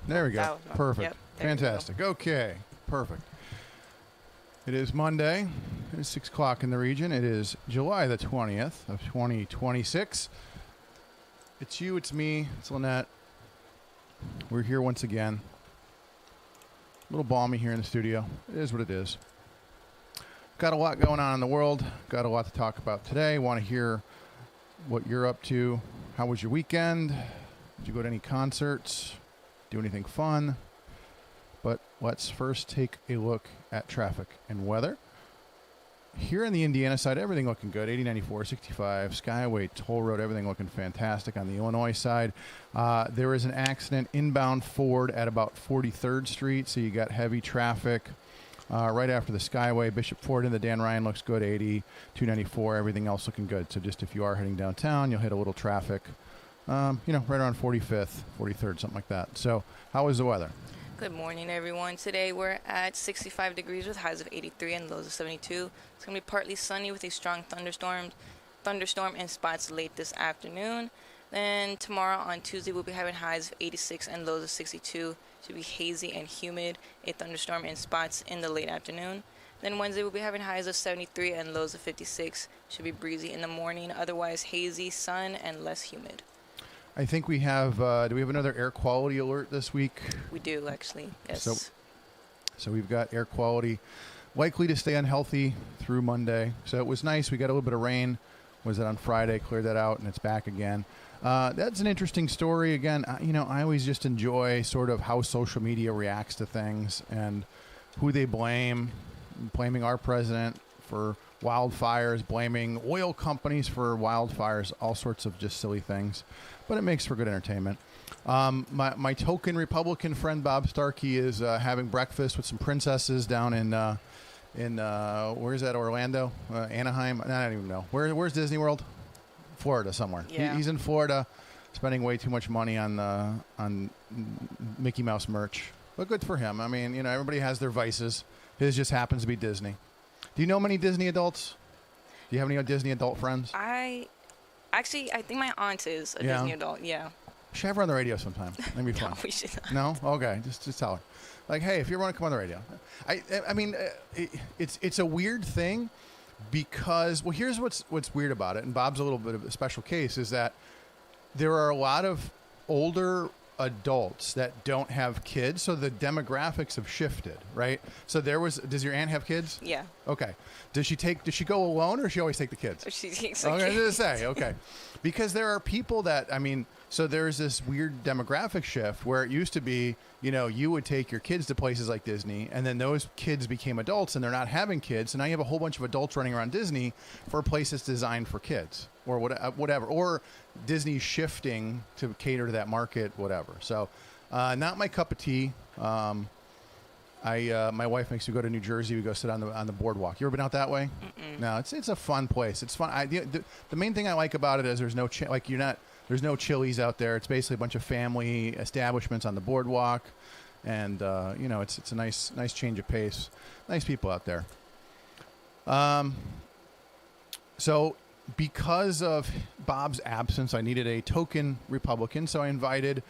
There we go. Perfect. Yep, Fantastic. Okay. Perfect. It is Monday. It is 6 o'clock in the region. It is July the 20th of 2026. It's you, it's me, it's Lynette. We're here once again. A little balmy here in the studio. It is what it is. Got a lot going on in the world. Got a lot to talk about today. Want to hear what you're up to. How was your weekend? Did you go to any concerts? Do anything fun? But let's first take a look at traffic and weather. Here on the Indiana side, everything looking good. 80, 94, 65, Skyway, Toll Road, everything looking fantastic. On the Illinois side, there is an accident inbound Ford at about 43rd Street, so you got heavy traffic right after the Skyway. Bishop Ford in the Dan Ryan looks good. 80, 294, everything else looking good. So just if you are heading downtown, you'll hit a little traffic, right around 45th, 43rd, something like that. So how was the weather? Good morning, everyone. Today we're at 65 degrees with highs of 83 and lows of 72. It's going to be partly sunny with a strong thunderstorm in spots late this afternoon. Then tomorrow on Tuesday we'll be having highs of 86 and lows of 62. Should be hazy and humid, a thunderstorm in spots in the late afternoon. Then Wednesday we'll be having highs of 73 and lows of 56. Should be breezy in the morning, otherwise hazy, sun, and less humid. I think we have, do we have another air quality alert this week? We do, actually, yes. So we've got air quality likely to stay unhealthy through Monday. So it was nice. We got a little bit of rain. Was it on Friday? Cleared that out, and it's back again. That's an interesting story. Again, I always just enjoy sort of how social media reacts to things and who they blame, blaming our president for wildfires, blaming oil companies for wildfires, all sorts of just silly things. But it makes for good entertainment. My token Republican friend Bob Starkey is having breakfast with some princesses down in where is that? Orlando, Anaheim. I don't even know. Where's Disney World? Florida somewhere. Yeah. He's in Florida, spending way too much money on Mickey Mouse merch. But good for him. I mean, everybody has their vices. His just happens to be Disney. Do you know many Disney adults? Do you have any Disney adult friends? I think my aunt is a Disney adult, yeah. Should have her on the radio sometime. That'd be fun. No, we should not. No? Okay. Just tell her. Like, hey, if you want to come on the radio. I mean, it's a weird thing because, well, here's what's weird about it, and Bob's a little bit of a special case, is that there are a lot of older adults that don't have kids, so the demographics have shifted, right? So does your aunt have kids? Yeah. Okay. Does she go alone, or does she always take the kids? She takes the kids. kids. I was going to say, okay. Because there are people that, so there's this weird demographic shift where it used to be, you would take your kids to places like Disney, and then those kids became adults and they're not having kids. So now you have a whole bunch of adults running around Disney for a place that's designed for kids or whatever, or Disney shifting to cater to that market, whatever. So not my cup of tea. My wife makes me go to New Jersey. We go sit on the boardwalk. You ever been out that way? Mm-mm. No, it's a fun place. It's fun. The main thing I like about it is there's no there's no Chili's out there. It's basically a bunch of family establishments on the boardwalk, and it's a nice change of pace. Nice people out there. So because of Bob's absence, I needed a token Republican, so I invited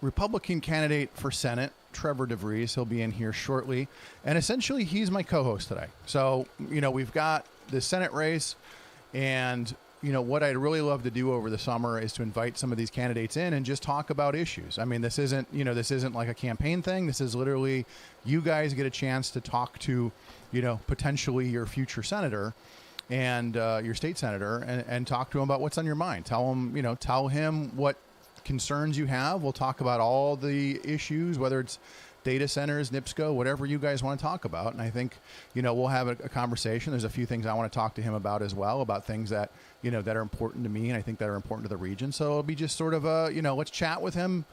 Republican candidate for Senate, Trevor DeVries. He'll be in here shortly, and essentially he's my co-host today. So we've got the Senate race, and what I'd really love to do over the summer is to invite some of these candidates in and just talk about issues. I mean, this isn't like a campaign thing. This is literally you guys get a chance to talk to, potentially your future senator and your state senator and talk to him about what's on your mind. Tell him what concerns you have. We'll talk about all the issues, whether it's data centers, NIPSCO, whatever you guys want to talk about. And I think, we'll have a conversation. There's a few things I want to talk to him about as well, about things that, that are important to me and I think that are important to the region. So it'll be just sort of let's chat with him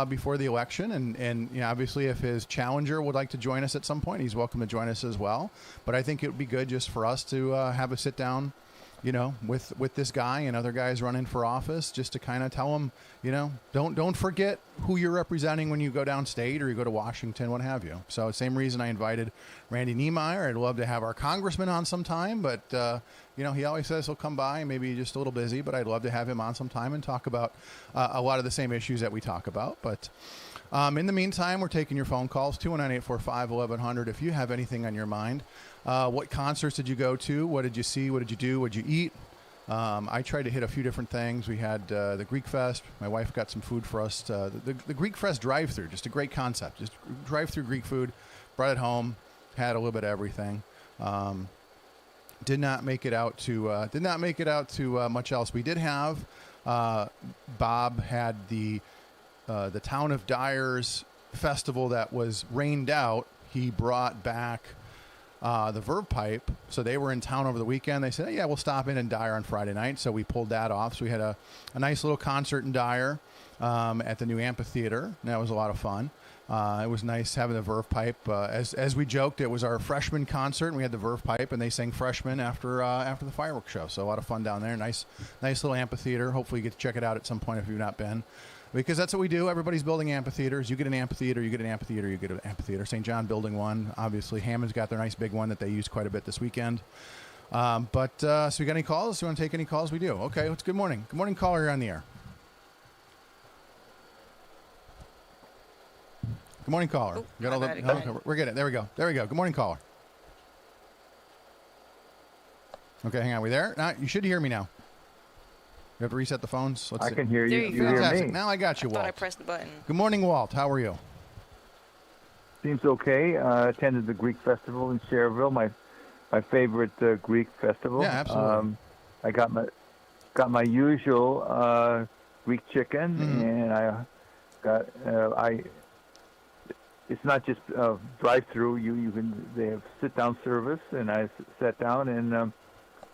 before the election. And obviously if his challenger would like to join us at some point, he's welcome to join us as well. But I think it would be good just for us to have a sit down, with this guy and other guys running for office, just to kind of tell them, don't forget who you're representing when you go downstate or you go to Washington, what have you. So same reason I invited Randy Niemeyer. I'd love to have our congressman on sometime, but he always says he'll come by. Maybe he's just a little busy, but I'd love to have him on sometime and talk about a lot of the same issues that we talk about. But in the meantime, we're taking your phone calls, 219-845-1100. If you have anything on your mind, what concerts did you go to? What did you see? What did you do? What did you eat? I tried to hit a few different things. We had the Greek Fest. My wife got some food for us. The Greek Fest drive-through, just a great concept. Just drive-through Greek food. Brought it home. Had a little bit of everything. Did not make it out to much else. We did have Bob had the Town of Dyer's festival that was rained out. He brought back the Verve Pipe, so they were in town over the weekend. They said, yeah, we'll stop in Dyer on Friday night, so we pulled that off. So we had a nice little concert in Dyer at the new amphitheater, and that was a lot of fun. It was nice having the Verve Pipe. As we joked, it was our freshman concert, and we had the Verve Pipe, and they sang Freshman after the fireworks show. So a lot of fun down there. Nice little amphitheater. Hopefully you get to check it out at some point if you've not been. Because that's what we do. Everybody's building amphitheaters. You get an amphitheater, you get an amphitheater, you get an amphitheater. St. John building one. Obviously, Hammond's got their nice big one that they use quite a bit this weekend. So you got any calls? You want to take any calls? We do. Okay, it's good morning. Good morning, caller. You're on the air. Good morning, caller. Got all the, we're getting it. There we go. Good morning, caller. Okay, hang on. We there? Now, you should hear me now. You have to reset the phones. I can hear you. You hear Fantastic. me. Now I got you, Walt. I thought I pressed the button. Good morning, Walt. How are you? Seems okay. Attended the Greek Festival in Cherville, my favorite Greek festival. Yeah, absolutely. I got my usual Greek chicken, and I got It's not just drive-through. They have sit-down service, and I sat down and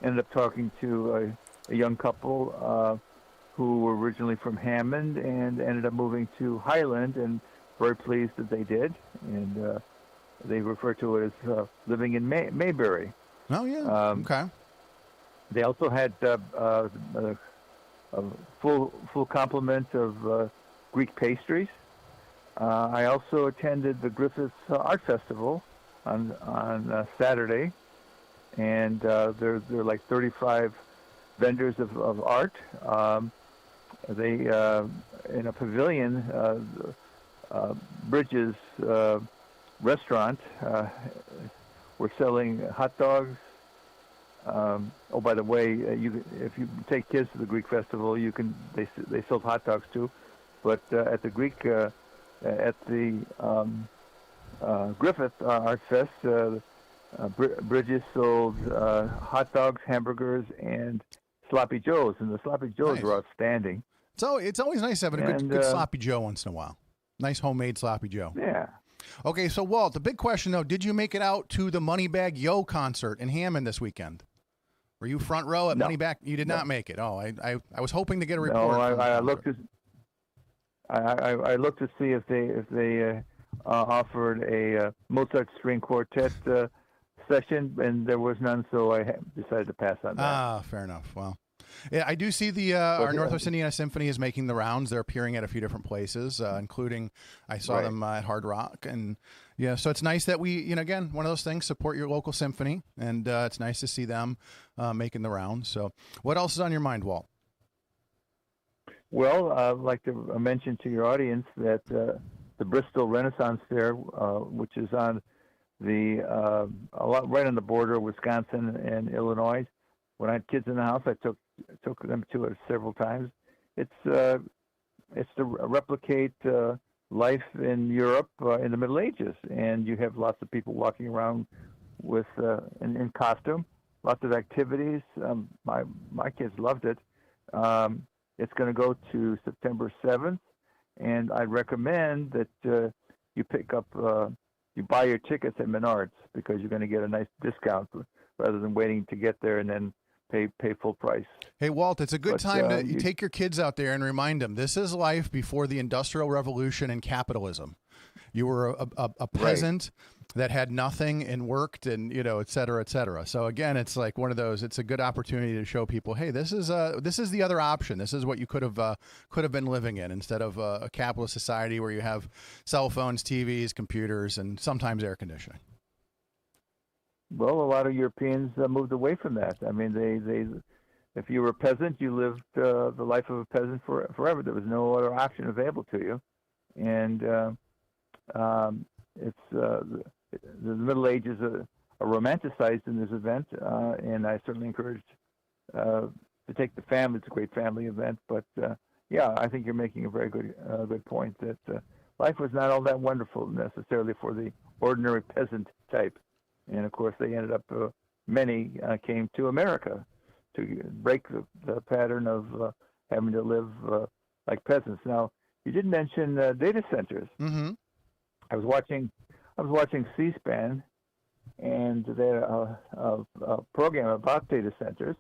ended up talking to a young couple who were originally from Hammond and ended up moving to Highland, and very pleased that they did. And they refer to it as living in Mayberry. Oh, yeah. Okay. They also had a full complement of Greek pastries. I also attended the Griffiths Art Festival on Saturday, and there are like 35 vendors of art. They in a pavilion, Bridges restaurant, were selling hot dogs. By the way, if you take kids to the Greek Festival, they sold hot dogs too. But at the Greek at the Griffith Art Fest, Bridges sold hot dogs, hamburgers, and sloppy joes, and the sloppy joes were outstanding. So it's always nice having a good sloppy joe once in a while. Nice homemade sloppy joe. Yeah. Okay, so Walt, the big question though, did you make it out to the Moneybag Yo concert in Hammond this weekend? Were you front row at Moneybag? You did not make it. Oh, I was hoping to get a report. No, I looked to. I looked to see if they offered a Mozart string quartet session, and there was none, so I decided to pass on that. Ah, fair enough. Well, yeah, I do see the our Northwest Indiana Symphony is making the rounds. They're appearing at a few different places, including I saw them at Hard Rock, and yeah, so it's nice that we, again, one of those things, support your local symphony, and it's nice to see them making the rounds. So, what else is on your mind, Walt? Well, I'd like to mention to your audience that the Bristol Renaissance Fair, which is on right on the border of Wisconsin and Illinois. When I had kids in the house, I took them to it several times. It's to replicate life in Europe in the Middle Ages, and you have lots of people walking around with in costume, lots of activities. My kids loved it. It's going to go to September 7th, and I'd recommend that you pick up, you buy your tickets at Menards, because you're going to get a nice discount rather than waiting to get there and then pay full price. Hey, Walt, it's a good time to you take your kids out there and remind them this is life before the Industrial Revolution and capitalism. You were a peasant that had nothing and worked, and et cetera, et cetera. So again, it's like one of those. It's a good opportunity to show people, hey, this is the other option. This is what you could have been living in instead of a capitalist society where you have cell phones, TVs, computers, and sometimes air conditioning. well, a lot of Europeans moved away from that. I mean, if you were a peasant, you lived the life of a peasant forever. There was no other option available to you, and it's the Middle Ages are romanticized in this event, and I certainly encourage to take the family. It's a great family event, but yeah, I think you're making a very good point that life was not all that wonderful necessarily for the ordinary peasant type, and of course they ended up. Many came to America to break the pattern of having to live like peasants. Now, you did mention data centers. Mm-hmm. I was watching C-SPAN, and they had a program about data centers,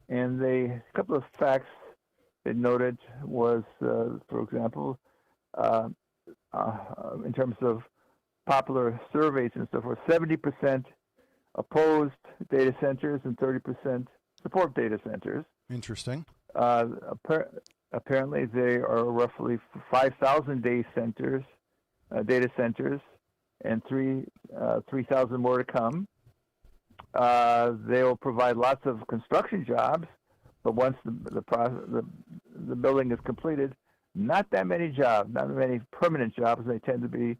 and a couple of facts they noted was, for example, in terms of popular surveys and so forth, 70% opposed data centers and 30% support data centers. Interesting. Apparently, there are roughly 5,000 data centers, and 3,000 more to come. They will provide lots of construction jobs, but once the building is completed, not that many jobs, not many permanent jobs. They tend to be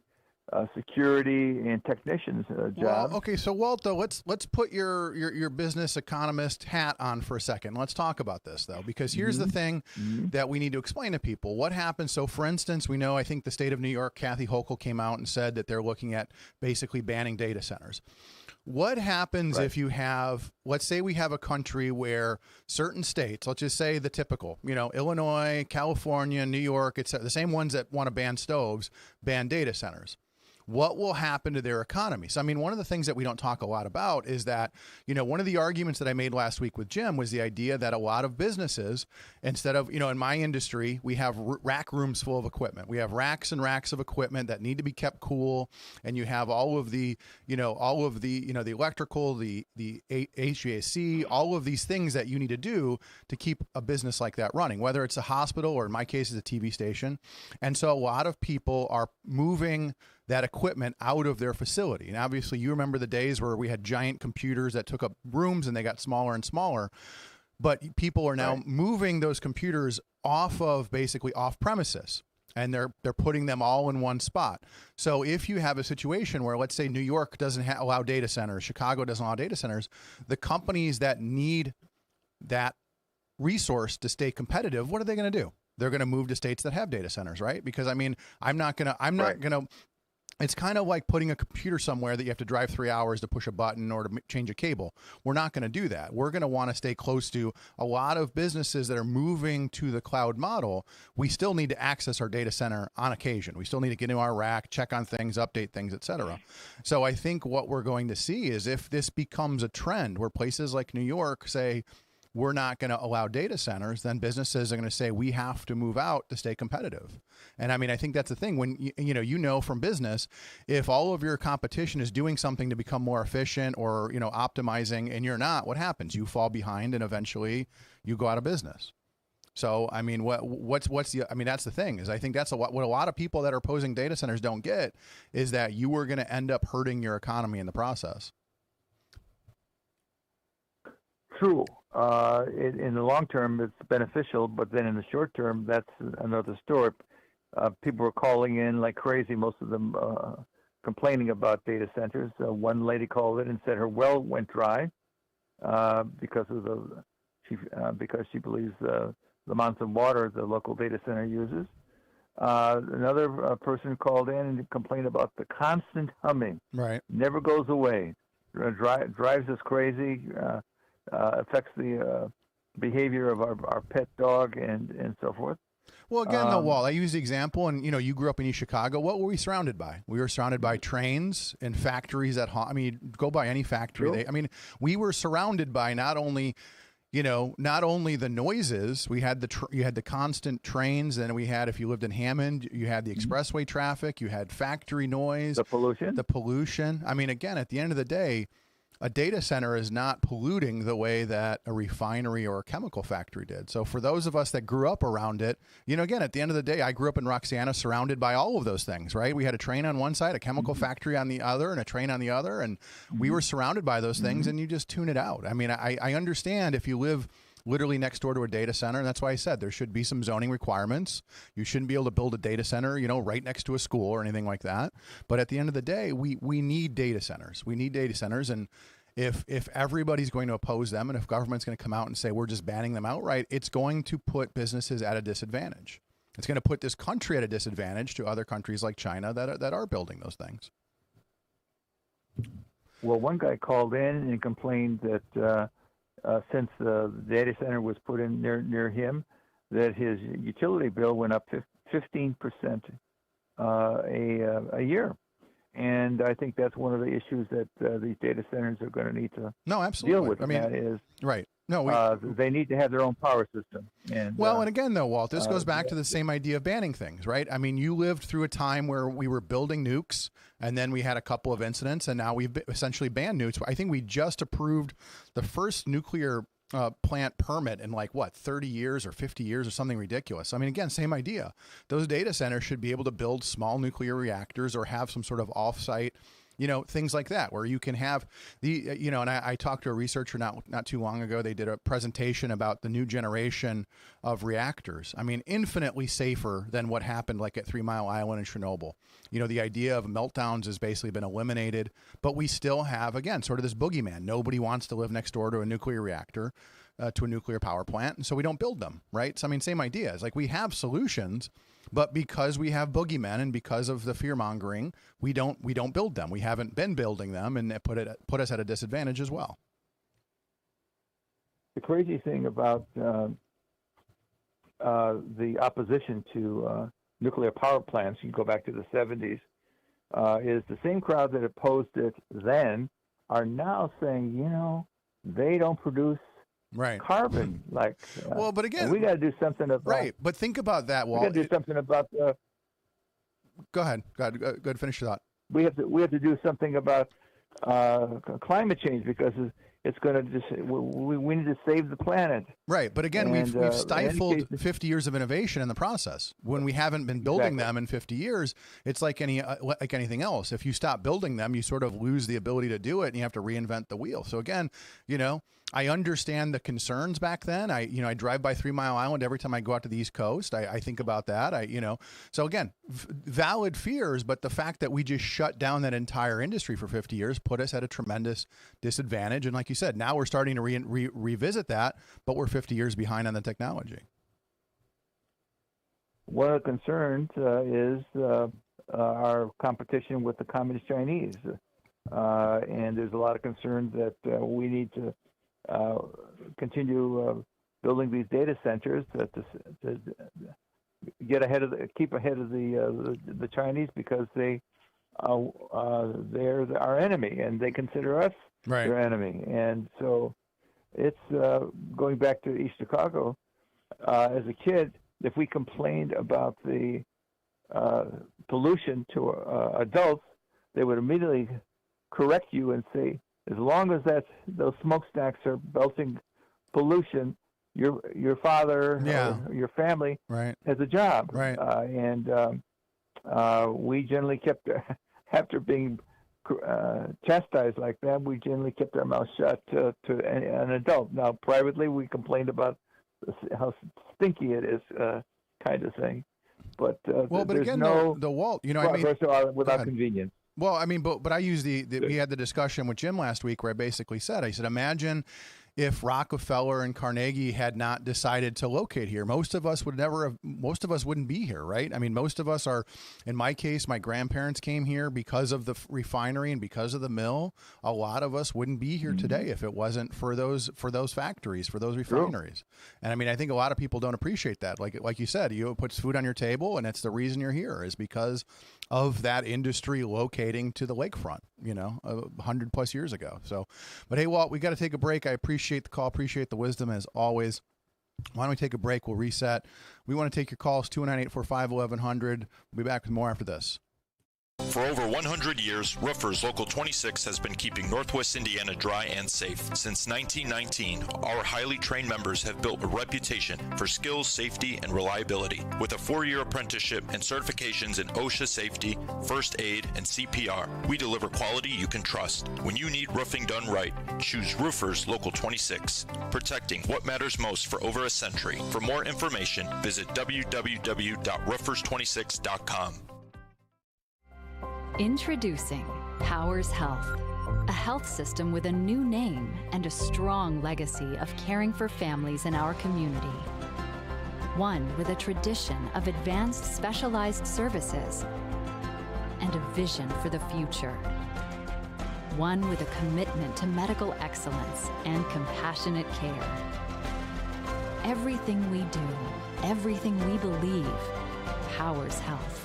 security and technicians jobs. Well, okay, so Walter, let's put your business economist hat on for a second. Let's talk about this though, because here's the thing that we need to explain to people. What happens? So, for instance, we know I think the state of New York, Kathy Hochul came out and said that they're looking at basically banning data centers. What happens if you have, let's say we have a country where certain states, let's just say the typical, Illinois, California, New York, it's the same ones that want to ban stoves, ban data centers. What will happen to their economy? So, I mean, one of the things that we don't talk a lot about is that, one of the arguments that I made last week with Jim was the idea that a lot of businesses, instead of, in my industry, we have rack rooms full of equipment. We have racks and racks of equipment that need to be kept cool. And you have all of the, the electrical, the HVAC, all of these things that you need to do to keep a business like that running, whether it's a hospital or in my case, it's a TV station. And so a lot of people are moving that equipment out of their facility. And obviously you remember the days where we had giant computers that took up rooms and they got smaller and smaller, but people are now moving those computers basically off premises, and they're putting them all in one spot. So if you have a situation where, let's say, New York doesn't allow data centers, Chicago doesn't allow data centers, the companies that need that resource to stay competitive, what are they going to do? They're going to move to states that have data centers, right? Because I mean, I'm not going to it's kind of like putting a computer somewhere that you have to drive 3 hours to push a button or to change a cable. We're not going to do that. We're going to want to stay close to a lot of businesses that are moving to the cloud model. We still need to access our data center on occasion. We still need to get into our rack, check on things, update things, et cetera. So I think what we're going to see is if this becomes a trend where places like New York say, we're not going to allow data centers, then businesses are going to say we have to move out to stay competitive. And I mean, I think that's the thing when from business, if all of your competition is doing something to become more efficient or, optimizing, and you're not, what happens? You fall behind and eventually you go out of business. So, I mean, that's the thing is I think that's what a lot of people that are opposing data centers don't get is that you are going to end up hurting your economy in the process. True. In the long term, it's beneficial, but then in the short term, that's another story. People were calling in like crazy, most of them complaining about data centers. One lady called in and said her well went dry because she believes the amounts of water the local data center uses. Another person called in and complained about the constant humming. Right. Never goes away. Drives us crazy. Affects the behavior of our pet dog and so forth. Well, again, though, Walt, I use the example, and you grew up in East Chicago. What were we surrounded by? We were surrounded by trains and factories go by any factory. Sure. We were surrounded by not only the noises. We had you had the constant trains, and we had, if you lived in Hammond, you had the expressway traffic, you had factory noise, the pollution. I mean, again, at the end of the day, a data center is not polluting the way that a refinery or a chemical factory did. So for those of us that grew up around it, again, at the end of the day, I grew up in Roxana surrounded by all of those things, right? We had a train on one side, a chemical factory on the other, and a train on the other. And we were surrounded by those things, and you just tune it out. I mean, I understand if you live literally next door to a data center. And that's why I said there should be some zoning requirements. You shouldn't be able to build a data center, right next to a school or anything like that. But at the end of the day, we need data centers. We need data centers. And if everybody's going to oppose them, and if government's going to come out and say we're just banning them outright, it's going to put businesses at a disadvantage. It's going to put this country at a disadvantage to other countries like China that are building those things. Well, one guy called in and complained that since the data center was put in near him, that his utility bill went up 15% a year. And I think that's one of the issues that these data centers are going to need to deal with. I mean, that is right. No, they need to have their own power system. And and again, though, Walt, this goes back to the same idea of banning things, right? I mean, you lived through a time where we were building nukes, and then we had a couple of incidents, and now we've essentially banned nukes. I think we just approved the first nuclear plant permit in 30 years or 50 years or something ridiculous. I mean, again, same idea. Those data centers should be able to build small nuclear reactors or have some sort of off-site, things like that, where you can have and I talked to a researcher not too long ago. They did a presentation about the new generation of reactors. I mean, infinitely safer than what happened at 3 Mile Island and Chernobyl. The idea of meltdowns has basically been eliminated, but we still have, again, sort of this boogeyman. Nobody wants to live next door to a nuclear reactor, to a nuclear power plant, and so we don't build them, right? So, I mean, same idea. It's we have solutions, but because we have boogeymen and because of the fear mongering, we don't build them. We haven't been building them, and it put us at a disadvantage as well. The crazy thing about the opposition to nuclear power plants, you go back to the 70s, is the same crowd that opposed it then are now saying, they don't produce carbon but again, we got to do something about but think about that, Walt. We got to do something about go ahead, finish your thought. We have to do something about climate change because it's going to just we need to save the planet. Right, but again, we've stifled 50 years of innovation in the process. When we haven't been building them in 50 years, it's like anything else. If you stop building them, you sort of lose the ability to do it, and you have to reinvent the wheel. So again, I understand the concerns back then. I drive by 3 Mile Island every time I go out to the East Coast. I think about that. So again, valid fears, but the fact that we just shut down that entire industry for 50 years put us at a tremendous disadvantage. And like you said, now we're starting to revisit that, but we're 50 years behind on the technology. One of the concerns is our competition with the Communist Chinese. And there's a lot of concerns that we need to continue building these data centers to keep ahead of the Chinese, because they're our enemy and they consider us their enemy. And so it's going back to East Chicago. As a kid, if we complained about the pollution to adults, they would immediately correct you and say, as long as those smokestacks are belching pollution, your father or your family has a job. Right. We generally kept, after being chastised like that, we generally kept our mouth shut to an adult. Now, privately, we complained about how stinky it is, kind of thing. But but again, the Walt, progress without convenience. Well, I mean, but I use we had the discussion with Jim last week where I basically said, imagine if Rockefeller and Carnegie had not decided to locate here. Most of us wouldn't be here, right? I mean, most of us are, in my case, my grandparents came here because of the refinery and because of the mill. A lot of us wouldn't be here today if it wasn't for those factories, for those refineries. True. And I mean, I think a lot of people don't appreciate that. Like you said, it puts food on your table, and it's the reason you're here is because of that industry locating to the lakefront, 100+ years ago. So, but hey, Walt, we got to take a break. I appreciate the call, appreciate the wisdom as always. Why don't we take a break? We'll reset. We want to take your calls, 219-845-1100. We'll be back with more after this. For over 100 years, Roofers Local 26 has been keeping Northwest Indiana dry and safe. Since 1919, our highly trained members have built a reputation for skills, safety, and reliability. With a 4-year apprenticeship and certifications in OSHA safety, first aid, and CPR, we deliver quality you can trust. When you need roofing done right, choose Roofers Local 26, protecting what matters most for over a century. For more information, visit www.roofers26.com. Introducing Powers Health, a health system with a new name and a strong legacy of caring for families in our community. One with a tradition of advanced specialized services and a vision for the future. One with a commitment to medical excellence and compassionate care. Everything we do, everything we believe, powers health.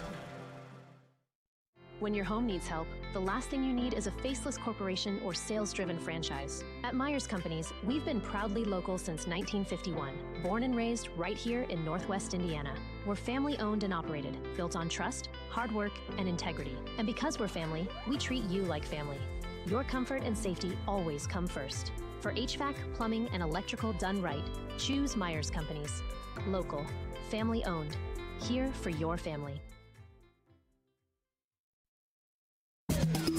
When your home needs help, the last thing you need is a faceless corporation or sales-driven franchise. At Myers Companies, we've been proudly local since 1951, born and raised right here in Northwest Indiana. We're family-owned and operated, built on trust, hard work, and integrity. And because we're family, we treat you like family. Your comfort and safety always come first. For HVAC, plumbing, and electrical done right, choose Myers Companies. Local, family-owned, here for your family.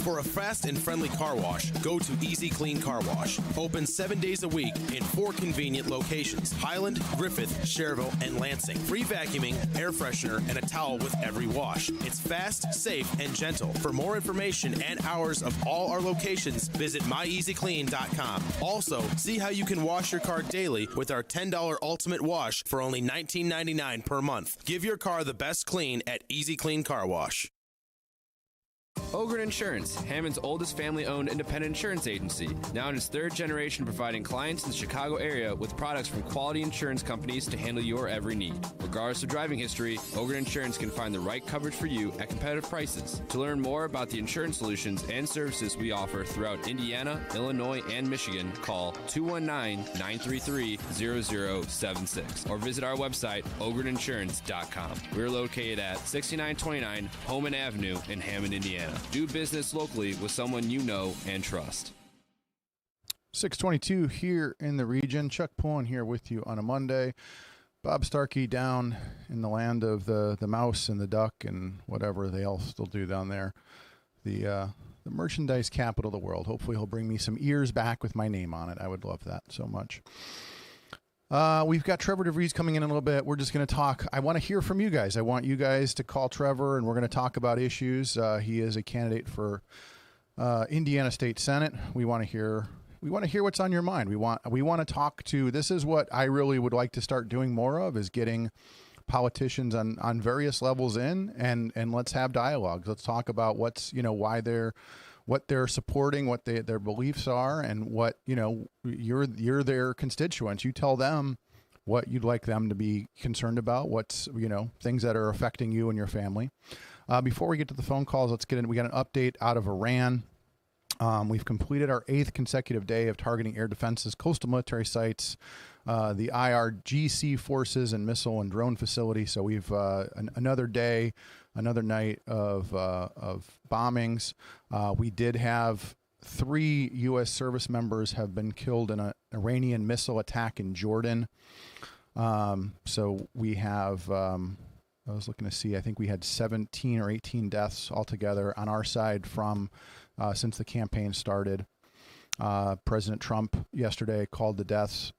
For a fast and friendly car wash, go to Easy Clean Car Wash. Open 7 days a week in 4 convenient locations: Highland, Griffith, Cherville, and Lansing. Free vacuuming, air freshener, and a towel with every wash. It's fast, safe, and gentle. For more information and hours of all our locations, visit myeasyclean.com. Also, see how you can wash your car daily with our $10 Ultimate Wash for only $19.99 per month. Give your car the best clean at Easy Clean Car Wash. Ogren Insurance, Hammond's oldest family-owned independent insurance agency, now in its 3rd generation, providing clients in the Chicago area with products from quality insurance companies to handle your every need. Regardless of driving history, Ogren Insurance can find the right coverage for you at competitive prices. To learn more about the insurance solutions and services we offer throughout Indiana, Illinois, and Michigan, call 219-933-0076 or visit our website, ogreninsurance.com. We're located at 6929 Homan Avenue in Hammond, Indiana. Do business locally with someone you know and trust. 622 here in the region. Chuck Pullen here with you on a Monday. Bob Starkey down in the land of the mouse and the duck and whatever they all still do down there. The merchandise capital of the world. Hopefully he'll bring me some ears back with my name on it. I would love that so much. We've got Trevor DeVries coming in a little bit. We're just going to talk. I want to hear from you guys. I want you guys to call Trevor, and we're going to talk about issues. He is a candidate for Indiana State Senate. We want to hear what's on your mind. We want to talk to. This is what I really would like to start doing more of, is getting politicians on various levels in, and let's have dialogues. Let's talk about what's, why what they're supporting, what their beliefs are, and what, you're their constituents. You tell them what you'd like them to be concerned about, what's, things that are affecting you and your family. Before we get to the phone calls, we got an update out of Iran. We've completed our 8th consecutive day of targeting air defenses, coastal military sites, the IRGC forces and missile and drone facility. So we've another day, another night of bombings. We did have 3 U.S. service members have been killed in an Iranian missile attack in Jordan. So we have, I was looking to see, I think we had 17 or 18 deaths altogether on our side from since the campaign started. President Trump yesterday called the deaths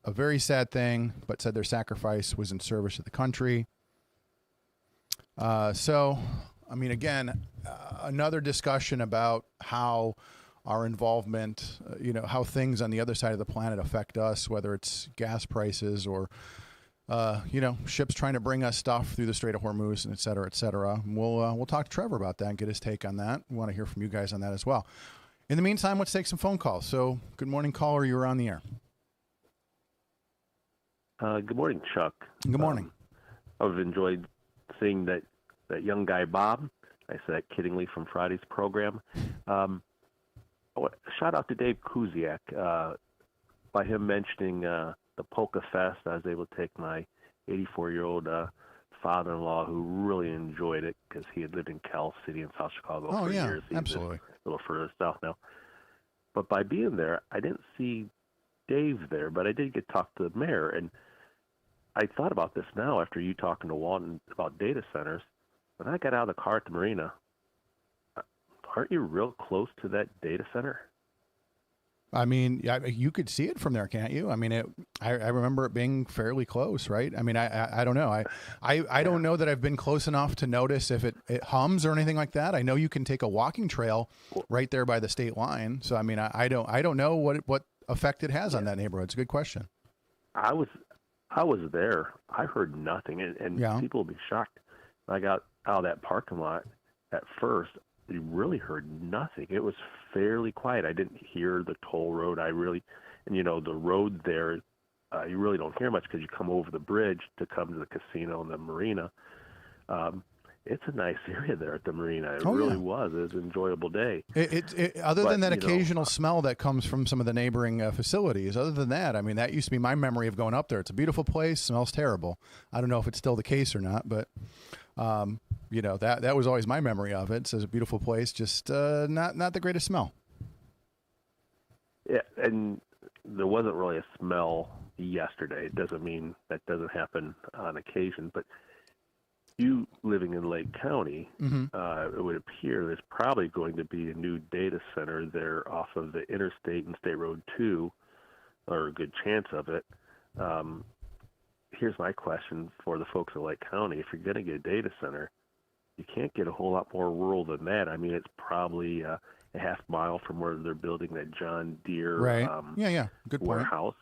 a very sad thing, but said their sacrifice was in service to the country. So, again, another discussion about how our involvement, how things on the other side of the planet affect us, whether it's gas prices or, ships trying to bring us stuff through the Strait of Hormuz, and et cetera, et cetera. We'll talk to Trevor about that and get his take on that. We want to hear from you guys on that as well. In the meantime, let's take some phone calls. So, good morning, caller. You're on the air. Good morning, Chuck. Good morning. I've enjoyed seeing that young guy, Bob. I said that kiddingly from Friday's program. Shout out to Dave Kuziak. By him mentioning the Polka Fest, I was able to take my 84-year-old father-in-law who really enjoyed it because he had lived in Cal City in South Chicago for years. He's absolutely. A little further south now. But by being there, I didn't see Dave there, but I did get to talk to the mayor. And I thought about this now after you talking to Walton about data centers. When I got out of the car at the marina, aren't you real close to that data center? I mean, you could see it from there, can't you? I mean, I remember it being fairly close, right? I mean, I don't know. I don't know that I've been close enough to notice if it hums or anything like that. I know you can take a walking trail right there by the state line. So, I mean, I don't know what effect it has on that neighborhood. It's a good question. I was there. I heard nothing, and people will be shocked. When I got out of that parking lot at first, you really heard nothing. It was fairly quiet. I didn't hear the toll road. And the road there, you really don't hear much because you come over the bridge to come to the casino and the marina. It's a nice area there at the marina. It really was. It was an enjoyable day. Other than that occasional smell that comes from some of the neighboring facilities, other than that, I mean, that used to be my memory of going up there. It's a beautiful place, smells terrible. I don't know if it's still the case or not, but that was always my memory of it. It's a beautiful place, just not the greatest smell. Yeah, and there wasn't really a smell yesterday. It doesn't mean that doesn't happen on occasion, but you living in Lake County, it would appear there's probably going to be a new data center there off of the interstate and State Road 2, or a good chance of it. Here's my question for the folks at Lake County. If you're going to get a data center, you can't get a whole lot more rural than that. I mean, it's probably a half mile from where they're building that John Deere good warehouse.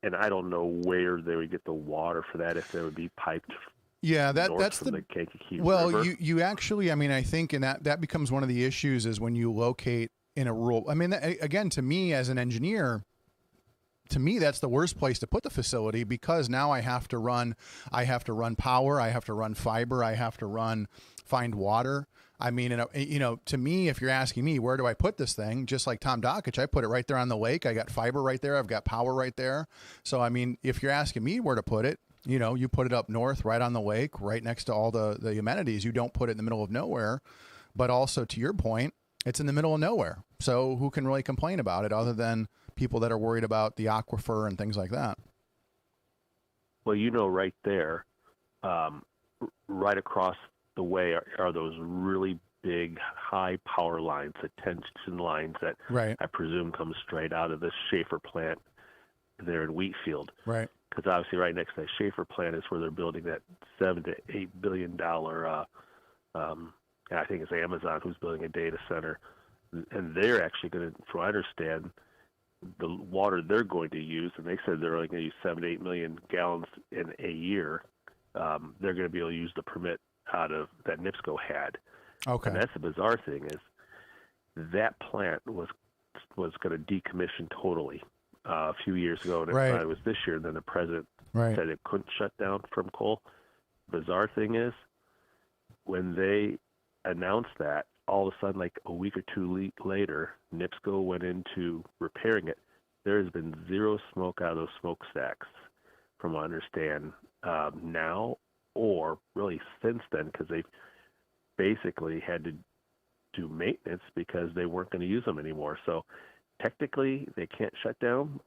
And I don't know where they would get the water for that, if they would be piped. Yeah, that's the Kankakee Well, River. you actually, I mean, I think, and that becomes one of the issues is when you locate in a rural. I mean, again, to me as an engineer, that's the worst place to put the facility, because now I have to run power, I have to run fiber, I have to find water. I mean, to me, if you're asking me, where do I put this thing? Just like Tom Dockich, I put it right there on the lake. I got fiber right there. I've got power right there. So, I mean, if you're asking me where to put it, you put it up north, right on the lake, right next to all the amenities. You don't put it in the middle of nowhere. But also, to your point, it's in the middle of nowhere. So who can really complain about it other than people that are worried about the aquifer and things like that? Well, right there, right across the way are those really big high power lines, the tension lines that I presume come straight out of the Schaefer plant there in Wheatfield. Right. Because obviously right next to that Schaefer plant is where they're building that $7 to $8 billion, I think it's Amazon who's building a data center. And they're actually going to, from what I understand, the water they're going to use, and they said they're only going to use 7 to 8 million gallons in a year, they're going to be able to use the permit out of that NIPSCO had. Okay. And that's the bizarre thing is that plant was going to decommission totally a few years ago, and it was this year. And then the president said it couldn't shut down from coal. Bizarre thing is when they announced that, all of a sudden, like a week or two later, NIPSCO went into repairing it. There has been zero smoke out of those smokestacks, from what I understand, now or really since then, because they basically had to do maintenance because they weren't going to use them anymore. So technically, they can't shut down,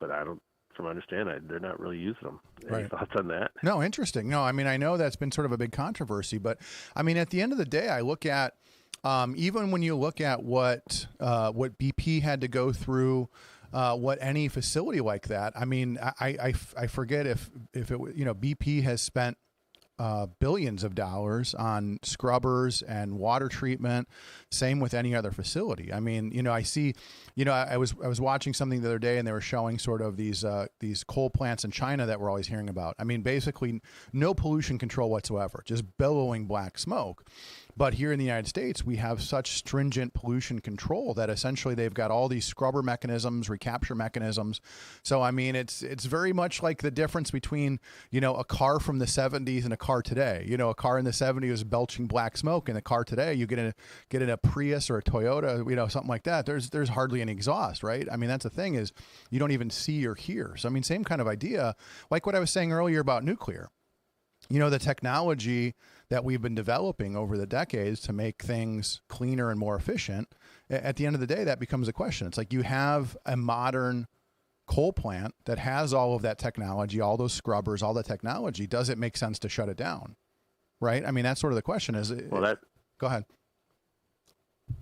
but from what I understand, they're not really using them. Any thoughts on that? No, interesting. No, I mean, I know that's been sort of a big controversy, but I mean, at the end of the day, I look at even when you look at what BP had to go through, what any facility like that. I mean, I forget if it BP has spent billions of dollars on scrubbers and water treatment. Same with any other facility. I mean, I see, I was watching something the other day, and they were showing sort of these coal plants in China that we're always hearing about. I mean, basically no pollution control whatsoever, just billowing black smoke. But here in the United States, we have such stringent pollution control that essentially they've got all these scrubber mechanisms, recapture mechanisms. So, I mean, it's very much like the difference between, a car from the 70s and a car car today. You know, a car in the 70s was belching black smoke, and the car today, you get in a Prius or a Toyota, you know, something like that. There's hardly any exhaust, right? I mean, that's the thing, is you don't even see or hear. So I mean, same kind of idea, like what I was saying earlier about nuclear. You know, the technology that we've been developing over the decades to make things cleaner and more efficient, at the end of the day, that becomes a question. It's like you have a modern coal plant that has all of that technology, all those scrubbers, all the technology. Does it make sense to shut it down? Right? I mean, that's sort of the question. Go ahead.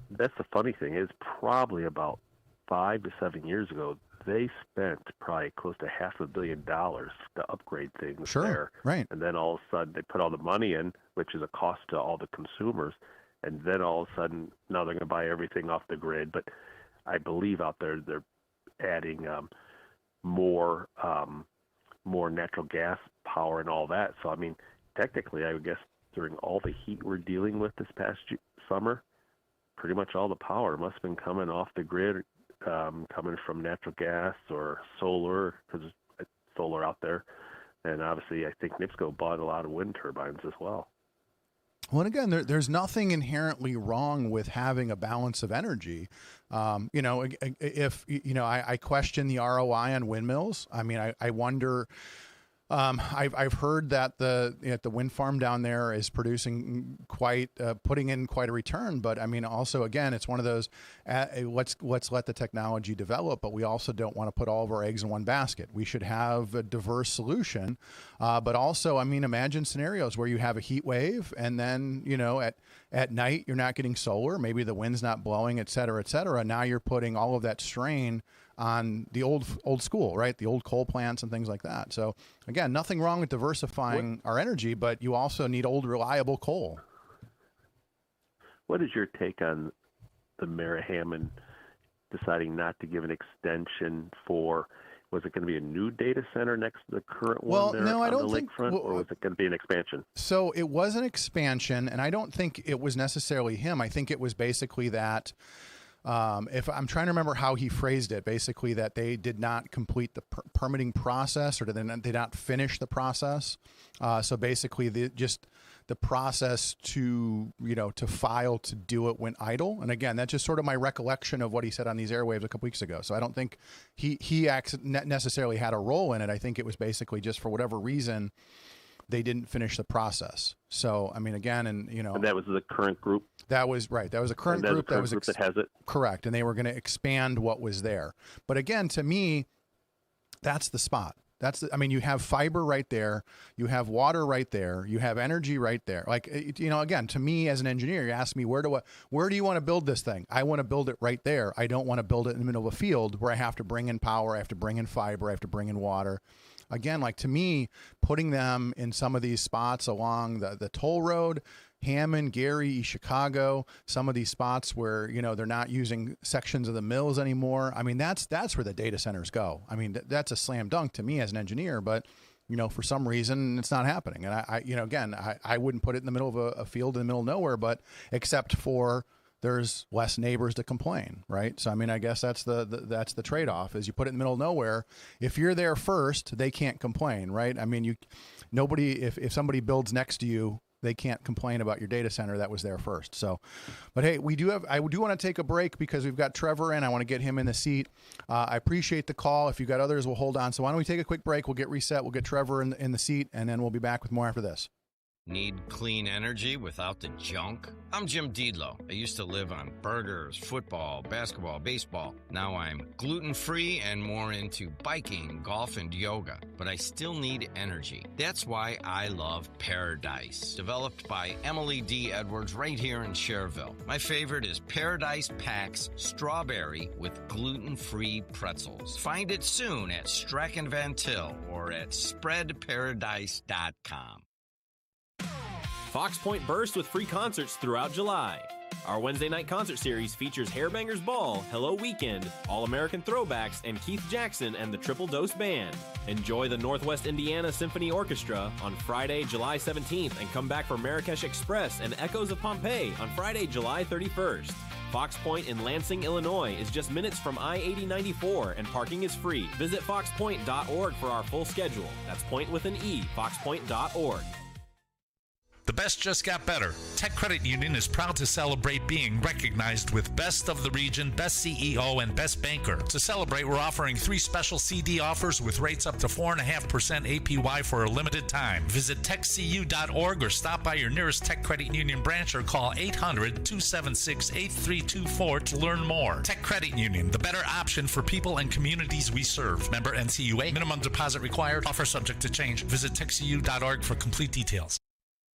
That's the funny thing, is probably about 5 to 7 years ago, they spent probably close to $500 million to upgrade things there. Right. And then all of a sudden they put all the money in, which is a cost to all the consumers. And then all of a sudden now they're going to buy everything off the grid. But I believe out there they're adding more natural gas power and all that. So, I mean, technically, I would guess during all the heat we're dealing with this past summer, pretty much all the power must have been coming off the grid, coming from natural gas or solar, because there's solar out there. And obviously, I think NIPSCO bought a lot of wind turbines as well. Well, and again, there's nothing inherently wrong with having a balance of energy. You know, if, you know, I question the ROI on windmills. I mean, I wonder. I've heard that the wind farm down there is producing putting in quite a return. But I mean, also, again, it's one of those, let's let the technology develop, but we also don't want to put all of our eggs in one basket. We should have a diverse solution. But also, I mean, imagine scenarios where you have a heat wave and then, you know, at night, you're not getting solar, maybe the wind's not blowing, et cetera, et cetera. Now you're putting all of that strain on the old school, right? The old coal plants and things like that. So again, nothing wrong with diversifying our energy, but you also need old, reliable coal. What is your take on the Mayor Hammond deciding not to give an extension for, was it going to be a new data center next to the current one there on the lakefront, or was it going to be an expansion? So it was an expansion, and I don't think it was necessarily him. I think it was basically that, if I'm trying to remember how he phrased it, basically that they did not complete the permitting process, or did they not finish the process. So basically the process to file to do it went idle. And again, that's just sort of my recollection of what he said on these airwaves a couple weeks ago. So I don't think he necessarily had a role in it. I think it was basically just for whatever reason, they didn't finish the process. So, I mean, again, and that was the current group. That was right. That was a current group that has it. Correct. And they were going to expand what was there. But again, to me, that's the spot. I mean, you have fiber right there. You have water right there. You have energy right there. Like, again, to me as an engineer, you ask me, where do you want to build this thing? I want to build it right there. I don't want to build it in the middle of a field where I have to bring in power. I have to bring in fiber. I have to bring in water. Again, like, to me, putting them in some of these spots along the toll road, Hammond, Gary, East Chicago, some of these spots where, they're not using sections of the mills anymore. I mean, that's where the data centers go. I mean, that's a slam dunk to me as an engineer, but, for some reason it's not happening. And I wouldn't put it in the middle of a field in the middle of nowhere, but except for there's less neighbors to complain, right? So, I mean, I guess that's the trade-off, is you put it in the middle of nowhere. If you're there first, they can't complain, right? I mean, if somebody builds next to you, they can't complain about your data center that was there first. So, but hey, I do want to take a break because we've got Trevor in. I want to get him in the seat. I appreciate the call. If you've got others, we'll hold on. So why don't we take a quick break? We'll get reset. We'll get Trevor in the seat, and then we'll be back with more after this. Need clean energy without the junk? I'm Jim Diedlow. I used to live on burgers, football, basketball, baseball. Now I'm gluten-free and more into biking, golf, and yoga. But I still need energy. That's why I love Paradise, developed by Emily D. Edwards right here in Cherville. My favorite is Paradise Packs Strawberry with gluten-free pretzels. Find it soon at Strachan Van Til or at spreadparadise.com. Fox Point bursts with free concerts throughout July. Our Wednesday night concert series features Hairbangers Ball, Hello Weekend, All-American Throwbacks, and Keith Jackson and the Triple Dose Band. Enjoy the Northwest Indiana Symphony Orchestra on Friday, July 17th, and come back for Marrakesh Express and Echoes of Pompeii on Friday, July 31st. Fox Point in Lansing, Illinois is just minutes from I-8094 and parking is free. Visit foxpoint.org for our full schedule. That's point with an E, foxpoint.org. The best just got better. Tech Credit Union is proud to celebrate being recognized with Best of the Region, Best CEO, and Best Banker. To celebrate, we're offering 3 special CD offers with rates up to 4.5% APY for a limited time. Visit techcu.org or stop by your nearest Tech Credit Union branch or call 800-276-8324 to learn more. Tech Credit Union, the better option for people and communities we serve. Member NCUA. Minimum deposit required. Offer subject to change. Visit techcu.org for complete details.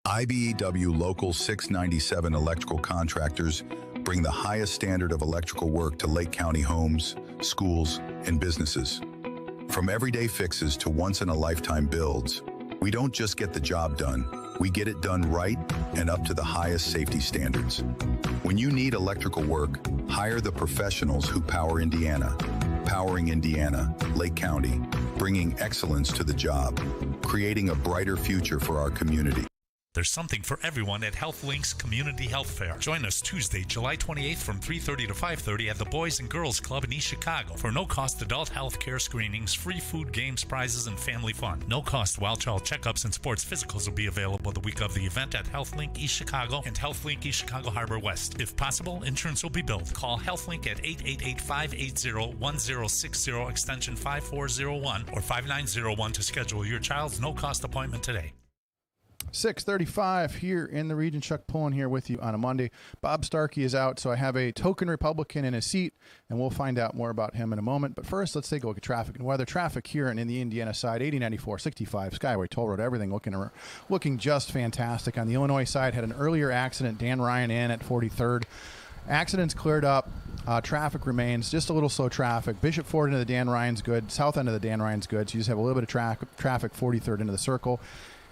IBEW Local 697 electrical contractors bring the highest standard of electrical work to Lake County homes, schools, and businesses. From everyday fixes to once-in-a-lifetime builds, we don't just get the job done, we get it done right and up to the highest safety standards. When you need electrical work, hire the professionals who power Indiana. Powering Indiana, Lake County, bringing excellence to the job, creating a brighter future for our community. There's something for everyone at HealthLink's Community Health Fair. Join us Tuesday, July 28th from 3:30 to 5:30 at the Boys and Girls Club in East Chicago for no-cost adult health care screenings, free food, games, prizes, and family fun. No-cost wild-child checkups and sports physicals will be available the week of the event at HealthLink East Chicago and HealthLink East Chicago Harbor West. If possible, insurance will be billed. Call HealthLink at 888-580-1060 extension 5401 or 5901 to schedule your child's no-cost appointment today. 6:35 here in the region. Chuck Pullen here with you on a Monday. Bob Starkey is out, so I have a token Republican in his seat, and we'll find out more about him in a moment. But first, let's take a look at traffic and weather. Traffic here and in the Indiana side, 8094, 65, Skyway, Toll Road, everything looking just fantastic. On the Illinois side, had an earlier accident, Dan Ryan in at 43rd. Accidents cleared up. Traffic remains just a little slow traffic. Bishop Ford into the Dan Ryan's good. South end of the Dan Ryan's good. So you just have a little bit of traffic 43rd into the circle.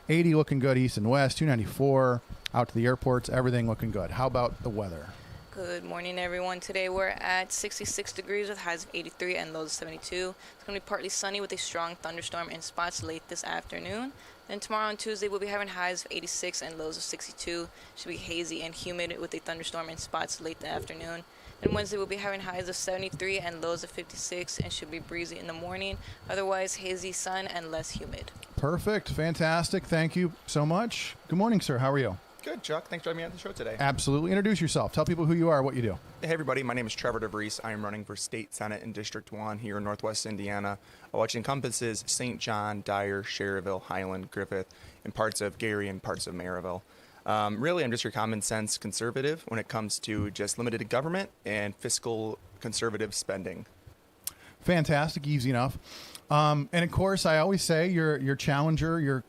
80 looking good east and west, 294 out to the airports, everything looking good. How about the weather? Good morning, everyone. Today we're at 66 degrees with highs of 83 and lows of 72. It's going to be partly sunny with a strong thunderstorm in spots late this afternoon. Then tomorrow on Tuesday we'll be having highs of 86 and lows of 62. Should be hazy and humid with a thunderstorm in spots late the afternoon. Then Wednesday we'll be having highs of 73 and lows of 56 and should be breezy in the morning. Otherwise, hazy sun and less humid. Perfect. Fantastic. Thank you so much. Good morning, sir. How are you? Good, Chuck. Thanks for having me on the show today. Absolutely. Introduce yourself. Tell people who you are, what you do. Hey, everybody. My name is Trevor DeVries. I am running for State Senate in District 1 here in Northwest Indiana, which encompasses St. John, Dyer, Schererville, Highland, Griffith, and parts of Gary and parts of Maryville. Really, I'm just your common sense conservative when it comes to just limited government and fiscal conservative spending. Fantastic. Easy enough. And of course, I always say your challenger.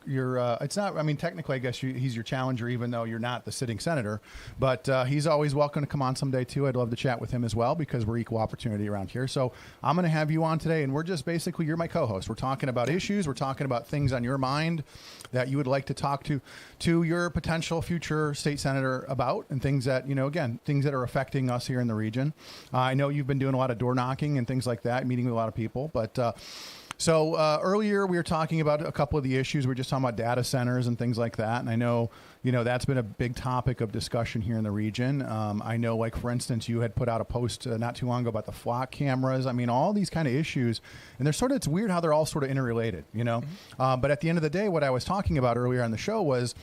It's not. I mean, technically, I guess he's your challenger, even though you're not the sitting senator. But he's always welcome to come on someday too. I'd love to chat with him as well because we're equal opportunity around here. So I'm going to have you on today, and we're just basically you're my co-host. We're talking about issues. We're talking about things on your mind that you would like to talk to your potential future state senator about, and things that things that are affecting us here in the region. I know you've been doing a lot of door knocking and things like that, meeting with a lot of people, but. So earlier we were talking about a couple of the issues. We were just talking about data centers and things like that. And I know, that's been a big topic of discussion here in the region. I know, like, for instance, you had put out a post not too long ago about the flock cameras. I mean, all these kind of issues. And it's weird how they're all sort of interrelated, Mm-hmm. But at the end of the day, what I was talking about earlier on the show was,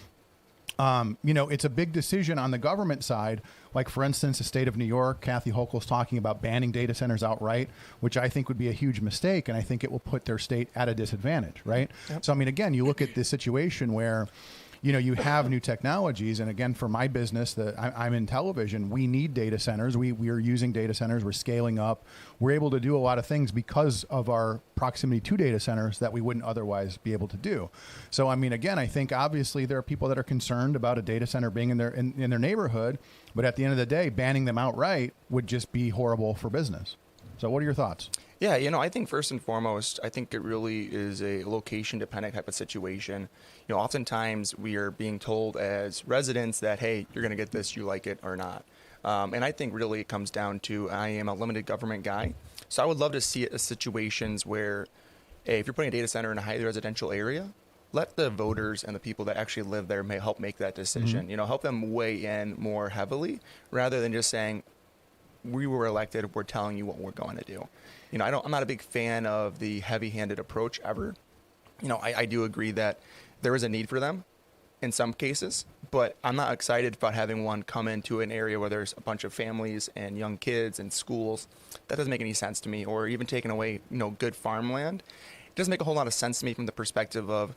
it's a big decision on the government side. Like, for instance, the state of New York, Kathy Hochul's talking about banning data centers outright, which I think would be a huge mistake. And I think it will put their state at a disadvantage, right? Yep. So, I mean, again, you look at this situation where, you have new technologies. And again, for my business, I'm in television, we need data centers. We are using data centers. We're scaling up. We're able to do a lot of things because of our proximity to data centers that we wouldn't otherwise be able to do. So, I mean, again, I think obviously there are people that are concerned about a data center being in their neighborhood. But at the end of the day, banning them outright would just be horrible for business. So what are your thoughts? Yeah, I think first and foremost, I think it really is a location-dependent type of situation. Oftentimes we are being told as residents that, hey, you're going to get this, you like it or not. And I think really it comes down to I am a limited government guy. So I would love to see situations where, hey, if you're putting a data center in a highly residential area, let the voters and the people that actually live there help make that decision. Mm-hmm. Help them weigh in more heavily rather than just saying, we were elected, we're telling you what we're going to do. I'm not a big fan of the heavy-handed approach ever. I do agree that there is a need for them. in some cases, but I'm not excited about having one come into an area where there's a bunch of families and young kids and schools. That doesn't make any sense to me. Or even taking away, good farmland. It doesn't make a whole lot of sense to me from the perspective of,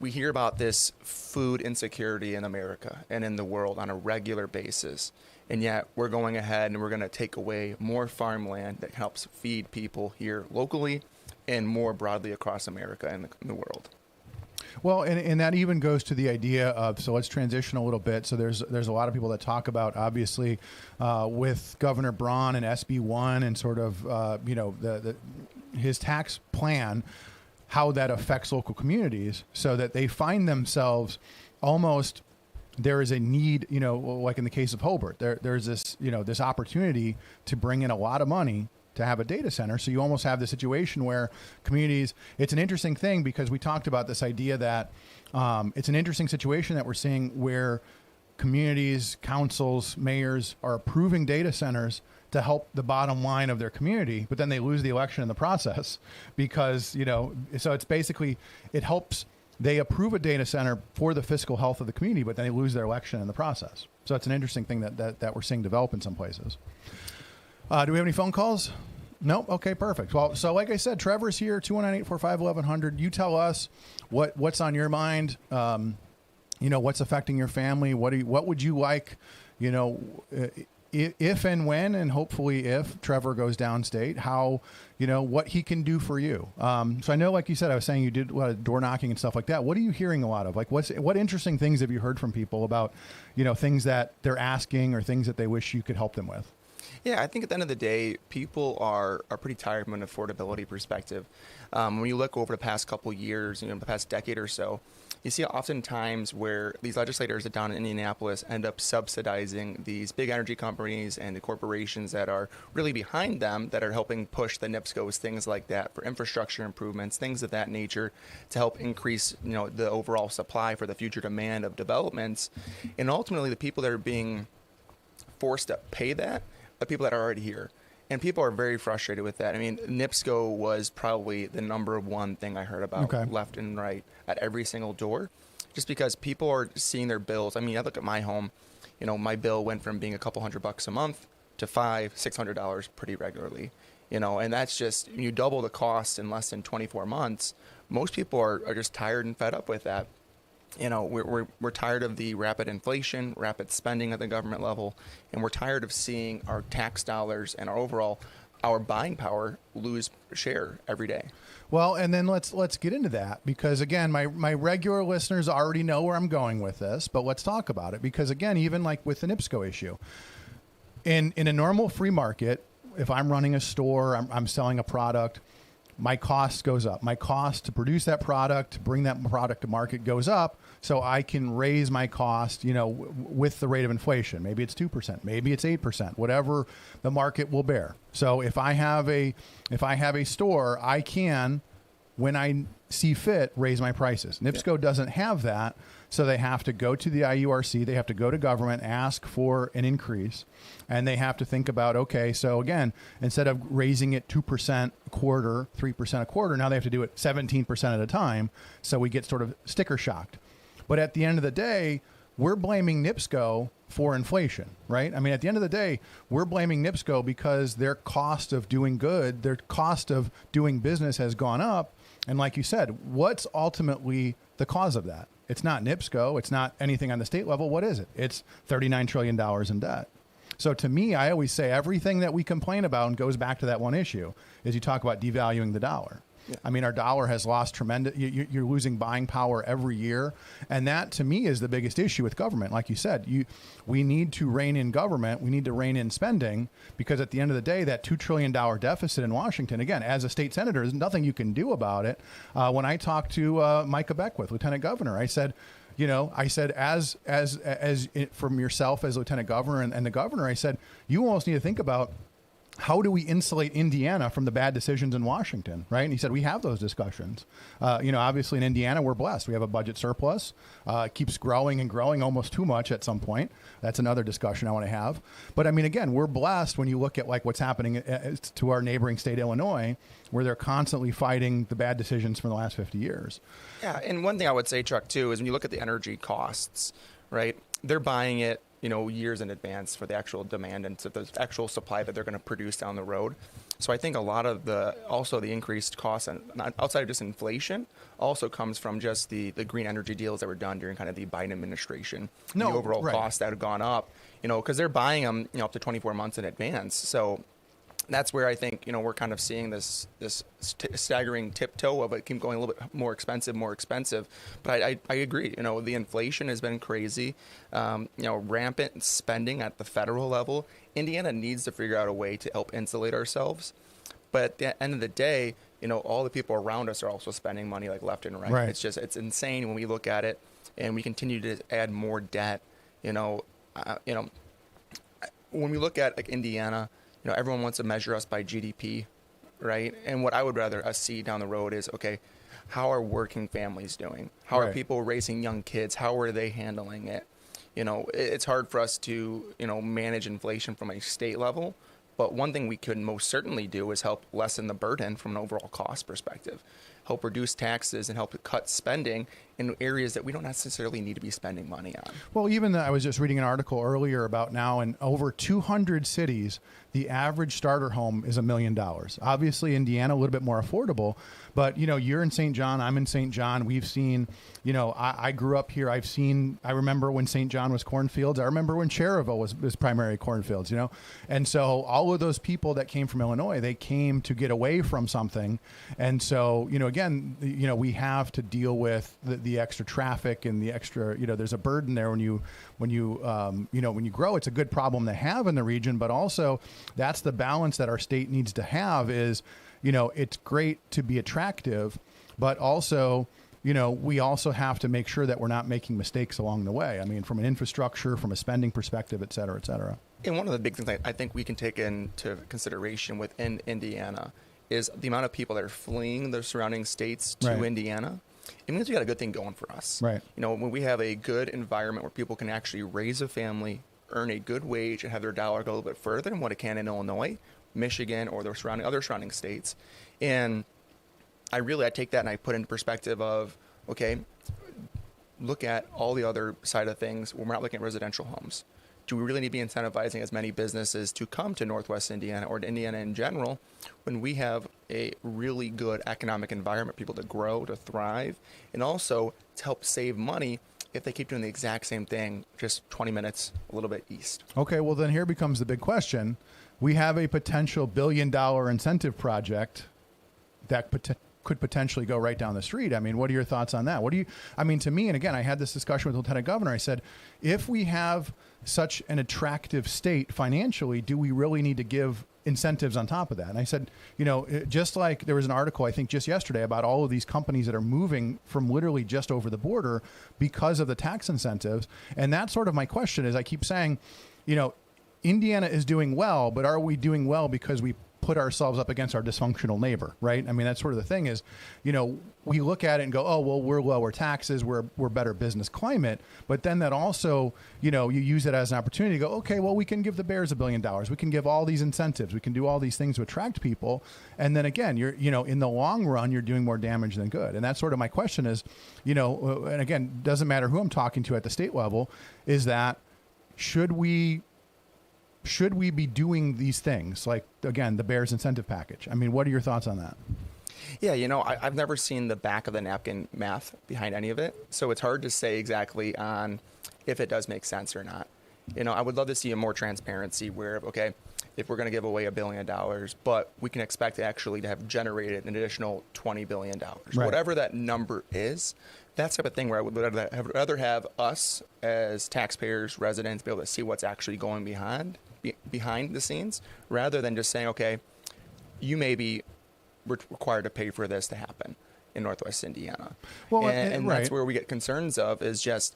we hear about this food insecurity in America and in the world on a regular basis. And yet we're going ahead and we're going to take away more farmland that helps feed people here locally and more broadly across America and the world. Well, and that even goes to the idea of, so let's transition a little bit. So there's a lot of people that talk about, obviously, with Governor Braun and SB1 and sort of, his tax plan, how that affects local communities so that they find themselves almost, there is a need, like in the case of Hobart, there's this, this opportunity to bring in a lot of money to have a data center. So you almost have the situation where communities, it's an interesting thing because we talked about this idea that it's an interesting situation that we're seeing where communities, councils, mayors are approving data centers to help the bottom line of their community, but then they lose the election in the process because, so it's basically, it helps, they approve a data center for the fiscal health of the community, but then they lose their election in the process. So it's an interesting thing that we're seeing develop in some places. Do we have any phone calls? Nope. Okay, perfect. Well, so like I said, Trevor's here, 219-845-1100. You tell us what's on your mind, what's affecting your family. What would you like, if and when, and hopefully if Trevor goes downstate, how, what he can do for you. So I know, like you said, I was saying you did a lot of door knocking and stuff like that. What are you hearing a lot of? Like, what interesting things have you heard from people about, things that they're asking or things that they wish you could help them with? Yeah, I think at the end of the day, people are pretty tired from an affordability perspective. When you look over the past couple of years, the past decade or so, you see oftentimes where these legislators down in Indianapolis end up subsidizing these big energy companies and the corporations that are really behind them, that are helping push the NIPSCOs, things like that, for infrastructure improvements, things of that nature, to help increase the overall supply for the future demand of developments. And ultimately, the people that are being forced to pay that, the people that are already here. And people are very frustrated with that. I mean, NIPSCO was probably the number one thing I heard about left and right at every single door, just because people are seeing their bills. I mean, I look at my home, my bill went from being a couple $100 a month to $500-$600 pretty regularly, and that's just, you double the cost in less than 24 months. Most people are just tired and fed up with that. We're tired of the rapid inflation, rapid spending at the government level, and we're tired of seeing our tax dollars and our buying power lose share every day. Well, and then let's get into that because, again, my regular listeners already know where I'm going with this, but let's talk about it because, again, even like with the NIPSCO issue, in a normal free market, if I'm running a store, I'm selling a product, my cost goes up. My cost to produce that product, to bring that product to market goes up, so I can raise my cost, with the rate of inflation. Maybe it's 2%, maybe it's 8%, whatever the market will bear. So if I have a store, I can, when I see fit, raise my prices. NIPSCO doesn't have that, so they have to go to the IURC, they have to go to government, ask for an increase, and they have to think about, okay, so again, instead of raising it 2% a quarter, 3% a quarter, now they have to do it 17% at a time, so we get sort of sticker shocked. But at the end of the day, we're blaming NIPSCO for inflation, right? I mean, at the end of the day, we're blaming NIPSCO because their cost of doing good, their cost of doing business has gone up. And like you said, what's ultimately the cause of that? It's not NIPSCO. It's not anything on the state level. What is it? It's $39 trillion in debt. So to me, I always say everything that we complain about and goes back to that one issue is you talk about devaluing the dollar. Yeah. I mean, our dollar has lost tremendous, you're losing buying power every year. And that to me is the biggest issue with government. Like you said, we need to rein in government. We need to rein in spending because at the end of the day, that $2 trillion deficit in Washington, again, as a state senator, there's nothing you can do about it. When I talked to Micah Beckwith, Lieutenant Governor, I said, as from yourself as Lieutenant Governor and the governor, I said, you almost need to think about how do we insulate Indiana from the bad decisions in Washington, right? And he said, we have those discussions. Obviously in Indiana, we're blessed. We have a budget surplus. It keeps growing and growing, almost too much at some point. That's another discussion I want to have. But I mean, again, we're blessed when you look at like what's happening to our neighboring state, Illinois, where they're constantly fighting the bad decisions from the last 50 years. Yeah, and one thing I would say, Chuck, too, is when you look at the energy costs, right, they're buying it years in advance for the actual demand and so the actual supply that they're going to produce down the road. So I think a lot of the increased costs, and outside of just inflation, also comes from just the green energy deals that were done during kind of the Biden administration. The overall costs that have gone up, because they're buying them, up to 24 months in advance. So that's where I think, we're kind of seeing this staggering tiptoe of it keep going a little bit more expensive. But I agree, the inflation has been crazy, rampant spending at the federal level. Indiana needs to figure out a way to help insulate ourselves. But at the end of the day, all the people around us are also spending money like left and right. It's insane when we look at it, and we continue to add more debt. When we look at like Indiana, everyone wants to measure us by GDP, right? And what I would rather us see down the road is, okay, how are working families doing? How are people raising young kids? How are they handling it? It's hard for us to, manage inflation from a state level. But one thing we could most certainly do is help lessen the burden from an overall cost perspective, help reduce taxes and help cut spending in areas that we don't necessarily need to be spending money on. Well, even I was just reading an article earlier about now in over 200 cities, the average starter home is $1 million. Obviously, Indiana, a little bit more affordable. But, you're in St. John, I'm in St. John. We've seen, I grew up here. I remember when St. John was cornfields. I remember when Cherryville was primary cornfields, And so all of those people that came from Illinois, they came to get away from something. And so, again, we have to deal with the extra traffic and the extra, there's a burden there when you grow. It's a good problem to have in the region, but also that's the balance that our state needs to have is, it's great to be attractive, but also, we also have to make sure that we're not making mistakes along the way. I mean, from an infrastructure, from a spending perspective, et cetera, et cetera. And one of the big things I think we can take into consideration within Indiana is the amount of people that are fleeing the surrounding states to Indiana. It means we got a good thing going for us. Right. When we have a good environment where people can actually raise a family, earn a good wage, and have their dollar go a little bit further than what it can in Illinois, Michigan, or the other surrounding states. And I take that and I put into perspective of, okay, look at all the other side of things when we're not looking at residential homes. Do we really need to be incentivizing as many businesses to come to Northwest Indiana or to Indiana in general when we have a really good economic environment, people to grow, to thrive, and also to help save money if they keep doing the exact same thing, just 20 minutes a little bit east? Okay, well then here becomes the big question. We have a potential $1 billion incentive project that could potentially go right down the street. I mean, what are your thoughts on that? To me, and again, I had this discussion with Lieutenant Governor. I said, if we have such an attractive state financially, do we really need to give incentives on top of that? And I said, just like there was an article, I think just yesterday, about all of these companies that are moving from literally just over the border because of the tax incentives. And that's sort of my question is I keep saying, Indiana is doing well, but are we doing well because we put ourselves up against our dysfunctional neighbor, right? I mean, that's sort of the thing is, we look at it and go, oh, well, we're lower taxes, we're better business climate. But then that also, you use it as an opportunity to go, okay, well, we can give the Bears $1 billion. We can give all these incentives. We can do all these things to attract people. And then again, you're, in the long run, you're doing more damage than good. And that's sort of my question is, and again, doesn't matter who I'm talking to at the state level, is that should we be doing these things like, again, the Bears incentive package? I mean, what are your thoughts on that? Yeah, I've never seen the back of the napkin math behind any of it. So it's hard to say exactly on if it does make sense or not. I would love to see a more transparency where, okay, if we're going to give away $1 billion, but we can expect actually to have generated an additional $20 billion. Right. Whatever that number is, that's the type of thing where I would rather have us as taxpayers, residents, be able to see what's actually going behind the scenes, rather than just saying, okay, you may be required to pay for this to happen in Northwest Indiana. Well, and that's where we get concerns of is just,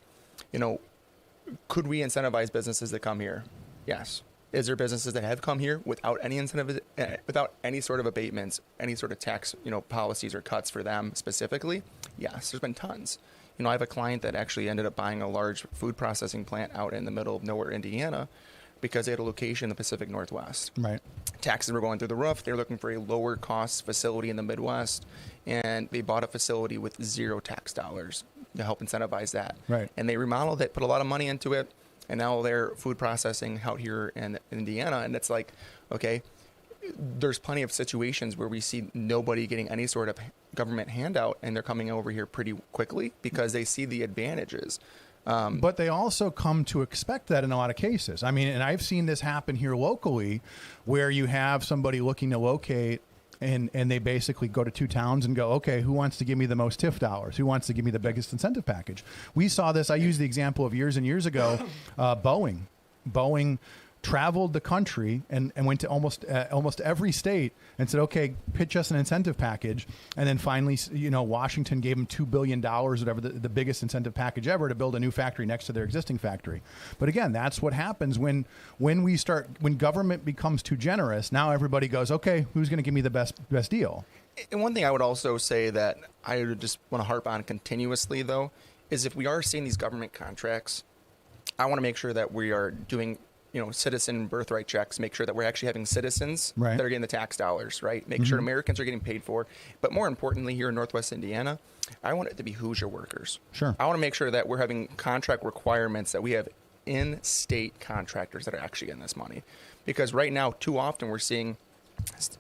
could we incentivize businesses that come here? Yes. Is there businesses that have come here without any incentive, without any sort of abatements, any sort of tax, policies or cuts for them specifically? Yes, there's been tons. I have a client that actually ended up buying a large food processing plant out in the middle of nowhere, Indiana, because they had a location in the Pacific Northwest. Right. Taxes were going through the roof. They were looking for a lower cost facility in the Midwest, and they bought a facility with zero tax dollars to help incentivize that. Right. And they remodeled it, put a lot of money into it, and now they're food processing out here in Indiana. And it's like, okay, there's plenty of situations where we see nobody getting any sort of government handout, and they're coming over here pretty quickly because they see the advantages. But they also come to expect that in a lot of cases. I mean, and I've seen this happen here locally where you have somebody looking to locate and they basically go to two towns and go, okay, who wants to give me the most TIF dollars? Who wants to give me the biggest incentive package? We saw this. I used the example of years and years ago, Boeing. Boeing traveled the country and went to almost every state and said, okay, pitch us an incentive package. And then finally, Washington gave them $2 billion, whatever, the biggest incentive package ever, to build a new factory next to their existing factory. But again, that's what happens when government becomes too generous. Now everybody goes, okay, who's going to give me the best deal? And one thing I would also say that I would just want to harp on continuously, though, is if we are seeing these government contracts, I want to make sure that we are doing citizen birthright checks, make sure that we're actually having citizens that are getting the tax dollars, right? Make sure Americans are getting paid for. But more importantly, here in Northwest Indiana, I want it to be Hoosier workers. Sure. I want to make sure that we're having contract requirements, that we have in-state contractors that are actually getting this money. Because right now, too often, we're seeing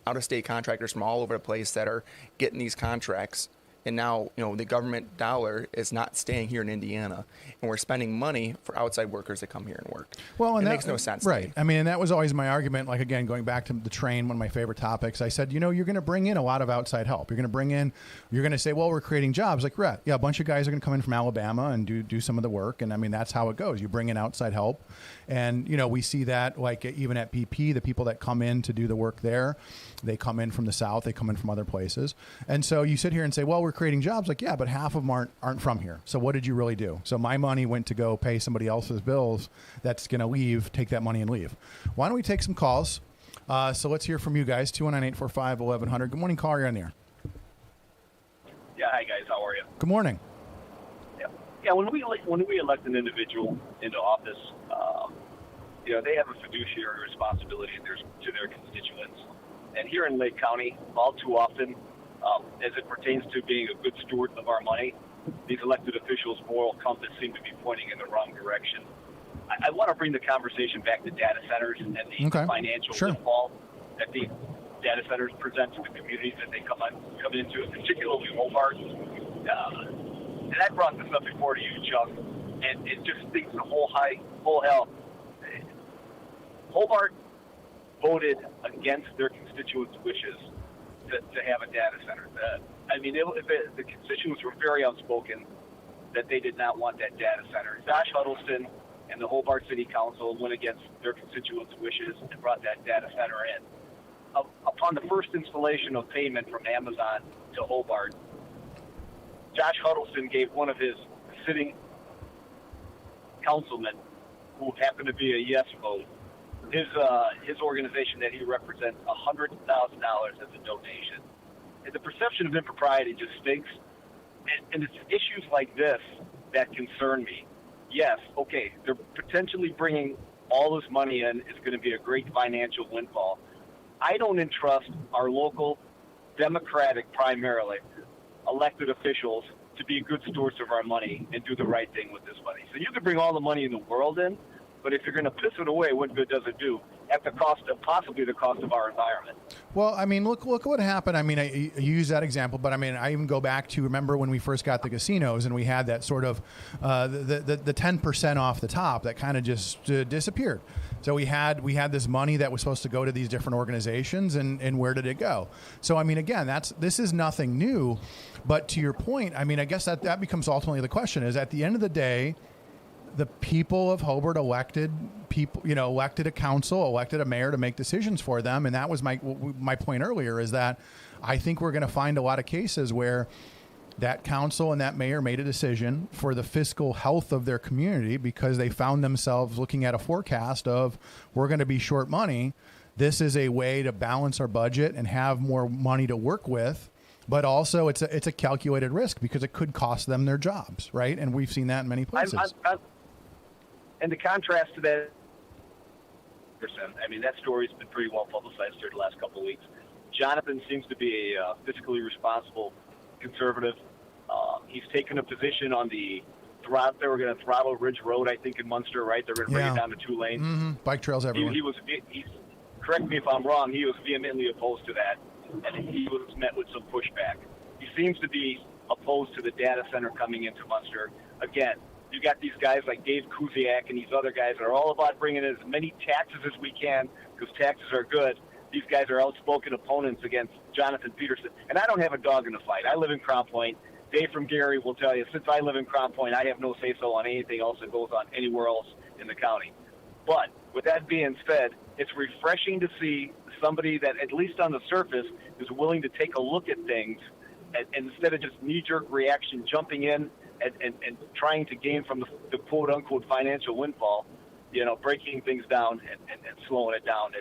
out-of-state contractors from all over the place that are getting these contracts. And now, the government dollar is not staying here in Indiana, and we're spending money for outside workers that come here and work. Well, and it that makes no sense. Right. I mean, and that was always my argument. Like, again, going back to the train, one of my favorite topics, I said, you're going to bring in a lot of outside help. You're going to say, well, we're creating jobs. Like, right. Yeah, a bunch of guys are going to come in from Alabama and do some of the work. And I mean, that's how it goes. You bring in outside help. And, we see that, like, even at BP, the people that come in to do the work there, they come in from the South, they come in from other places. And so you sit here and say, well, we're creating jobs. Like, yeah, but half of them aren't from here. So what did you really do? So my money went to go pay somebody else's bills that's going to leave, take that money and leave. Why don't we take some calls? So let's hear from you guys. 219-845-1100. Good morning, caller. You're on the air. Yeah, hi guys. How are you? Good morning. Yeah. When we elect an individual into office, they have a fiduciary responsibility to their constituents. And here in Lake County, all too often, as it pertains to being a good steward of our money, these elected officials' moral compass seem to be pointing in the wrong direction. I want to bring the conversation back to data centers and the financial windfall that the data centers present to the communities that they come into, particularly Hobart. And I brought this up before to you, Chuck, and it just thinks the whole hell. Hobart voted against their constituents' wishes to have a data center. The constituents were very outspoken that they did not want that data center. Josh Huddleston and the Hobart City Council went against their constituents' wishes and brought that data center in. Upon the first installation of payment from Amazon to Hobart, Josh Huddleston gave one of his sitting councilmen, who happened to be a yes vote, his organization that he represents, $100,000 as a donation. And the perception of impropriety just stinks. And it's issues like this that concern me. Yes, okay, they're potentially bringing all this money in. It's going to be a great financial windfall. I don't entrust our local Democratic, primarily, elected officials to be good stewards of our money and do the right thing with this money. So you can bring all the money in the world in, but if you're going to piss it away, what good does it do? At the cost of, possibly the cost of our environment. Well, I mean, look what happened. I mean, I use that example, but I mean, I even go back to, remember when we first got the casinos and we had that sort of the 10% off the top that kind of just disappeared. So we had this money that was supposed to go to these different organizations, and where did it go? So I mean, again, this is nothing new, but to your point, I mean, I guess that becomes ultimately the question: is at the end of the day, the people of Hobart elected a council, elected a mayor to make decisions for them. And that was my point earlier, is that I think we're going to find a lot of cases where that council and that mayor made a decision for the fiscal health of their community because they found themselves looking at a forecast of we're going to be short money. This is a way to balance our budget and have more money to work with. But also it's a calculated risk because it could cost them their jobs, right? And we've seen that in many places. And the contrast to that, I mean, that story's been pretty well publicized here the last couple of weeks. Jonathan seems to be a fiscally responsible conservative. He's taken a position on the throttle. They were going to throttle Ridge Road, I think, in Munster, right? They're going to bring it down to 2 lanes. Mm-hmm. Bike trails everywhere. He's correct me if I'm wrong. He was vehemently opposed to that, and he was met with some pushback. He seems to be opposed to the data center coming into Munster. Again, you got these guys like Dave Kuziak and these other guys that are all about bringing in as many taxes as we can because taxes are good. These guys are outspoken opponents against Jonathan Peterson. And I don't have a dog in the fight. I live in Crown Point. Dave from Gary will tell you, since I live in Crown Point, I have no say-so on anything else that goes on anywhere else in the county. But with that being said, it's refreshing to see somebody that, at least on the surface, is willing to take a look at things and instead of just knee-jerk reaction, jumping in and trying to gain from the quote-unquote financial windfall, breaking things down and slowing it down.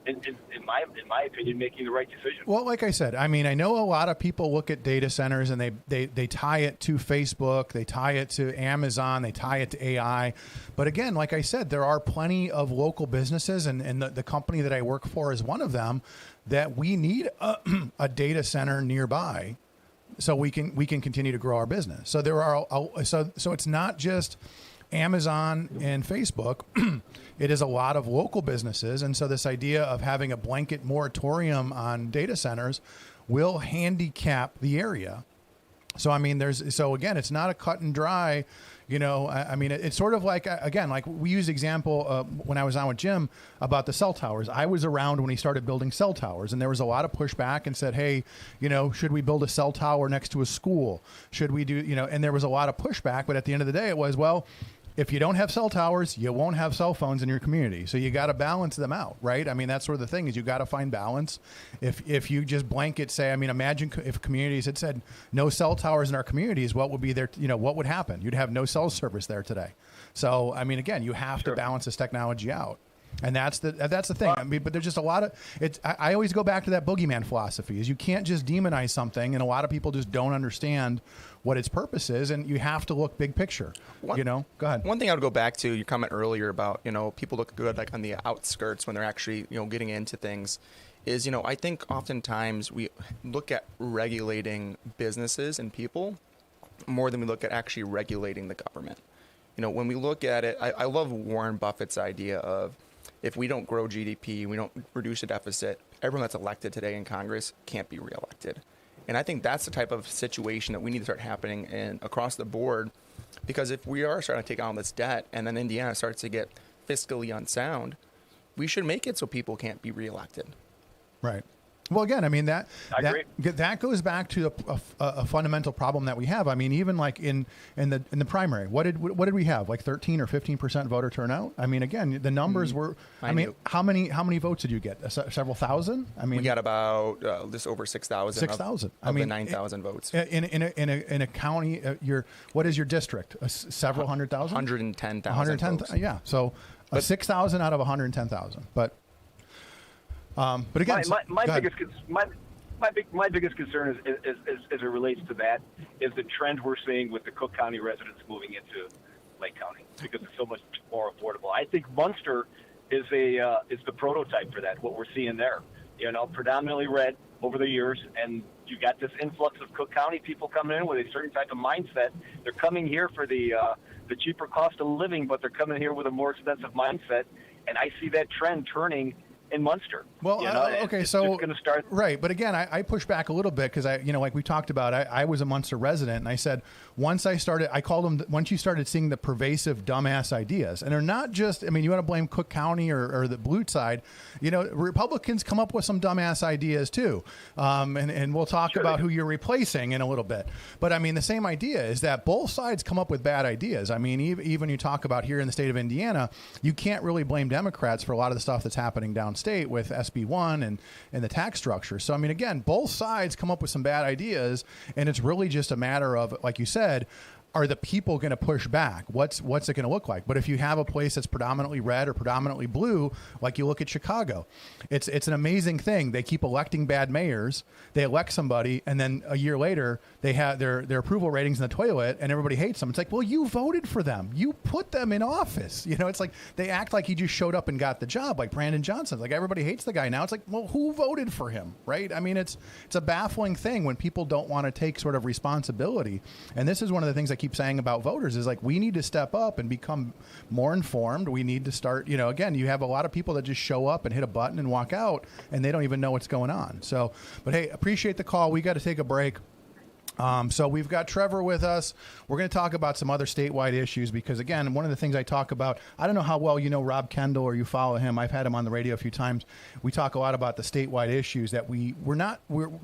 And in my opinion, making the right decision. Well, like I said, I mean, I know a lot of people look at data centers and they tie it to Facebook, they tie it to Amazon, they tie it to AI. But again, like I said, there are plenty of local businesses, and the company that I work for is one of them, that we need a data center nearby so we can continue to grow our business. So there are so it's not just Amazon and Facebook. It is a lot of local businesses. And so this idea of having a blanket moratorium on data centers will handicap the area. So, I mean, again, it's not a cut and dry, I mean, it's sort of like, again, like we use example when I was on with Jim about the cell towers. I was around when he started building cell towers, and there was a lot of pushback and said, hey, should we build a cell tower next to a school? Should we do, and there was a lot of pushback. But at the end of the day, it was, well, if you don't have cell towers, you won't have cell phones in your community. So you got to balance them out, right? I mean, that's sort of the thing is you got to find balance. If you just blanket say, I mean, imagine if communities had said no cell towers in our communities, what would be there? What would happen? You'd have no cell service there today. So, I mean, again, you have to balance this technology out. And that's the thing. I mean, but there's just a lot of it. I always go back to that boogeyman philosophy is you can't just demonize something. And a lot of people just don't understand what its purpose is. And you have to look big picture, Go ahead. One thing I would go back to your comment earlier about, people look good like on the outskirts when they're actually, getting into things is, I think oftentimes we look at regulating businesses and people more than we look at actually regulating the government. When we look at it, I love Warren Buffett's idea of, if we don't grow GDP, we don't reduce the deficit, everyone that's elected today in Congress can't be reelected. And I think that's the type of situation that we need to start happening across the board, because if we are starting to take on this debt and then Indiana starts to get fiscally unsound, we should make it so people can't be reelected. Right. Well, again, I mean, that goes back to a fundamental problem that we have. I mean, even like in the primary, what did we have? Like 13 or 15% voter turnout? I mean, again, the numbers were. I mean, how many votes did you get? Several thousand? I mean, we got about just over 6,000. 6,000. I mean, 9,000 votes in a county. What is your district? Several hundred thousand. 110,000. 110,000. Yeah. So 6,000 out of 110,000, but. But again, my biggest concern is as it relates to that is the trend we're seeing with the Cook County residents moving into Lake County because it's so much more affordable. I think Munster is the prototype for that. What we're seeing there, predominantly red over the years, and you got this influx of Cook County people coming in with a certain type of mindset. They're coming here for the cheaper cost of living, but they're coming here with a more expensive mindset, and I see that trend turning in Munster. Well, okay, so going to start right, but again, I push back a little bit because like we talked about, I was a Munster resident, and I said once you started seeing the pervasive dumbass ideas, and they're not just, I mean, you want to blame Cook County or the blue side, Republicans come up with some dumbass ideas too, and we'll talk about who you're replacing in a little bit, but I mean the same idea is that both sides come up with bad ideas. I mean, even you talk about here in the state of Indiana, you can't really blame Democrats for a lot of the stuff that's happening down state with SB1 and the tax structure. So, I mean, again, both sides come up with some bad ideas, and it's really just a matter of, like you said, are the people going to push back? What's it going to look like? But if you have a place that's predominantly red or predominantly blue, like you look at Chicago, it's an amazing thing. They keep electing bad mayors. They elect somebody, and then a year later, they have their approval ratings in the toilet, and everybody hates them. It's like, well, you voted for them. You put them in office. You know, it's like they act like he just showed up and got the job, like Brandon Johnson. Like everybody hates the guy now. It's like, well, who voted for him, right? I mean, it's a baffling thing when people don't want to take sort of responsibility. And this is one of the things I keep saying about voters is like, we need to step up and become more informed. We need to start, you know, again, you have a lot of people that just show up and hit a button and walk out, and they don't even know what's going on. So, but hey, appreciate the call. We got to take a break. So we've got Trevor with us. We're going to talk about some other statewide issues because, again, one of the things I talk about, I don't know how well you know Rob Kendall or you follow him. I've had him on the radio a few times. We talk a lot about the statewide issues that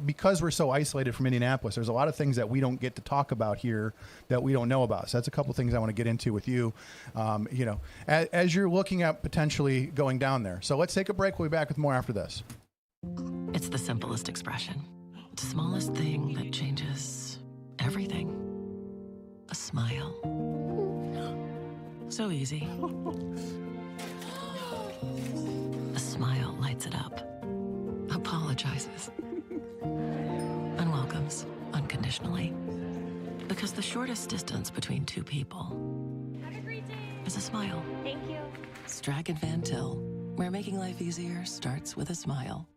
because we're so isolated from Indianapolis, there's a lot of things that we don't get to talk about here that we don't know about. So that's a couple things I want to get into with you, you know, as you're looking at potentially going down there. So let's take a break. We'll be back with more after this. It's the simplest expression. The smallest thing that changes everything. A smile. So easy. A smile lights it up. Apologizes. And welcomes unconditionally. Because the shortest distance between two people is a smile. Thank you. Strachan Van Til, where making life easier starts with a smile.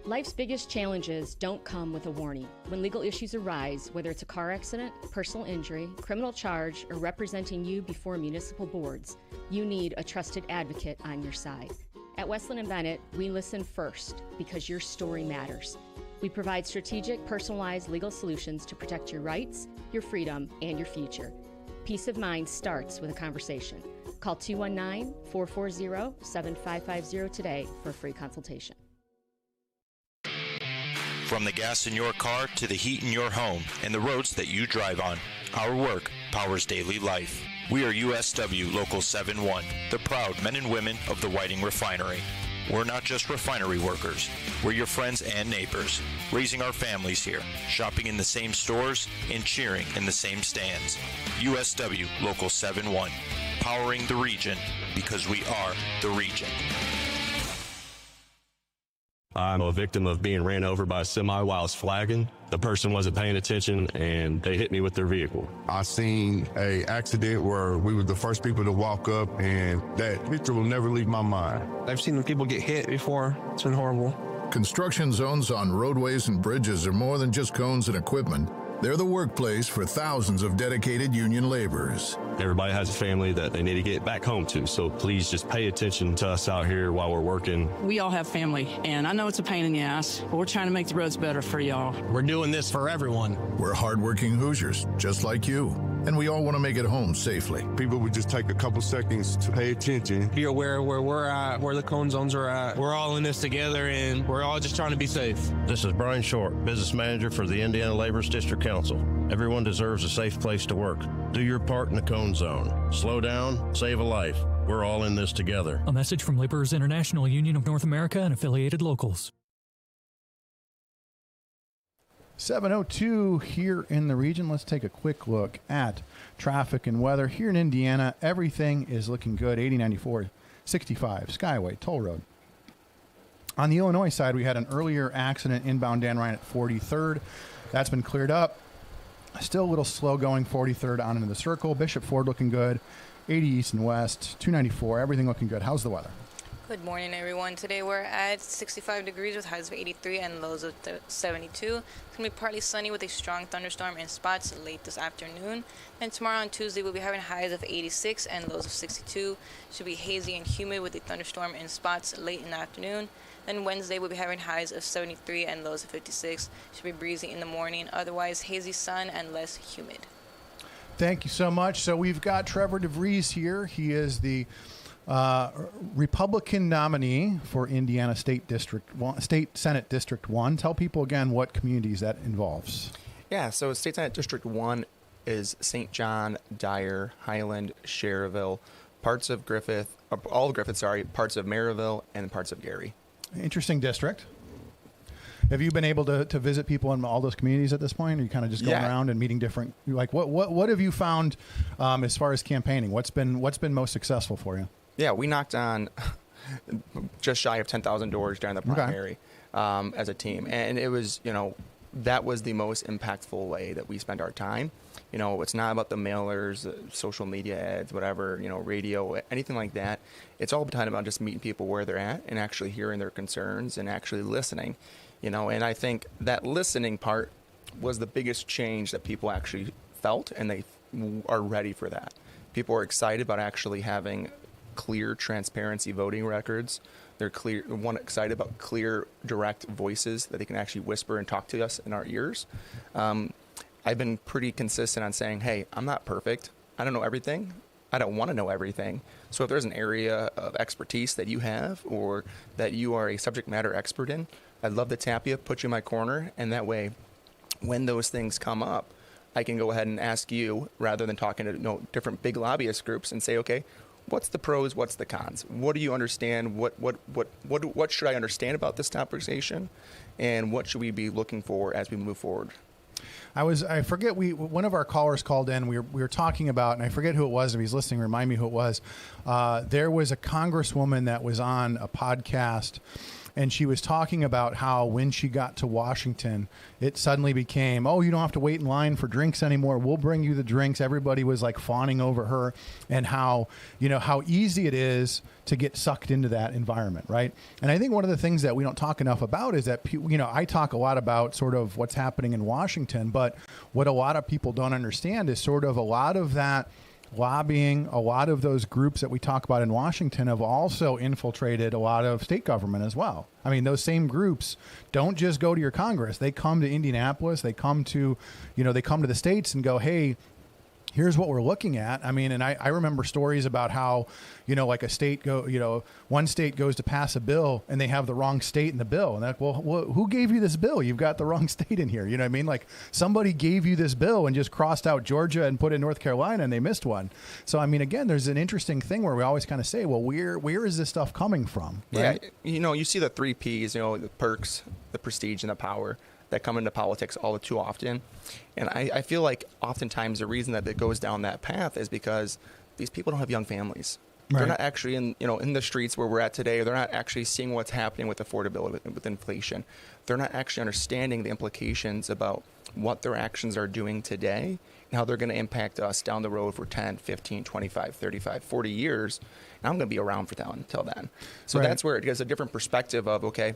Life's biggest challenges don't come with a warning. When legal issues arise, whether it's a car accident, personal injury, criminal charge, or representing you before municipal boards, you need a trusted advocate on your side. At Westland & Bennett, we listen first because your story matters. We provide strategic, personalized legal solutions to protect your rights, your freedom, and your future. Peace of mind starts with a conversation. Call 219-440-7550 today for a free consultation. From the gas in your car to the heat in your home and the roads that you drive on, our work powers daily life. We are USW Local 71, the proud men and women of the Whiting Refinery. We're not just refinery workers. We're your friends and neighbors, raising our families here, shopping in the same stores, and cheering in the same stands. USW Local 71, powering the region because we are the region. I'm a victim of being ran over by a semi while I was flagging. The person wasn't paying attention and they hit me with their vehicle. I seen a accident where we were the first people to walk up, and that picture will never leave my mind. I've seen people get hit before. It's been horrible. Construction zones on roadways and bridges are more than just cones and equipment. They're the workplace for thousands of dedicated union laborers. Everybody has a family that they need to get back home to, so please just pay attention to us out here while we're working. We all have family, and I know it's a pain in the ass, but we're trying to make the roads better for y'all. We're doing this for everyone. We're hardworking Hoosiers, just like you, and we all want to make it home safely. People would just take a couple seconds to pay attention. Be aware where we're at, where the cone zones are at. We're all in this together, and we're all just trying to be safe. This is Brian Short, Business Manager for the Indiana Laborers District Council. Everyone deserves a safe place to work. Do your part in the cone zone. Slow down, save a life. We're all in this together. A message from Laborers International Union of North America and affiliated locals. 7:02 here in the region. Let's take a quick look at traffic and weather. Here in Indiana, everything is looking good. 80-94, 65, Skyway, Toll Road. On the Illinois side, we had an earlier accident inbound Dan Ryan at 43rd. That's been cleared up. Still a little slow going 43rd on into the circle. Bishop Ford looking good. 80 east and west, 294, everything looking good. How's the weather? Good morning, everyone. Today we're at 65 degrees with highs of 83 and lows of 72. It's going to be partly sunny with a strong thunderstorm in spots late this afternoon. And tomorrow on Tuesday, we'll be having highs of 86 and lows of 62. Should be hazy and humid with a thunderstorm in spots late in the afternoon. Then Wednesday, we'll be having highs of 73 and lows of 56. Should be breezy in the morning. Otherwise, hazy sun and less humid. Thank you so much. So we've got Trevor DeVries here. He is the Republican nominee for Indiana State Senate District 1. Tell people again what communities that involves. Yeah, so State Senate District 1 is St. John, Dyer, Highland, Cherville, parts of Griffith, all of Griffith, sorry, parts of Maryville, and parts of Gary. Interesting district. Have you been able to visit people in all those communities at this point? Or are you kind of just going around and meeting different? Like, what have you found as far as campaigning? What's been most successful for you? Yeah, we knocked on just shy of 10,000 doors during the primary as a team, and it was, that was the most impactful way that we spend our time. It's not about the mailers, social media ads, whatever, radio, anything like that. It's all the time about just meeting people where they're at and actually hearing their concerns and actually listening. And I think that listening part was the biggest change that people actually felt, and they are ready for that. People are excited about actually having clear transparency voting records. They're excited about clear, direct voices that they can actually whisper and talk to us in our ears. I've been pretty consistent on saying, hey, I'm not perfect. I don't know everything. I don't want to know everything. So if there's an area of expertise that you have or that you are a subject matter expert in, I'd love to tap you, put you in my corner, and that way, when those things come up, I can go ahead and ask you rather than talking to different big lobbyist groups and say, okay, what's the pros, what's the cons? What do you understand? What should I understand about this conversation, and what should we be looking for as we move forward? I forget, one of our callers called in, we were talking about, and I forget who it was, if he's listening, remind me who it was. There was a congresswoman that was on a podcast, and she was talking about how when she got to Washington, it suddenly became, oh, you don't have to wait in line for drinks anymore. We'll bring you the drinks. Everybody was like fawning over her, and how easy it is to get sucked into that environment, right? And I think one of the things that we don't talk enough about is that, I talk a lot about sort of what's happening in Washington, but what a lot of people don't understand is sort of a lot of that lobbying, a lot of those groups that we talk about in Washington have also infiltrated a lot of state government as well. I mean, those same groups don't just go to your Congress. They come to Indianapolis. They come to, the states and go, hey, here's what we're looking at. I mean, and I remember stories about how, like a state one state goes to pass a bill and they have the wrong state in the bill. And that, well, who gave you this bill? You've got the wrong state in here. You know what I mean? Like somebody gave you this bill and just crossed out Georgia and put in North Carolina and they missed one. So, I mean, again, there's an interesting thing where we always kind of say, well, where is this stuff coming from? Right? Yeah. You see the 3 Ps, the perks, the prestige, and the power that come into politics all too often. And I feel like oftentimes the reason that it goes down that path is because these people don't have young families. Right. They're not actually in the streets where we're at today. They're not actually seeing what's happening with affordability, with inflation. They're not actually understanding the implications about what their actions are doing today and how they're going to impact us down the road for 10, 15, 25, 35, 40 years. And I'm going to be around for that until then. So that's where it gives a different perspective of, okay,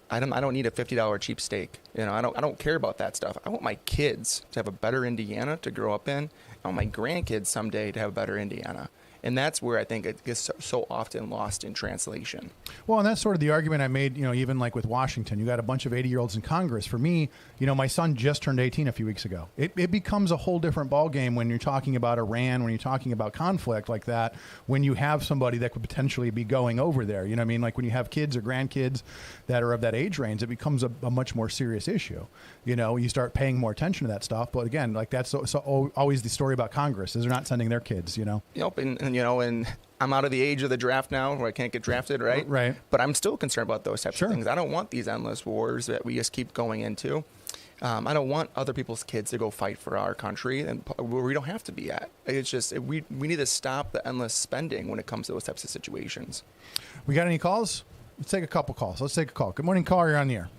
I don't need a $50 cheap steak. I don't care about that stuff. I want my kids to have a better Indiana to grow up in. I want my grandkids someday to have a better Indiana. And that's where I think it gets so often lost in translation. Well, and that's sort of the argument I made, even like with Washington. You got a bunch of 80-year-olds in Congress. For me, my son just turned 18 a few weeks ago. It becomes a whole different ballgame when you're talking about Iran, when you're talking about conflict like that, when you have somebody that could potentially be going over there. You know what I mean? Like when you have kids or grandkids that are of that age range, it becomes a much more serious issue. You start paying more attention to that stuff. But again, like that's always the story about Congress is they're not sending their kids, Yep, and I'm out of the age of the draft now where I can't get drafted, right? Right. But I'm still concerned about those types of things. I don't want these endless wars that we just keep going into. I don't want other people's kids to go fight for our country and where we don't have to be at. It's just we need to stop the endless spending when it comes to those types of situations. We got any calls? Let's take a couple calls. Let's take a call. Good morning, caller. You're on the air.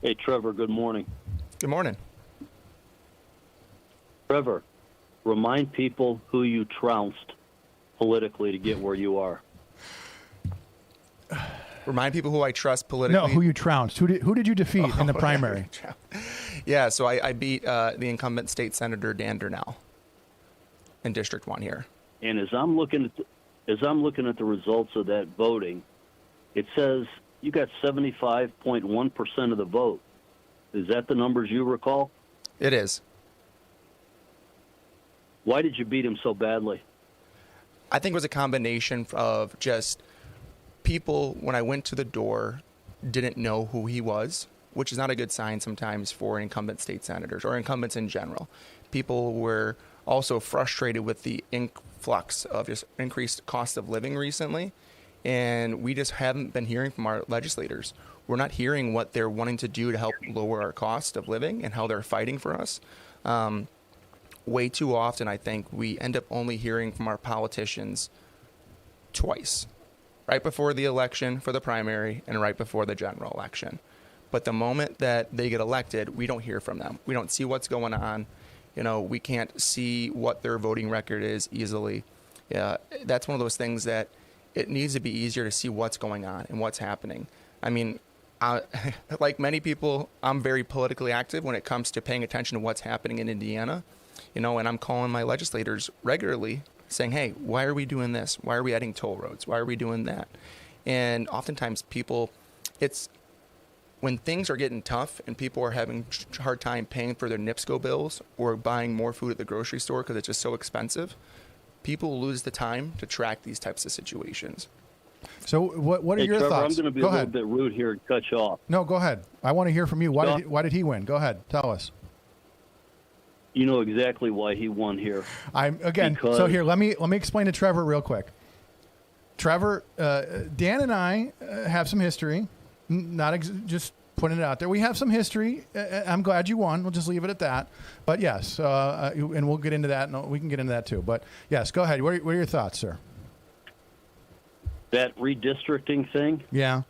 Hey, Trevor. Good morning. Good morning. Trevor, remind people who you trounced politically to get where you are. Remind people who I trust politically? No, who you trounced. Who did you defeat in the primary? Yeah, so I beat the incumbent state senator Dan Durnell in District 1 here. And as I'm looking at the results of that voting, it says you got 75.1% of the vote. Is that the numbers you recall? It is. Why did you beat him so badly? I think it was a combination of just people, when I went to the door, didn't know who he was. which is not a good sign sometimes for incumbent state senators or incumbents in general. People were also frustrated with the influx of just increased cost of living recently, and we just haven't been hearing from our legislators. We're not hearing what they're wanting to do to help lower our cost of living and how they're fighting for us. Way too often, I think, we end up only hearing from our politicians twice, right before the election for the primary and right before the general election. But the moment that they get elected, we don't hear from them. We don't see what's going on. We can't see what their voting record is easily. That's one of those things that it needs to be easier to see what's going on and what's happening. I mean, like many people, I'm very politically active when it comes to paying attention to what's happening in Indiana, and I'm calling my legislators regularly saying, hey, why are we doing this? Why are we adding toll roads? Why are we doing that? And oftentimes it's when things are getting tough and people are having a hard time paying for their NIPSCO bills or buying more food at the grocery store because it's just so expensive, people lose the time to track these types of situations. So what are your Trevor, thoughts? I'm going to be a little bit rude here and cut you off. No, go ahead. I want to hear from you. Why did he win? Go ahead. Tell us. You know exactly why he won here. So here, let me explain to Trevor real quick. Trevor, Dan and I have some history. Just putting it out there. We have some history. I'm glad you won. We'll just leave it at that. But yes, and we'll get into that. And we can get into that too. But yes, go ahead. What are your thoughts, sir? That redistricting thing. Yeah.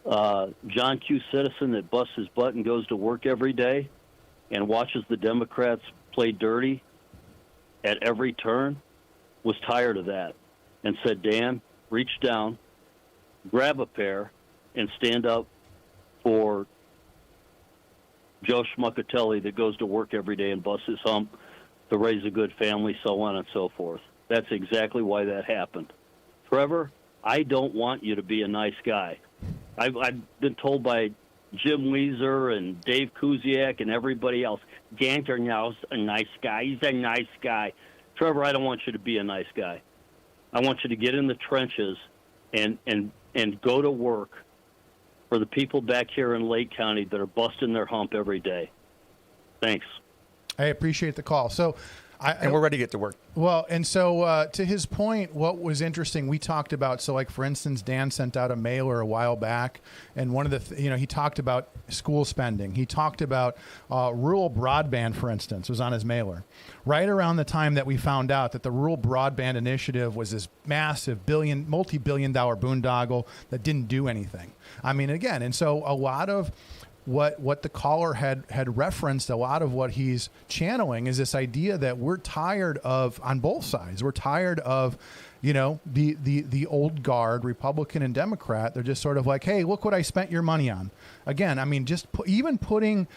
John Q. Citizen that busts his butt and goes to work every day and watches the Democrats play dirty at every turn was tired of that and said, Dan, reach down, grab a pair, and stand up for Joe Schmuckatelli that goes to work every day and busts his hump to raise a good family, so on and so forth. That's exactly why that happened. Trevor, I don't want you to be a nice guy. I've been told by Jim Weezer and Dave Kuziak and everybody else, Ganter now's a nice guy. He's a nice guy. Trevor, I don't want you to be a nice guy. I want you to get in the trenches and go to work for the people back here in Lake County that are busting their hump every day. Thanks. I appreciate the call. So, and we're ready to get to work. Well, and so to his point, what was interesting, we talked about, so like, for instance, Dan sent out a mailer a while back, and one of the, he talked about school spending. He talked about rural broadband, for instance, was on his mailer. Right around the time that we found out that the Rural Broadband Initiative was this massive multi-billion-dollar boondoggle that didn't do anything. I mean, again, and so a lot of what the caller had referenced, a lot of what he's channeling is this idea that we're tired of, on both sides, we're tired of, the old guard, Republican and Democrat. They're just sort of like, hey, look what I spent your money on. Again, I mean, just even putting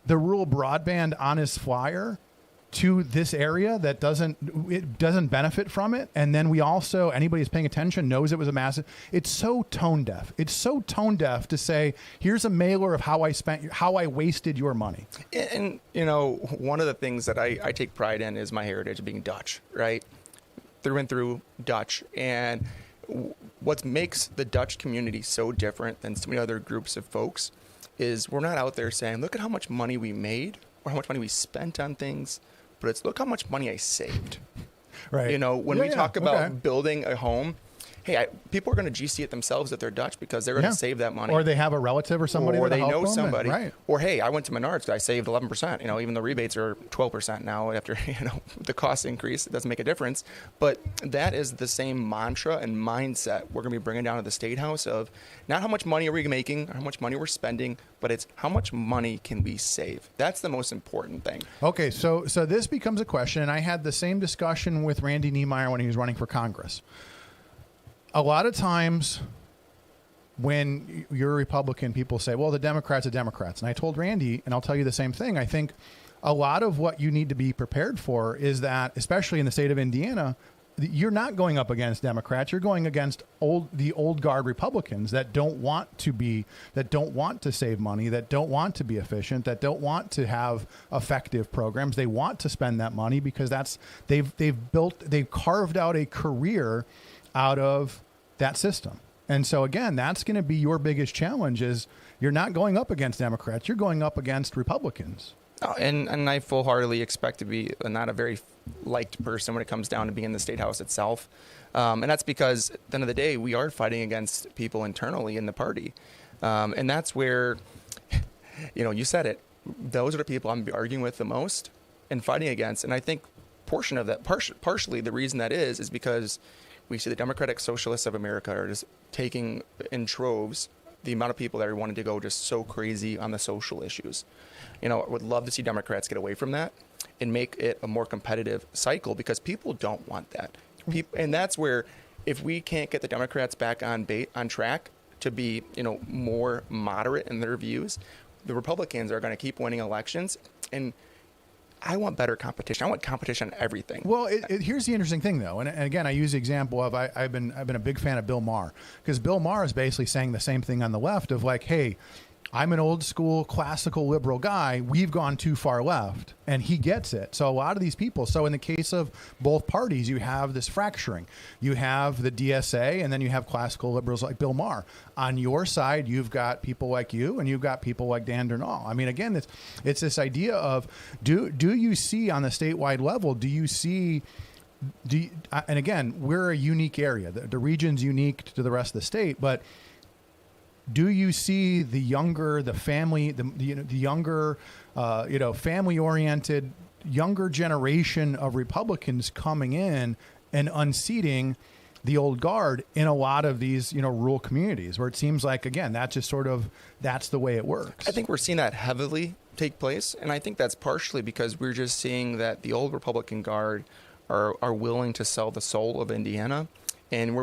the rural broadband on his flyer to this area that doesn't benefit from it. And then we also, anybody who's paying attention knows it was a massive, it's so tone deaf. It's so tone deaf to say, here's a mailer of how I wasted your money. And, one of the things that I take pride in is my heritage of being Dutch, right? Through and through Dutch. And what makes the Dutch community so different than so many other groups of folks is we're not out there saying, look at how much money we made or how much money we spent on things, but it's look how much money I saved. Right. When we talk about building a home, hey, people are going to GC it themselves if they're Dutch because they're going to save that money. Or they have a relative or somebody or they know them, somebody. Right. Or, hey, I went to Menards. I saved 11%. Even the rebates are 12% now after, the cost increase. It doesn't make a difference. But that is the same mantra and mindset we're going to be bringing down to the State House of not how much money are we making or how much money we're spending, but it's how much money can we save. That's the most important thing. Okay, so this becomes a question, and I had the same discussion with Randy Niemeyer when he was running for Congress. A lot of times when you're a Republican, people say, well, the Democrats are Democrats. And I told Randy, and I'll tell you the same thing, I think a lot of what you need to be prepared for is that, especially in the state of Indiana, you're not going up against Democrats. You're going against the old guard Republicans that don't want to save money, that don't want to be efficient, that don't want to have effective programs. They want to spend that money because they've carved out a career out of that system. And so again, that's going to be your biggest challenge is you're not going up against Democrats. You're going up against Republicans. Oh, and I full-heartedly expect to be not a very liked person when it comes down to being in the State House itself. And that's because at the end of the day, we are fighting against people internally in the party. And that's where, you said it. Those are the people I'm arguing with the most and fighting against. And I think portion of that, partially the reason that is because we see the Democratic Socialists of America are just taking in troves the amount of people that are wanting to go just so crazy on the social issues. I would love to see Democrats get away from that and make it a more competitive cycle because people don't want that. And that's where if we can't get the Democrats back on track to be, more moderate in their views, the Republicans are going to keep winning elections. And I want better competition. I want competition on everything. Well, here's the interesting thing, though, and again, I use the example of I've been a big fan of Bill Maher because Bill Maher is basically saying the same thing on the left of like, hey, I'm an old school classical liberal guy. We've gone too far left, and he gets it. So a lot of these people. So in the case of both parties, you have this fracturing. You have the DSA, and then you have classical liberals like Bill Maher. On your side, you've got people like you, and you've got people like Dan Durnall. I mean, again, it's this idea of do you see on the statewide level? Do you see? And again, we're a unique area. The region's unique to the rest of the state, but. Do you see the younger, the family, the younger, family-oriented, younger generation of Republicans coming in and unseating the old guard in a lot of these, rural communities where it seems like, again, that's just that's the way it works. I think we're seeing that heavily take place, and I think that's partially because we're just seeing that the old Republican guard are willing to sell the soul of Indiana. And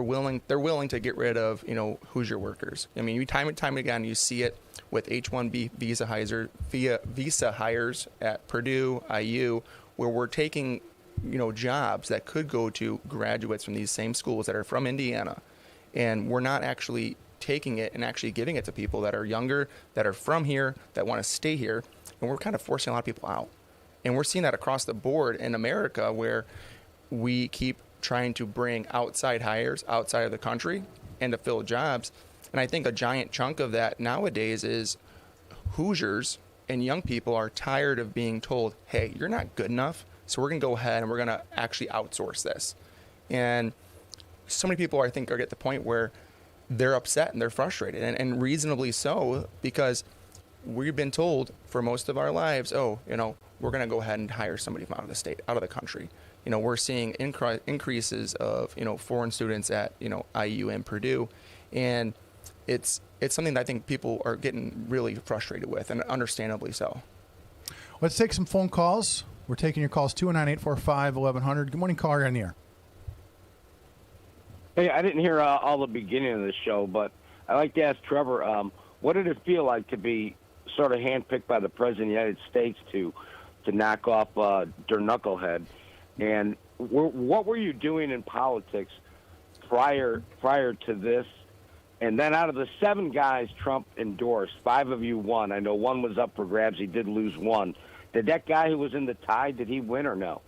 they're willing to get rid of, Hoosier workers. I mean, time and time again, you see it with H-1B visa hires at Purdue, IU, where we're taking, jobs that could go to graduates from these same schools that are from Indiana. And we're not actually taking it and actually giving it to people that are younger, that are from here, that want to stay here. And we're kind of forcing a lot of people out. And we're seeing that across the board in America where we keep trying to bring outside hires outside of the country and to fill jobs. And I think a giant chunk of that nowadays is Hoosiers and young people are tired of being told, hey, you're not good enough, so we're going to go ahead and we're going to actually outsource this. And so many people, I think, are at the point where they're upset and they're frustrated, and reasonably so, because we've been told for most of our lives, we're going to go ahead and hire somebody from out of the state, out of the country. We're seeing increases of, foreign students at, IU and Purdue. And it's something that I think people are getting really frustrated with, and understandably so. Let's take some phone calls. We're taking your calls, 219-845-1100. Good morning, caller, you're on the air. Hey, I didn't hear all the beginning of the show, but I'd like to ask Trevor, what did it feel like to be sort of handpicked by the President of the United States to knock off Der Knucklehead? And what were you doing in politics prior to this? And then out of the 7 guys Trump endorsed, 5 of you won. I know 1 was up for grabs. He did lose 1. Did that guy who was in the tie, did he win or no?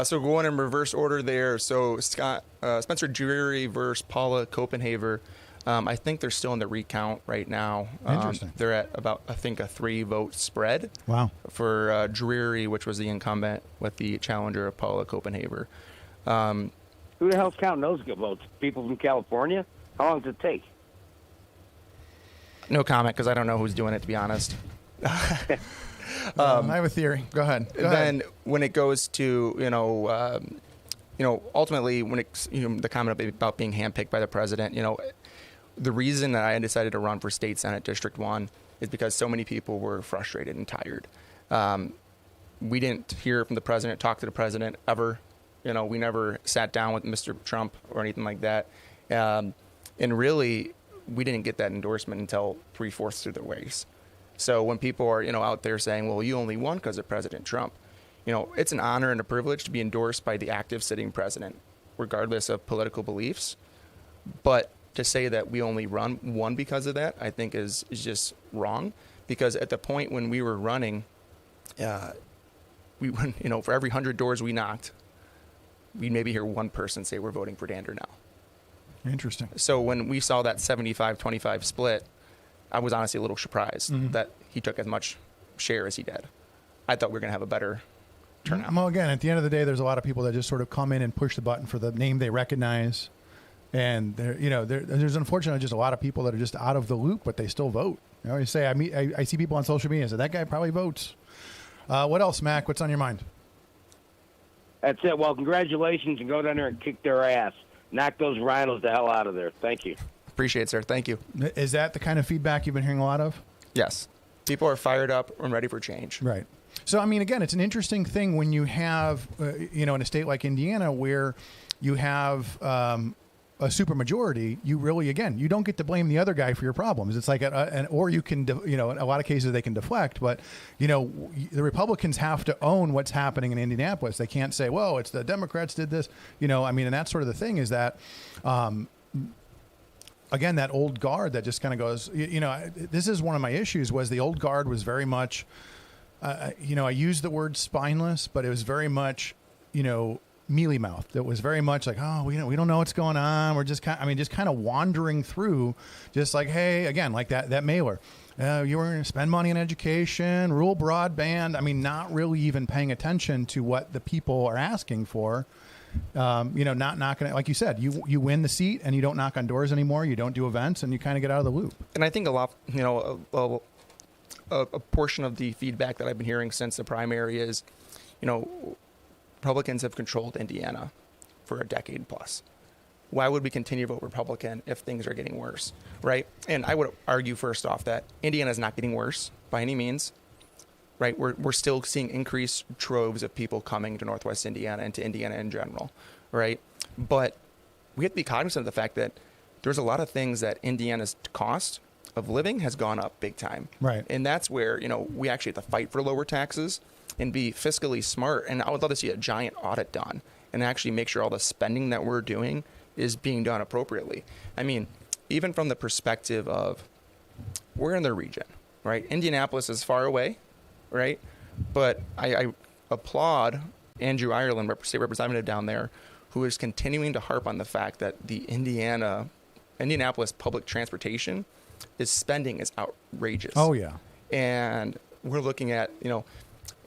So going in reverse order there. So Spencer Drury versus Paula Copenhaver. I think they're still in the recount right now. Interesting. They're at about, I think, a 3-vote spread. Wow. For Drury, which was the incumbent, with the challenger of Paula Copenhaver. Who the hell's counting those votes? People from California? How long does it take? No comment, because I don't know who's doing it, to be honest. I have a theory. Go ahead. Then when it goes to, ultimately, when it's, the comment about being handpicked by the president, the reason that I decided to run for State Senate District 1 is because so many people were frustrated and tired. We didn't hear from the president, talk to the president ever. We never sat down with Mr. Trump or anything like that. And really, we didn't get that endorsement until 3/4 through the race. So when people are, out there saying, well, you only won because of President Trump, it's an honor and a privilege to be endorsed by the active sitting president, regardless of political beliefs. But to say that we only won because of that, I think is just wrong. Because at the point when we were running, we went, for every 100 doors we knocked, we'd maybe hear one person say we're voting for Dan Durnall. Interesting. So when we saw that 75-25 split, I was honestly a little surprised that he took as much share as he did. I thought we were going to have a better turnout. Well, again, at the end of the day, there's a lot of people that just sort of come in and push the button for the name they recognize. And there's unfortunately just a lot of people that are just out of the loop, but they still vote. You know, you say, I see people on social media and say, that guy probably votes. What else, Mac? What's on your mind? That's it. Well, congratulations, and go down there and kick their ass. Knock those rhinos the hell out of there. Thank you. Appreciate it, sir. Thank you. Is that the kind of feedback you've been hearing a lot of? Yes. People are fired up and ready for change. Right. So, I mean, again, it's an interesting thing when you have, in a state like Indiana where you have a supermajority, you really, again, you don't get to blame the other guy for your problems. It's like, or you can, in a lot of cases they can deflect, but, the Republicans have to own what's happening in Indianapolis. They can't say, well, it's the Democrats did this, and that's sort of the thing is that, again, that old guard that just kind of goes, this is one of my issues was the old guard was very much, I used the word spineless, but it was very much, mealy mouthed. It was very much like, oh, we don't know what's going on. We're just kind of wandering through, just like, hey, again, like that mailer. You were going to spend money on education, rural broadband. I mean, not really even paying attention to what the people are asking for. Not knocking it, like you said, you win the seat and you don't knock on doors anymore. You don't do events and you kind of get out of the loop. And I think a lot, a portion of the feedback that I've been hearing since the primary is, Republicans have controlled Indiana for a decade plus. Why would we continue to vote Republican if things are getting worse, right? And I would argue first off that Indiana is not getting worse by any means. Right, we're still seeing increased troves of people coming to Northwest Indiana and to Indiana in general, right? But we have to be cognizant of the fact that there's a lot of things that Indiana's cost of living has gone up big time. Right. And that's where, we actually have to fight for lower taxes and be fiscally smart. And I would love to see a giant audit done and actually make sure all the spending that we're doing is being done appropriately. I mean, even from the perspective of we're in the region, right? Indianapolis is far away. Right. But I applaud Andrew Ireland, state representative down there, who is continuing to harp on the fact that the Indianapolis public transportation spending is outrageous. Oh, yeah. And we're looking at,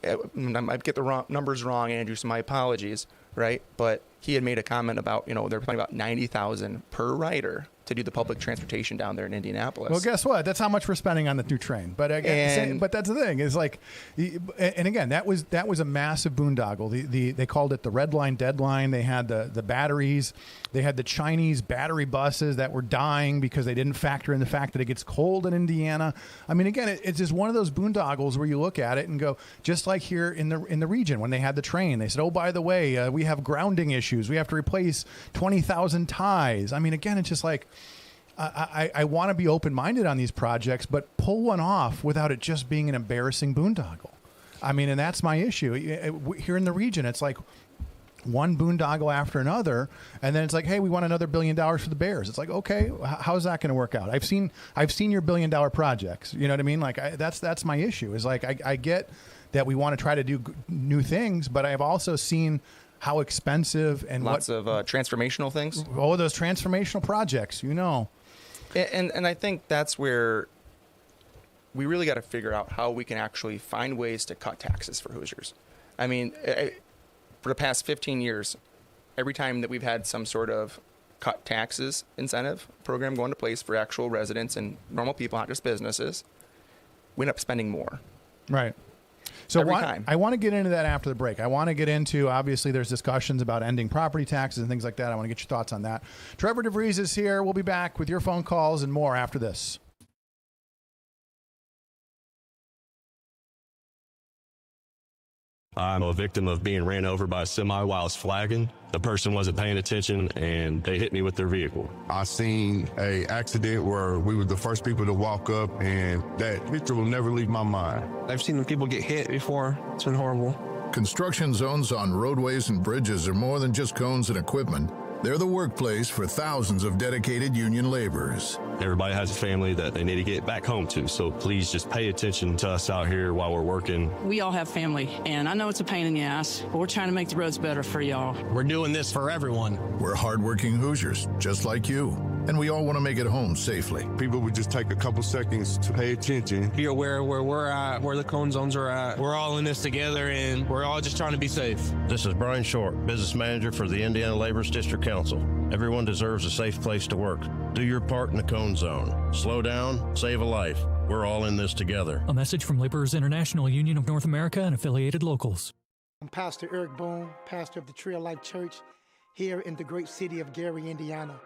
I might get the numbers wrong, Andrew, so my apologies. Right. But he had made a comment about, they're talking about $90,000 per rider to do the public transportation down there in Indianapolis. Well, guess what? That's how much we're spending on the new train. But again, but that's the thing is like, and again, that was a massive boondoggle. They called it the red line deadline. They had the batteries. They had the Chinese battery buses that were dying because they didn't factor in the fact that it gets cold in Indiana. I mean, again, it's just one of those boondoggles where you look at it and go, just like here in the region when they had the train, they said, oh, by the way, we have grounding issues. We have to replace 20,000 ties. I mean, again, it's just like, I want to be open-minded on these projects, but pull one off without it just being an embarrassing boondoggle. I mean, and that's my issue. Here in the region, it's like one boondoggle after another, and then it's like, hey, we want another $1 billion for the Bears. It's like, okay, how's that going to work out? I've seen your $1 billion projects. You know what I mean? Like that's my issue. Is like I get that we want to try to do new things, but I've also seen how expensive and lots of transformational things. Oh, those transformational projects, And I think that's where we really got to figure out how we can actually find ways to cut taxes for Hoosiers. I mean, for the past 15 years, every time that we've had some sort of cut taxes incentive program go into place for actual residents and normal people, not just businesses, we end up spending more. Right. So time. I want to get into that after the break. I want to get into, obviously, there's discussions about ending property taxes and things like that. I want to get your thoughts on that. Trevor DeVries is here. We'll be back with your phone calls and more after this. I'm a victim of being ran over by a semi while I was flagging. The person wasn't paying attention and they hit me with their vehicle. I seen a accident where we were the first people to walk up, and that picture will never leave my mind. I've seen people get hit before. It's been horrible. Construction zones on roadways and bridges are more than just cones and equipment. They're the workplace for thousands of dedicated union laborers. Everybody has a family that they need to get back home to, so please just pay attention to us out here while we're working. We all have family, and I know it's a pain in the ass, but we're trying to make the roads better for y'all. We're doing this for everyone. We're hardworking Hoosiers, just like you. And we all want to make it home safely. People would just take a couple seconds to pay attention. Be aware of where we're at, where the cone zones are at. We're all in this together, and we're all just trying to be safe. This is Brian Short, business manager for the Indiana Labor's District Council. Everyone deserves a safe place to work. Do your part in the cone zone. Slow down, save a life. We're all in this together. A message from Laborers International Union of North America and affiliated locals. I'm Pastor Eric Boone, pastor of the Tree of Life Church here in the great city of Gary, Indiana.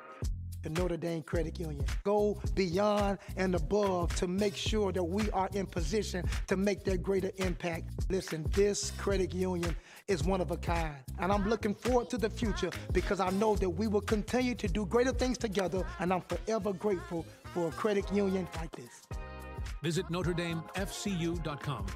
The Notre Dame Credit Union. Go beyond and above to make sure that we are in position to make that greater impact. Listen, this credit union is one of a kind, and I'm looking forward to the future because I know that we will continue to do greater things together, and I'm forever grateful for a credit union like this. Visit NotreDameFCU.com.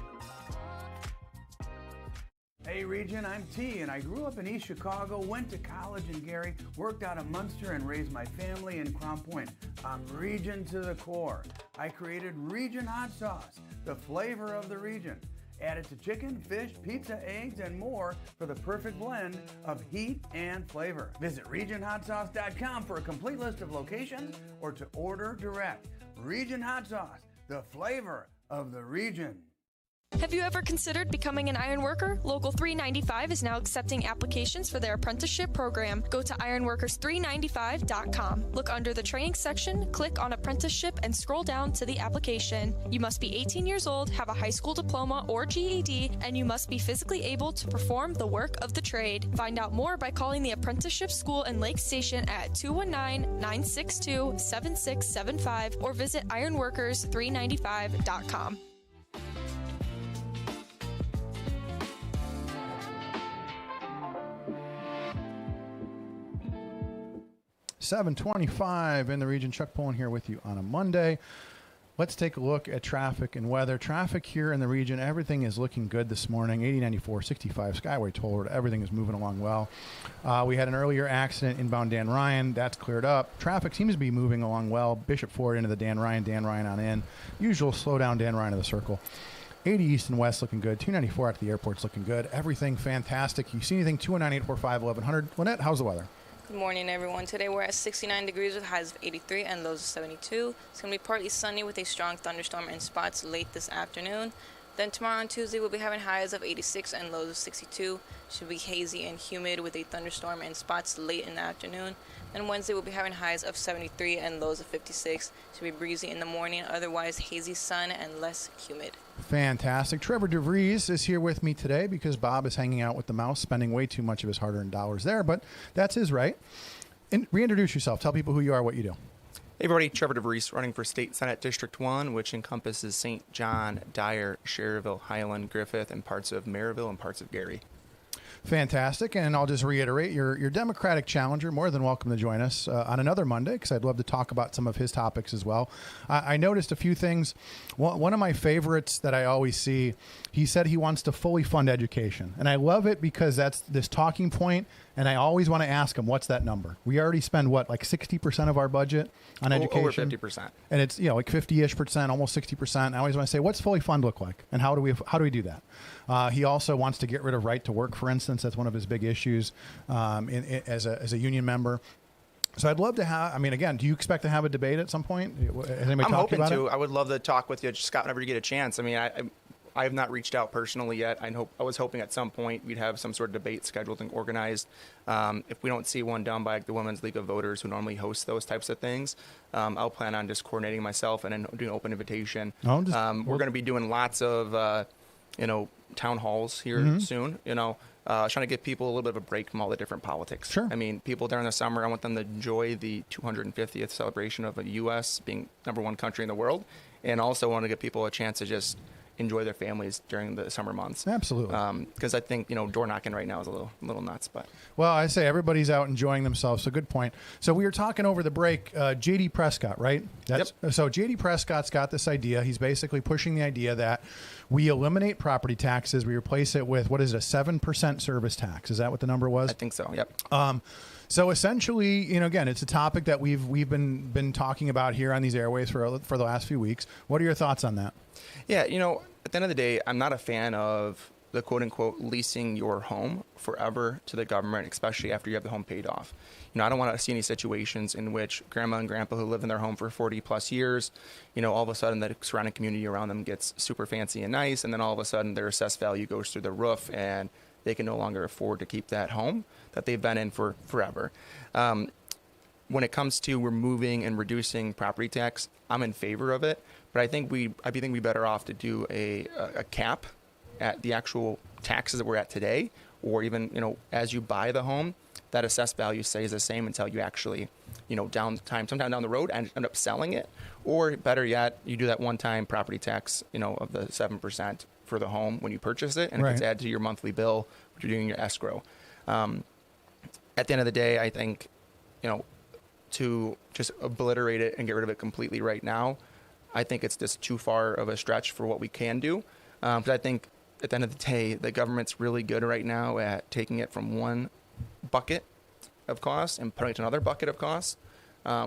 Hey Region, I'm T, and I grew up in East Chicago, went to college in Gary, worked out of Munster, and raised my family in Crown Point. I'm Region to the core. I created Region Hot Sauce, the flavor of the region. Added to chicken, fish, pizza, eggs, and more for the perfect blend of heat and flavor. Visit RegionHotSauce.com for a complete list of locations or to order direct. Region Hot Sauce, the flavor of the region. Have you ever considered becoming an iron worker? Local 395 is now accepting applications for their apprenticeship program. Go to ironworkers395.com. Look under the training section, click on apprenticeship, and scroll down to the application. You must be 18 years old, have a high school diploma or GED, and you must be physically able to perform the work of the trade. Find out more by calling the apprenticeship school in Lake Station at 219-962-7675 or visit ironworkers395.com. 7:25 in the region. Chuck Pullen here with you on a Monday. Let's take a look at traffic and weather. Traffic here in the region, everything is looking good this morning. 80, 94, 65, Skyway Toll Road, everything is moving along well. We had an earlier accident inbound Dan Ryan. That's cleared up. Traffic seems to be moving along well. Bishop Ford into the Dan Ryan on in. Usual slow down Dan Ryan to the circle. 80 east and west looking good. 294 out to the airport's looking good. Everything fantastic. You see anything? 219-845-1100. Lynette, how's the weather? Good morning, everyone. Today we're at 69 degrees with highs of 83 and lows of 72. It's going to be partly sunny with a strong thunderstorm in spots late this afternoon. Then tomorrow on Tuesday we'll be having highs of 86 and lows of 62. Should be hazy and humid with a thunderstorm in spots late in the afternoon. Then Wednesday we'll be having highs of 73 and lows of 56. Should be breezy in the morning, otherwise hazy sun and less humid. Fantastic. Trevor DeVries is here with me today because Bob is hanging out with the mouse, spending way too much of his hard-earned dollars there, but that's his right. And reintroduce yourself. Tell people who you are, what you do. Hey everybody, Trevor DeVries, running for State Senate District 1, which encompasses St. John, Dyer, Schererville, Highland, Griffith, and parts of Maryville and parts of Gary. Fantastic. And I'll just reiterate, your Democratic challenger, more than welcome to join us on another Monday, because I'd love to talk about some of his topics as well. I noticed a few things. One of my favorites that I always see, he said he wants to fully fund education. And I love it because that's this talking point, and I always want to ask him, what's that number? We already spend, what, like 60% of our budget on education? Over 50%. And it's, like 50-ish percent, almost 60%. I always want to say, what's fully fund look like? And how do we do that? He also wants to get rid of right to work, for instance. That's one of his big issues as a union member. So I'd love to have, again, do you expect to have a debate at some point? Has anybody I'm talked hoping about to. it? I would love to talk with you, Scott, whenever you get a chance. I have not reached out personally yet. I was hoping at some point we'd have some sort of debate scheduled and organized. If we don't see one done by the Women's League of Voters, who normally hosts those types of things, I'll plan on just coordinating myself and then doing an open invitation. We're going to be doing lots of, town halls here soon. Trying to give people a little bit of a break from all the different politics. Sure. People during the summer, I want them to enjoy the 250th celebration of the U.S. being #1 country in the world, and also want to give people a chance to just enjoy their families during the summer months. Absolutely. Because I think, door knocking right now is a little nuts. But well, I say everybody's out enjoying themselves, so good point. So we were talking over the break, J.D. Prescott, right? Yep. So J.D. Prescott's got this idea. He's basically pushing the idea that we eliminate property taxes. We replace it with, what is it, a 7% service tax? Is that what the number was? I think so, yep. So essentially, again, it's a topic that we've been talking about here on these airways for the last few weeks. What are your thoughts on that? Yeah, at the end of the day, I'm not a fan of the quote-unquote leasing your home forever to the government, especially after you have the home paid off. I don't want to see any situations in which grandma and grandpa who live in their home for 40 plus years, all of a sudden the surrounding community around them gets super fancy and nice, and then all of a sudden their assessed value goes through the roof and they can no longer afford to keep that home that they've been in for forever. When it comes to removing and reducing property tax, I'm in favor of it, but I think we'd be better off to do a cap at the actual taxes that we're at today, or even, as you buy the home, that assessed value stays the same until you actually, sometime down the road end up selling it. Or better yet, you do that one-time property tax, of the 7% for the home when you purchase it, and it gets added to your monthly bill, which you're doing your escrow. At the end of the day, I think, to just obliterate it and get rid of it completely right now, I think it's just too far of a stretch for what we can do. But I think at the end of the day, the government's really good right now at taking it from one bucket of costs and putting it to another bucket of costs,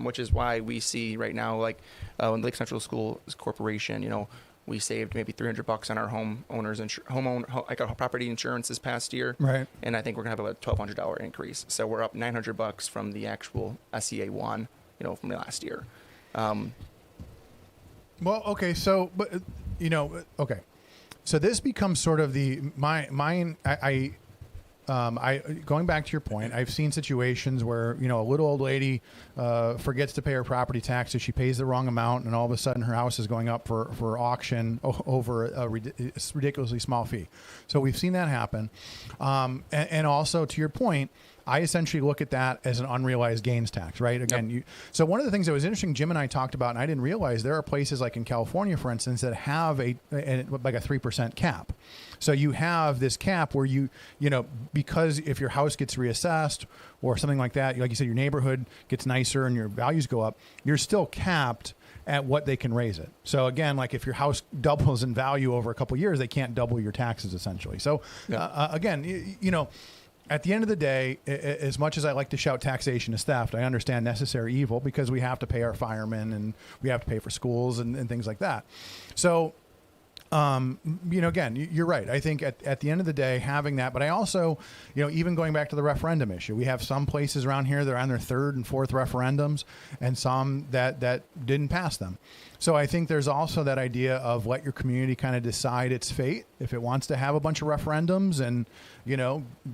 which is why we see right now, like in Lake Central Schools Corporation, we saved maybe $300 on our homeowners property insurance this past year, right? And I think we're gonna have a $1,200 increase, so we're up $900 from the actual SEA one, from the last year. Well, okay, so okay, so this becomes sort of going back to your point, I've seen situations where, a little old lady forgets to pay her property taxes. She pays the wrong amount, and all of a sudden her house is going up for auction over a ridiculously small fee. So we've seen that happen. And also, to your point, I essentially look at that as an unrealized gains tax, right? Again, so one of the things that was interesting, Jim and I talked about, and I didn't realize, there are places like in California, for instance, that have like a 3% cap. So you have this cap where because if your house gets reassessed or something like that, like you said, your neighborhood gets nicer and your values go up, you're still capped at what they can raise it. So again, like if your house doubles in value over a couple of years, they can't double your taxes essentially. So again, at the end of the day, as much as I like to shout taxation is theft, I understand necessary evil because we have to pay our firemen and we have to pay for schools and things like that. So, again, you're right. I think at the end of the day, having that, but I also, even going back to the referendum issue, we have some places around here that are on their third and fourth referendums and some that didn't pass them. So I think there's also that idea of let your community kind of decide its fate. If it wants to have a bunch of referendums and,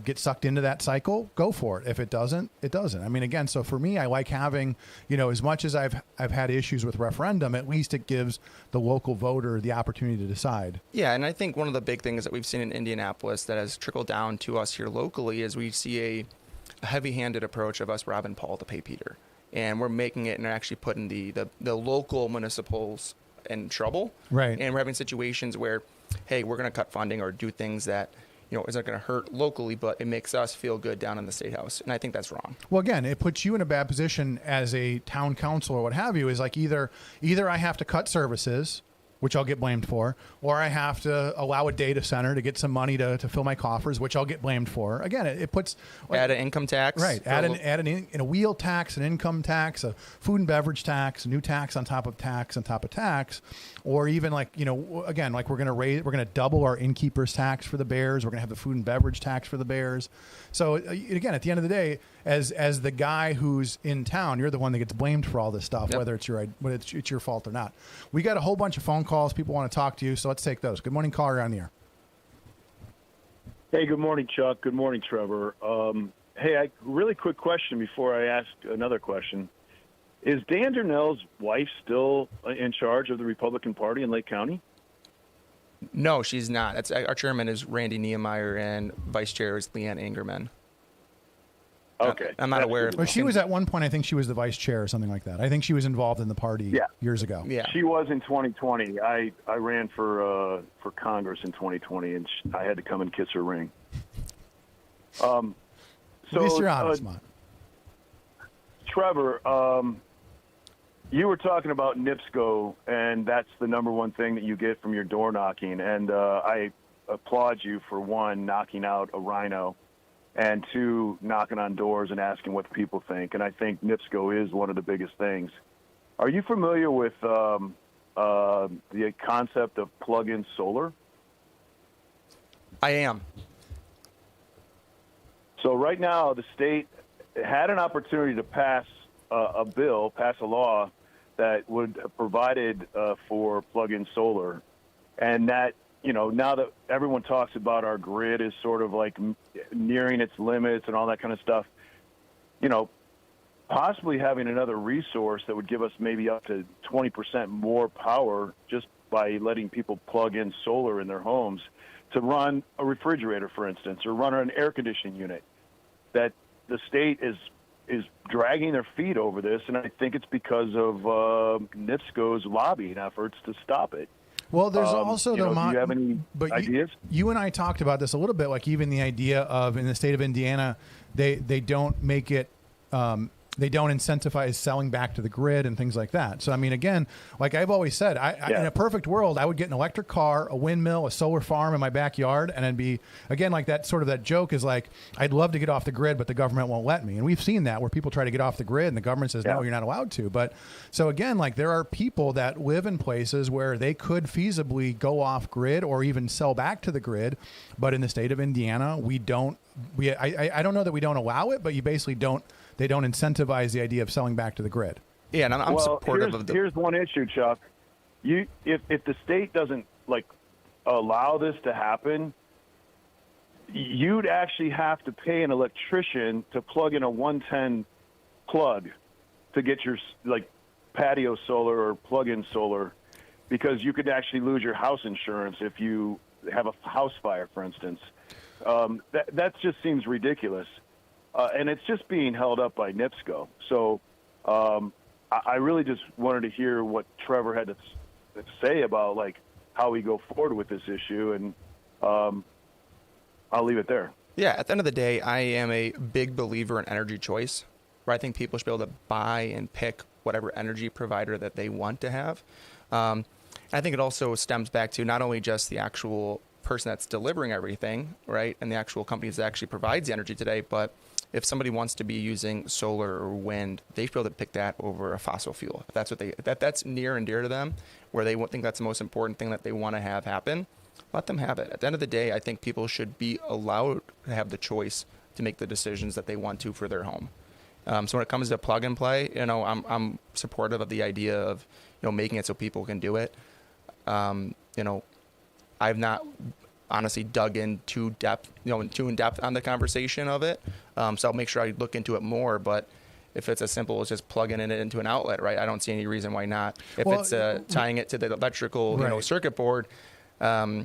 get sucked into that cycle, go for it. If it doesn't, it doesn't. I mean, again, so for me, I like having, as much as I've had issues with referendum, at least it gives the local voter the opportunity to decide. Yeah, and I think one of the big things that we've seen in Indianapolis that has trickled down to us here locally is we see a heavy-handed approach of us robbing Paul to pay Peter. And we're making it and actually putting the local municipals in trouble. Right. And we're having situations where, hey, we're going to cut funding or do things that, isn't going to hurt locally, but it makes us feel good down in the State House. And I think that's wrong. Well, again, it puts you in a bad position as a town council or what have you, is like either I have to cut services, which I'll get blamed for, or I have to allow a data center to get some money to fill my coffers, which I'll get blamed for. Again, it puts... Add an income tax. Right. Add a wheel tax, an income tax, a food and beverage tax, a new tax on top of tax on top of tax, or even again, like we're going to double our innkeeper's tax for the Bears. We're going to have the food and beverage tax for the Bears. So again, at the end of the day, as the guy who's in town, you're the one that gets blamed for all this stuff, whether it's your fault or not. We got a whole bunch of phone calls. People want to talk to you, so let's take those. Good morning, caller, you're on the air. Hey, good morning, Chuck. Good morning, Trevor. Hey, really quick question before I ask another question. Is Dan Durnell's wife still in charge of the Republican Party in Lake County? No, she's not. Our chairman is Randy Niemeyer, and vice chair is Leanne Ingerman. Okay. I'm not aware. Well, she was at one point, I think she was the vice chair or something like that. I think she was involved in the party years ago. Yeah. She was in 2020. I ran for Congress in 2020, and I had to come and kiss her ring. At least you're honest, man. Trevor, you were talking about NIPSCO, and that's the number one thing that you get from your door knocking. And I applaud you for, one, knocking out a rhino, and two, knocking on doors and asking what people think. And I think NIPSCO is one of the biggest things. Are you familiar with the concept of plug-in solar? I am. So right now, the state had an opportunity to pass a law that would have provided for plug-in solar, and that, now that everyone talks about our grid is sort of like nearing its limits and all that kind of stuff, possibly having another resource that would give us maybe up to 20% more power just by letting people plug in solar in their homes to run a refrigerator, for instance, or run an air conditioning unit, that the state is dragging their feet over this, and I think it's because of NIPSCO's lobbying efforts to stop it. Well, there's also do you have any ideas? You and I talked about this a little bit, like even the idea of in the state of Indiana, they don't make it. They don't incentivize selling back to the grid and things like that. So, I mean, again, like I've always said, in a perfect world, I would get an electric car, a windmill, a solar farm in my backyard, and it'd be, again, like that sort of that joke is like, I'd love to get off the grid, but the government won't let me. And we've seen that where people try to get off the grid and the government says, no, you're not allowed to. But so again, like there are people that live in places where they could feasibly go off grid or even sell back to the grid. But in the state of Indiana, I don't know that we don't allow it, but you basically they don't incentivize the idea of selling back to the grid. Yeah, and I'm supportive of the... Here's one issue, Chuck. If the state doesn't allow this to happen, you'd actually have to pay an electrician to plug in a 110 plug to get your patio solar or plug-in solar, because you could actually lose your house insurance if you have a house fire, for instance. That just seems ridiculous. And it's just being held up by NIPSCO. So I really just wanted to hear what Trevor had to say about how we go forward with this issue, and I'll leave it there. Yeah, at the end of the day, I am a big believer in energy choice, where I think people should be able to buy and pick whatever energy provider that they want to have. I think it also stems back to not only just the actual person that's delivering everything, right, and the actual companies that actually provides the energy today, but if somebody wants to be using solar or wind, they should be able to pick that over a fossil fuel. If that's that's near and dear to them, where they think that's the most important thing that they want to have happen, let them have it. At the end of the day, I think people should be allowed to have the choice to make the decisions that they want to for their home. So when it comes to plug and play, I'm supportive of the idea of making it so people can do it. I've not honestly dug in too in depth on the conversation of it. So I'll make sure I look into it more. But if it's as simple as just plugging it into an outlet, right, I don't see any reason why not. If it's tying it to the electrical circuit board, I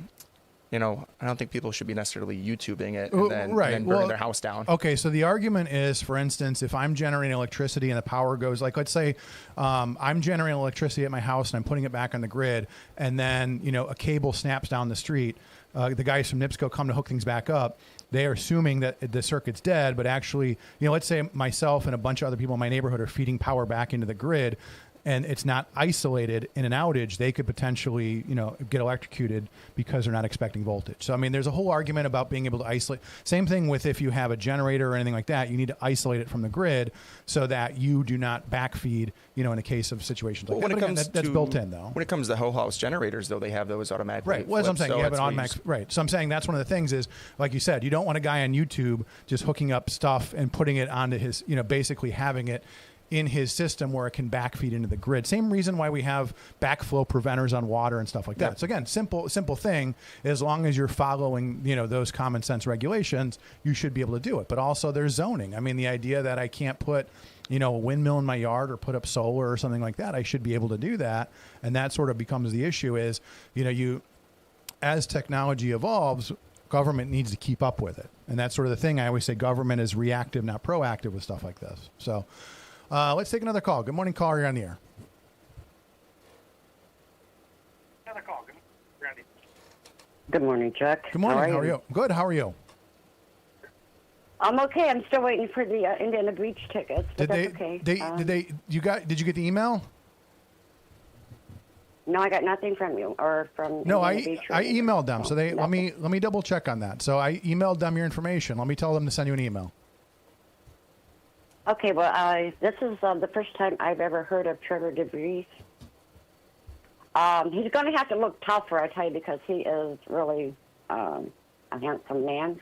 don't think people should be necessarily YouTubing it and then burning their house down. Okay, so the argument is, for instance, if I'm generating electricity and the power goes, let's say I'm generating electricity at my house and I'm putting it back on the grid, and then a cable snaps down the street. The guys from NIPSCO come to hook things back up. They are assuming that the circuit's dead, but actually, let's say myself and a bunch of other people in my neighborhood are feeding power back into the grid, and it's not isolated in an outage, they could potentially, get electrocuted because they're not expecting voltage. So, I mean, there's a whole argument about being able to isolate. Same thing with if you have a generator or anything like that, you need to isolate it from the grid so that you do not backfeed, in a case of situations like that. That's built in, though. When it comes to whole house generators, though, they have those automatically. Right. Well, as I'm saying, you have an automatic. Right. So I'm saying that's one of the things is, like you said, you don't want a guy on YouTube just hooking up stuff and putting it onto his, basically having it in his system where it can backfeed into the grid. Same reason why we have backflow preventers on water and stuff like that. So again, simple thing. As long as you're following, those common sense regulations, you should be able to do it. But also there's zoning. I mean, the idea that I can't put, a windmill in my yard or put up solar or something like that, I should be able to do that. And that sort of becomes the issue is, as technology evolves, government needs to keep up with it. And that's sort of the thing. I always say government is reactive, not proactive with stuff like this. So, let's take another call. Good morning, caller. You're on the air. Good morning, Chuck. Good morning. How are you? Good. How are you? I'm okay. I'm still waiting for the Indiana Beach tickets, but that's okay. Did you get the email? No, I got nothing from you or from. No, I Beach emailed them. So let me double check on that. So I emailed them your information. Let me tell them to send you an email. Okay, well, this is the first time I've ever heard of Trevor DeVries. He's going to have to look tougher, I tell you, because he is really a handsome man.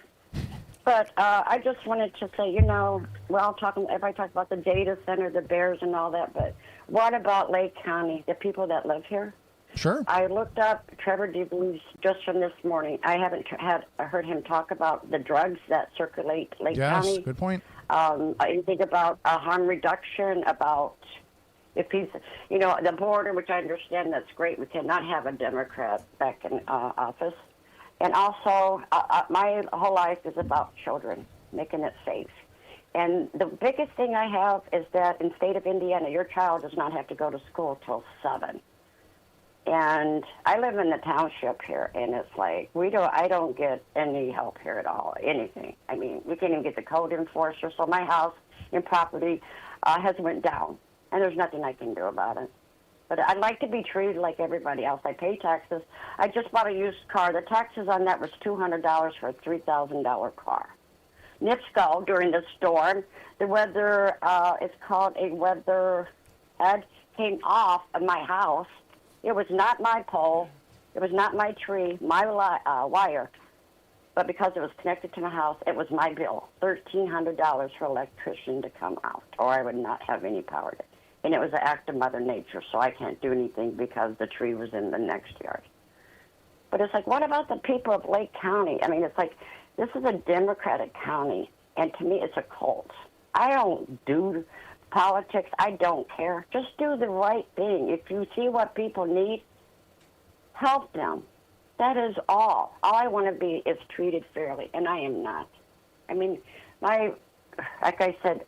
But I just wanted to say, everybody talks about the data center, the bears and all that, but what about Lake County, the people that live here? Sure. I looked up Trevor DeBlues just from this morning. I haven't heard him talk about the drugs that circulate Lake County. Yes, good point. Anything about harm reduction, about if he's, the border, which I understand that's great. We cannot have a Democrat back in office. And also, my whole life is about children, making it safe. And the biggest thing I have is that in the state of Indiana, your child does not have to go to school till 7. And I live in the township here, and it's like I don't get any help here at all, anything. I mean, we can't even get the code enforcer. So my house and property has went down, and there's nothing I can do about it. But I'd like to be treated like everybody else. I pay taxes. I just bought a used car. The taxes on that was $200 for a $3,000 car. NIPSCO, during the storm, the weather, it's called a weather head, came off of my house. It was not my pole. It was not my tree, my wire. But because it was connected to my house, it was my bill, $1,300 for electrician to come out, or I would not have any power. And it was an act of Mother Nature, so I can't do anything because the tree was in the next yard. But it's like, what about the people of Lake County? I mean, it's like, this is a Democratic county, and to me, it's a cult. I don't do politics. I don't care. Just do the right thing. If you see what people need, help them. That is all. All I want to be is treated fairly, and I am not. I mean, like I said,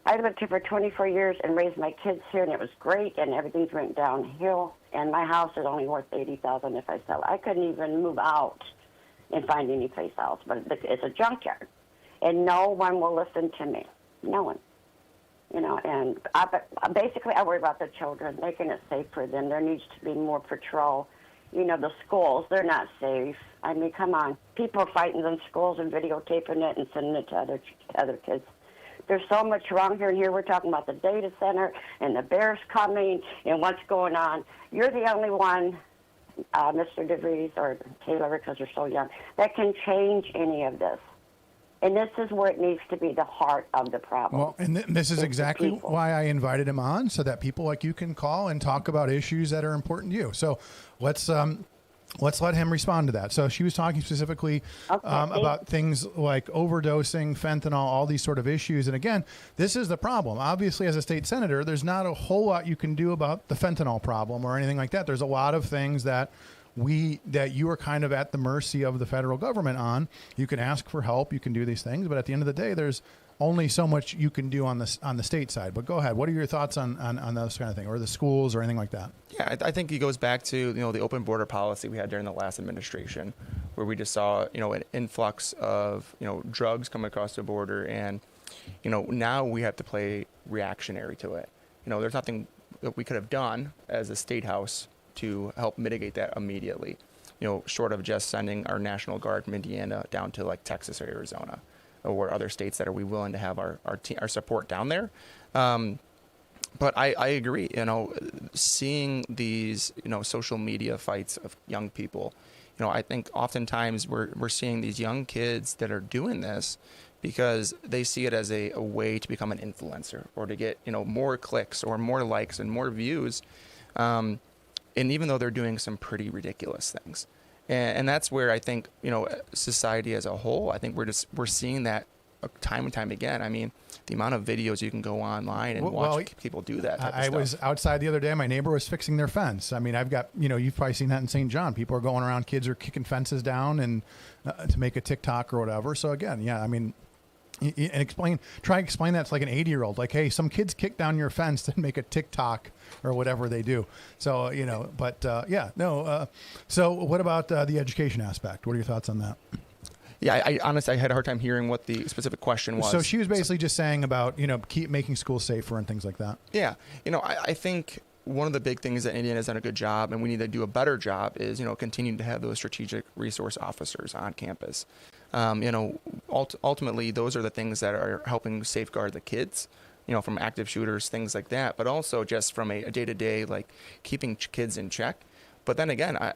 I lived here for 24 years and raised my kids here, and it was great, and everything's went downhill, and my house is only worth $80,000 if I sell it. I couldn't even move out and find any place else, but it's a junkyard, and no one will listen to me. No one. And basically I worry about the children, making it safe for them. There needs to be more patrol. The schools, they're not safe. I mean, come on. People are fighting in schools and videotaping it and sending it to other kids. There's so much wrong here, and here we're talking about the data center and the bears coming and what's going on. You're the only one, Mr. DeVries or Taylor, because you're so young, that can change any of this. And this is where it needs to be the heart of the problem. Well, and this is exactly why I invited him on, so that people like you can call and talk about issues that are important to you. So let's let him respond to that. So she was talking specifically about things like overdosing, fentanyl, all these sort of issues. And again, this is the problem. Obviously, as a state senator, there's not a whole lot you can do about the fentanyl problem or anything like that. There's a lot of things that you are kind of at the mercy of the federal government on. You can ask for help, you can do these things, but at the end of the day, there's only so much you can do on the state side. But go ahead. What are your thoughts on those kind of things, or the schools or anything like that? Yeah, I think it goes back to the open border policy we had during the last administration, where we just saw an influx of drugs coming across the border, and now we have to play reactionary to it. There's nothing that we could have done as a state house to help mitigate that immediately, short of just sending our National Guard from Indiana down to like Texas or Arizona or other states that are we willing to have our support down there. But I agree, seeing these, social media fights of young people, I think oftentimes we're seeing these young kids that are doing this because they see it as a way to become an influencer or to get, more clicks or more likes and more views. And even though they're doing some pretty ridiculous things. And that's where I think, society as a whole, I think we're seeing that time and time again. I mean, the amount of videos you can go online and watch people do that type of stuff. I was outside the other day. My neighbor was fixing their fence. I mean, I've got, you've probably seen that in St. John. People are going around, kids are kicking fences down and to make a TikTok or whatever. So again, yeah, I mean, and try to explain that to like an 80-year-old, like, hey, some kids kick down your fence to make a TikTok or whatever they do. So, so what about the education aspect? What are your thoughts on that? Yeah, I honestly, I had a hard time hearing what the specific question was. So she was basically just saying about, keep making schools safer and things like that. Yeah. I think one of the big things that Indiana has done a good job, and we need to do a better job, is, continuing to have those strategic resource officers on campus. Ultimately, those are the things that are helping safeguard the kids, from active shooters, things like that, but also just from a day-to-day, like keeping kids in check. But then again, I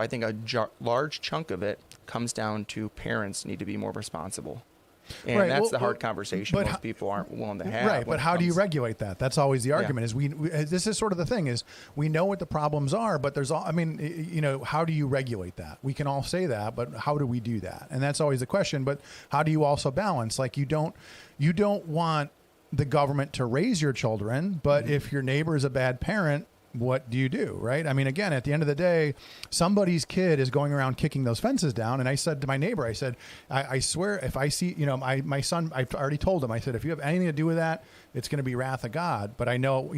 think a large chunk of it comes down to parents need to be more responsible. And Right. that's the hard conversation most people aren't willing to have. Right, but how do you regulate that? That's always the argument. Is we this is sort of the thing is we know what the problems are, but there's all. I mean, how do you regulate that? We can all say that, but how do we do that? And that's always the question. But how do you also balance? Like you don't want the government to raise your children, but if your neighbor is a bad parent, what do you do, right? I mean, again, at the end of the day, somebody's kid is going around kicking those fences down. And I said to my neighbor, I said, I swear if I see, my son, I've already told him, I said, if you have anything to do with that, it's going to be wrath of God. But I know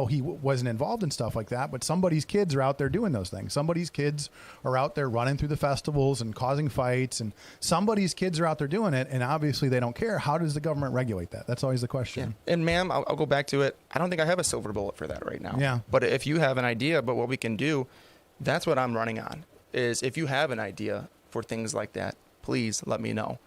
he wasn't involved in stuff like that, but somebody's kids are out there doing those things. Somebody's kids are out there running through the festivals and causing fights, and somebody's kids are out there doing it. And obviously they don't care. How does the government regulate that? That's always the question. Yeah. And ma'am, I'll go back to it. I don't think I have a silver bullet for that right now. Yeah. But if you have an idea about what we can do, that's what I'm running on, is if you have an idea for things like that, please let me know.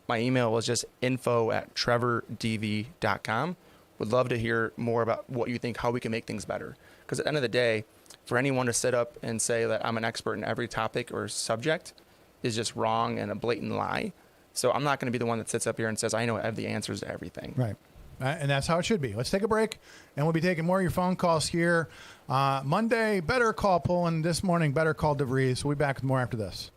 My email was just info@trevordv.com. Would love to hear more about what you think, how we can make things better. Because at the end of the day, for anyone to sit up and say that I'm an expert in every topic or subject is just wrong and a blatant lie. So I'm not going to be the one that sits up here and says, I have the answers to everything. Right. And that's how it should be. Let's take a break, and we'll be taking more of your phone calls here. Monday, better call Pullen. This morning, better call DeVries. We'll be back with more after this.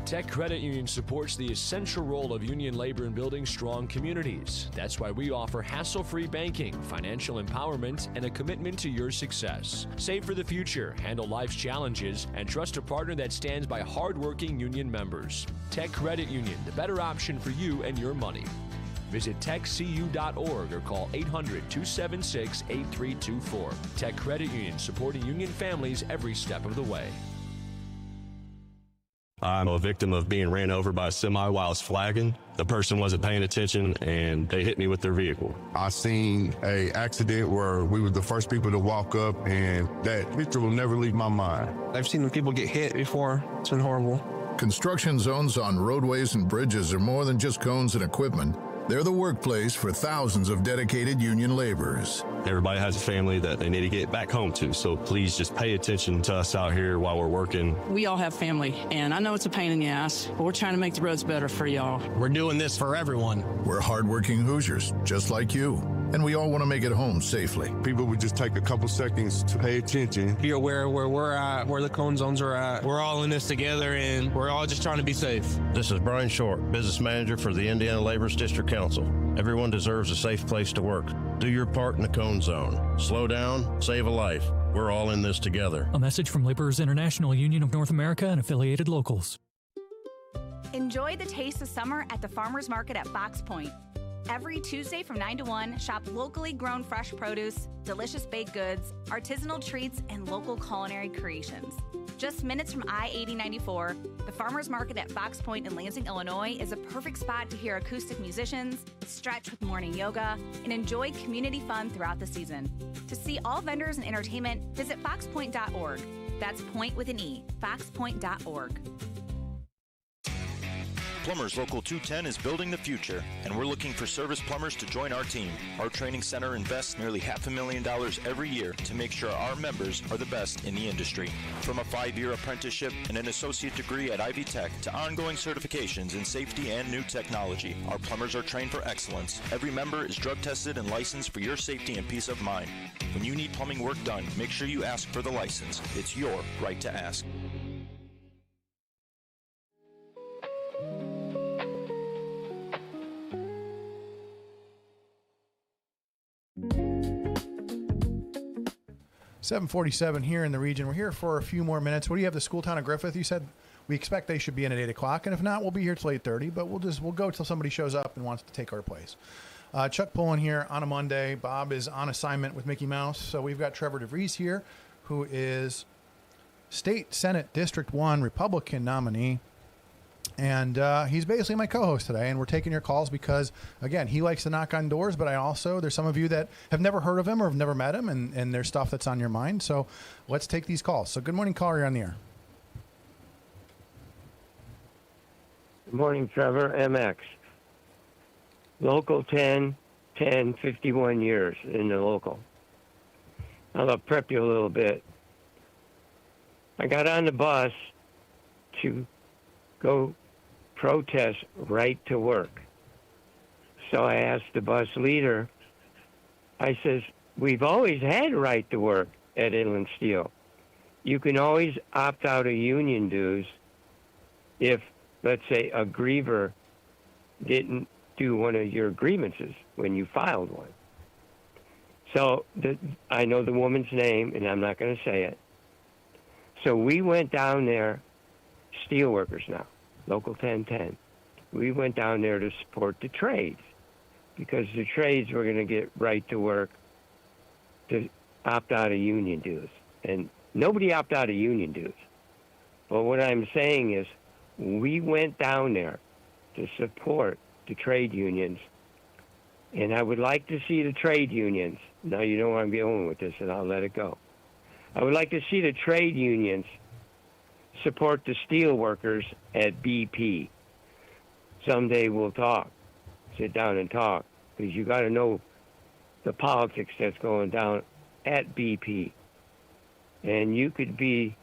Tech Credit Union supports the essential role of union labor in building strong communities. That's why we offer hassle-free banking, financial empowerment, and a commitment to your success. Save for the future, handle life's challenges, and trust a partner that stands by hardworking union members. Tech Credit Union, the better option for you and your money. Visit techcu.org or call 800-276-8324. Tech Credit Union, supporting union families every step of the way. I'm a victim of being ran over by a semi while I was flagging. The person wasn't paying attention and they hit me with their vehicle. I seen a accident where we were the first people to walk up, and that picture will never leave my mind. I've seen people get hit before. It's been horrible. Construction zones on roadways and bridges are more than just cones and equipment. They're the workplace for thousands of dedicated union laborers. Everybody has a family that they need to get back home to, so please just pay attention to us out here while we're working. We all have family, and I know it's a pain in the ass, but we're trying to make the roads better for y'all. We're doing this for everyone. We're hardworking Hoosiers, just like you, and we all want to make it home safely. People would just take a couple seconds to pay attention. Be aware where we're at, where the cone zones are at. We're all in this together, and we're all just trying to be safe. This is Brian Short, Business Manager for the Indiana Laborers District Council. Everyone deserves a safe place to work. Do your part in the cone zone. Slow down, save a life. We're all in this together. A message from Laborers International Union of North America and affiliated locals. Enjoy the taste of summer at the Farmers Market at Fox Point. Every Tuesday from 9 to 1, shop locally grown fresh produce, delicious baked goods, artisanal treats, and local culinary creations. Just minutes from I-8094, the Farmers Market at Fox Point in Lansing, Illinois is a perfect spot to hear acoustic musicians, stretch with morning yoga, and enjoy community fun throughout the season. To see all vendors and entertainment, visit foxpoint.org. That's point with an E, foxpoint.org. Plumbers Local 210 is building the future, and we're looking for service plumbers to join our team. Our training center invests nearly $500,000 every year to make sure our members are the best in the industry. From a 5-year apprenticeship and an associate degree at Ivy Tech to ongoing certifications in safety and new technology, our plumbers are trained for excellence. Every member is drug tested and licensed for your safety and peace of mind. When you need plumbing work done, make sure you ask for the license. It's your right to ask. .47 here in the region. We're here for a few more minutes. What do you have, the school town of Griffith? You said we expect they should be in at 8 o'clock, and if not, we'll be here till 8:30, but we'll go till somebody shows up and wants to take our place. Chuck Pullen here on a Monday. Bob is on assignment with Mickey Mouse. So we've got Trevor DeVries here, who is State Senate District 1 Republican nominee. And he's basically my co-host today, and we're taking your calls because, again, he likes to knock on doors, but there's some of you that have never heard of him or have never met him, and there's stuff that's on your mind. So let's take these calls. So good morning, caller. You're on the air. Good morning, Trevor. MX. Local 10, 51 years in the local. I'll prep you a little bit. I got on the bus to go protest right to work. So I asked the bus leader, I says, we've always had right to work at Inland Steel. You can always opt out of union dues if, let's say, a griever didn't do one of your grievances when you filed one. So I know the woman's name, and I'm not going to say it. So we went down there, steelworkers now, Local 1010. We went down there to support the trades because the trades were going to get right to work to opt out of union dues. And nobody opted out of union dues. But what I'm saying is we went down there to support the trade unions, and I would like to see the trade unions. Now you know where I'm going with this, and I'll let it go. I would like to see the trade unions support the steel workers at BP. Someday we'll talk, sit down and talk, because you got to know the politics that's going down at BP. And you could be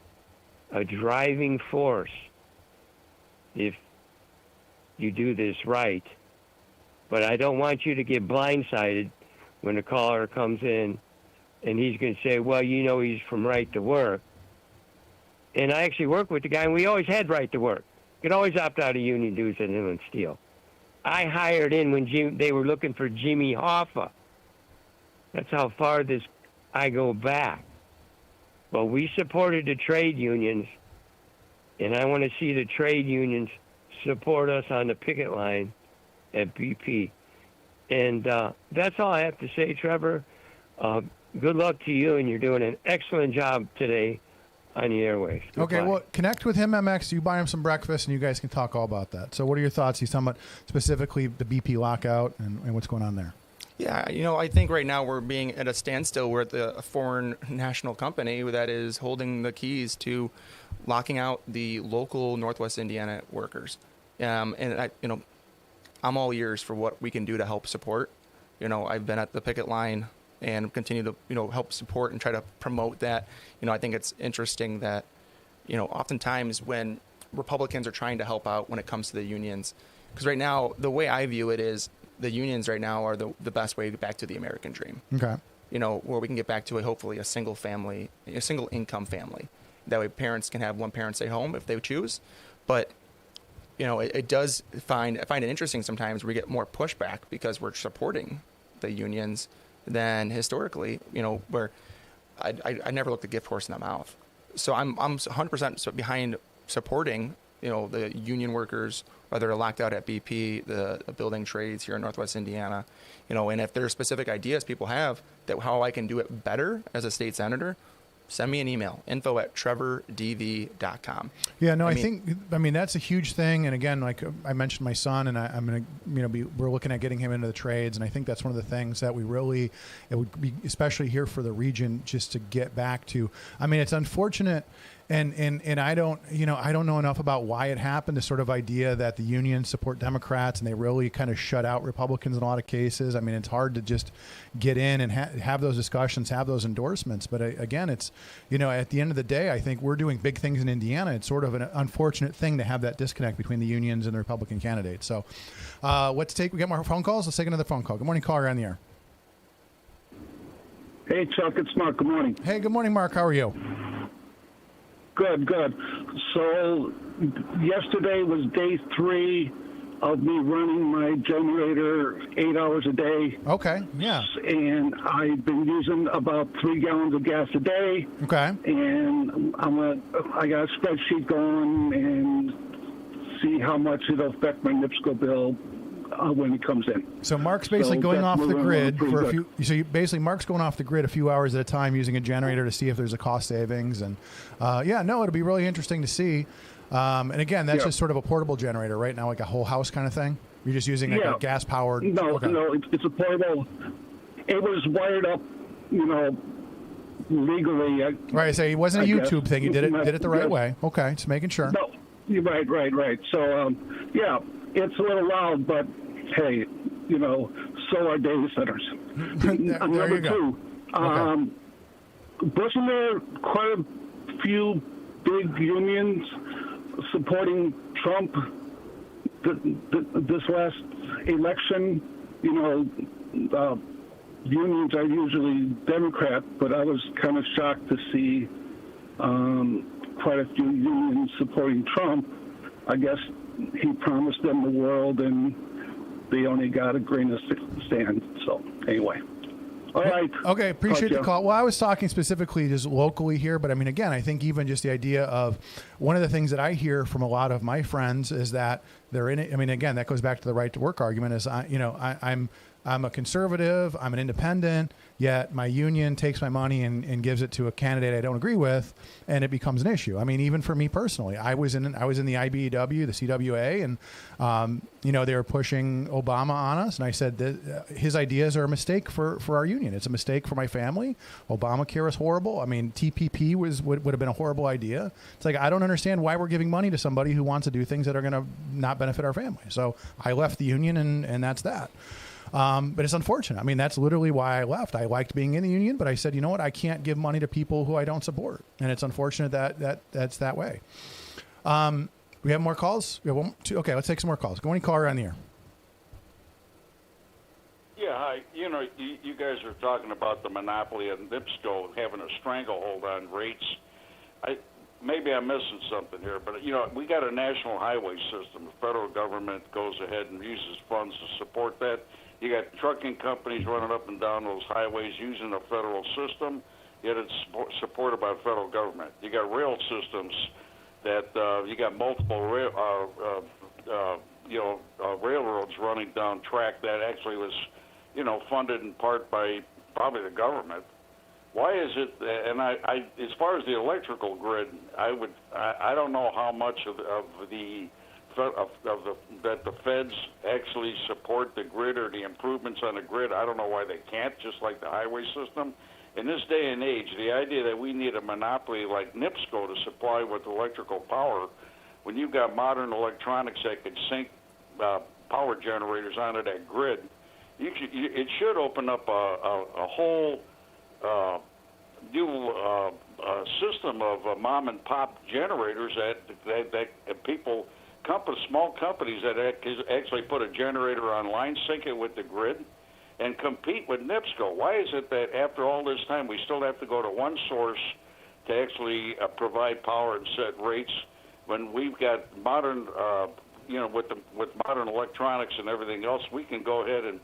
a driving force if you do this right. But I don't want you to get blindsided when a caller comes in and he's going to say, well, you know, he's from Right to Work. And I actually work with the guy, and we always had Right to Work. You could always opt out of union dues at Inland Steel. I hired in when they were looking for Jimmy Hoffa. That's how far I go back. But we supported the trade unions, and I want to see the trade unions support us on the picket line at BP. And that's all I have to say, Trevor. Good luck to you, and you're doing an excellent job today on the airways. Okay, well, connect with him, MX. You buy him some breakfast, and you guys can talk all about that. So what are your thoughts? He's talking about specifically the BP lockout and what's going on there. Yeah, you know, I think right now we're being at a standstill. We're at a foreign national company that is holding the keys to locking out the local Northwest Indiana workers. And I'm all ears for what we can do to help support. You know, I've been at the picket line and continue to, help support and try to promote that. I think it's interesting that, oftentimes when Republicans are trying to help out when it comes to the unions, because right now, the way I view it is the unions right now are the best way to get back to the American dream. Okay. Where we can get back to hopefully a single income family. That way parents can have one parent stay home if they choose. But, it does I find it interesting sometimes we get more pushback because we're supporting the unions than historically, where I never looked a gift horse in the mouth. So I'm 100% behind supporting, the union workers, whether they're locked out at BP, the building trades here in Northwest Indiana, and if there are specific ideas people have that how I can do it better as a state senator, send me an email, info@trevordv.com. Yeah, no, I think that's a huge thing. And again, like I mentioned my son, and I'm going to, we're looking at getting him into the trades. And I think that's one of the things that it would be, especially here for the region, just to get back to. It's unfortunate. And I don't know enough about why it happened. This sort of idea that the unions support Democrats and they really kind of shut out Republicans in a lot of cases. It's hard to just get in and have those discussions, have those endorsements. But again, it's, at the end of the day, I think we're doing big things in Indiana. It's sort of an unfortunate thing to have that disconnect between the unions and the Republican candidates. So we get more phone calls. Let's take another phone call. Good morning, caller on the air. Hey, Chuck, it's Mark. Good morning. Hey, good morning, Mark. How are you? Good. So yesterday was day 3 of me running my generator 8 hours a day. Okay, yeah. And I've been using about 3 gallons of gas a day. Okay. And I got a spreadsheet going and see how much it'll affect my NIPSCO bill when it comes in. So Mark's basically going off the grid for a few. So basically, Mark's going off the grid a few hours at a time using a generator to see if there's a cost savings. And it'll be really interesting to see. And again, that's just sort of a portable generator right now, like a whole house kind of thing. You're just using a gas powered. No, it's a portable. It was wired up, legally. Right. So it wasn't a YouTube thing. You did it the right way. Okay, just making sure. No, right. So it's a little loud, but hey, so are data centers. Number 2, wasn't there quite a few big unions supporting Trump this last election. You know, unions are usually Democrat, but I was kind of shocked to see quite a few unions supporting Trump. I guess he promised them the world, and they only got a grain of sand. So anyway. All right. Okay, appreciate the call. Well, I was talking specifically just locally here, but I mean, again, I think even just the idea of one of the things that I hear from a lot of my friends is that they're in it. I mean, again, that goes back to the right to work argument. Is I'm a conservative, I'm an independent, yet my union takes my money and gives it to a candidate I don't agree with, and it becomes an issue. I mean, even for me personally, I was in the IBEW, the CWA, and they were pushing Obama on us, and I said that his ideas are a mistake for our union. It's a mistake for my family. Obamacare is horrible. I mean, TPP would have been a horrible idea. It's like, I don't understand why we're giving money to somebody who wants to do things that are going to not benefit our family. So I left the union, and that's that. But it's unfortunate. I mean, that's literally why I left. I liked being in the union, but I said, you know what? I can't give money to people who I don't support. And it's unfortunate that's that way. We have more calls? We have one, two. Okay, let's take some more calls. Go any caller on the air. Yeah, hi. You know, you guys are talking about the monopoly of NIPSCO having a stranglehold on rates. Maybe I'm missing something here, but, we got a national highway system. The federal government goes ahead and uses funds to support that. You got trucking companies running up and down those highways using a federal system, yet it's supported by the federal government. You got rail systems that you got multiple railroads running down track that actually was, funded in part by probably the government. Why is it? And I as far as the electrical grid, I don't know how much that the feds actually support the grid or the improvements on the grid. I don't know why they can't, just like the highway system. In this day and age, the idea that we need a monopoly like NIPSCO to supply with electrical power, when you've got modern electronics that could sync power generators onto that grid, it should open up a whole new system of mom and pop generators that people. Small companies that actually put a generator online, sync it with the grid, and compete with NIPSCO. Why is it that after all this time we still have to go to one source to actually provide power and set rates when we've got modern, with modern electronics and everything else, we can go ahead and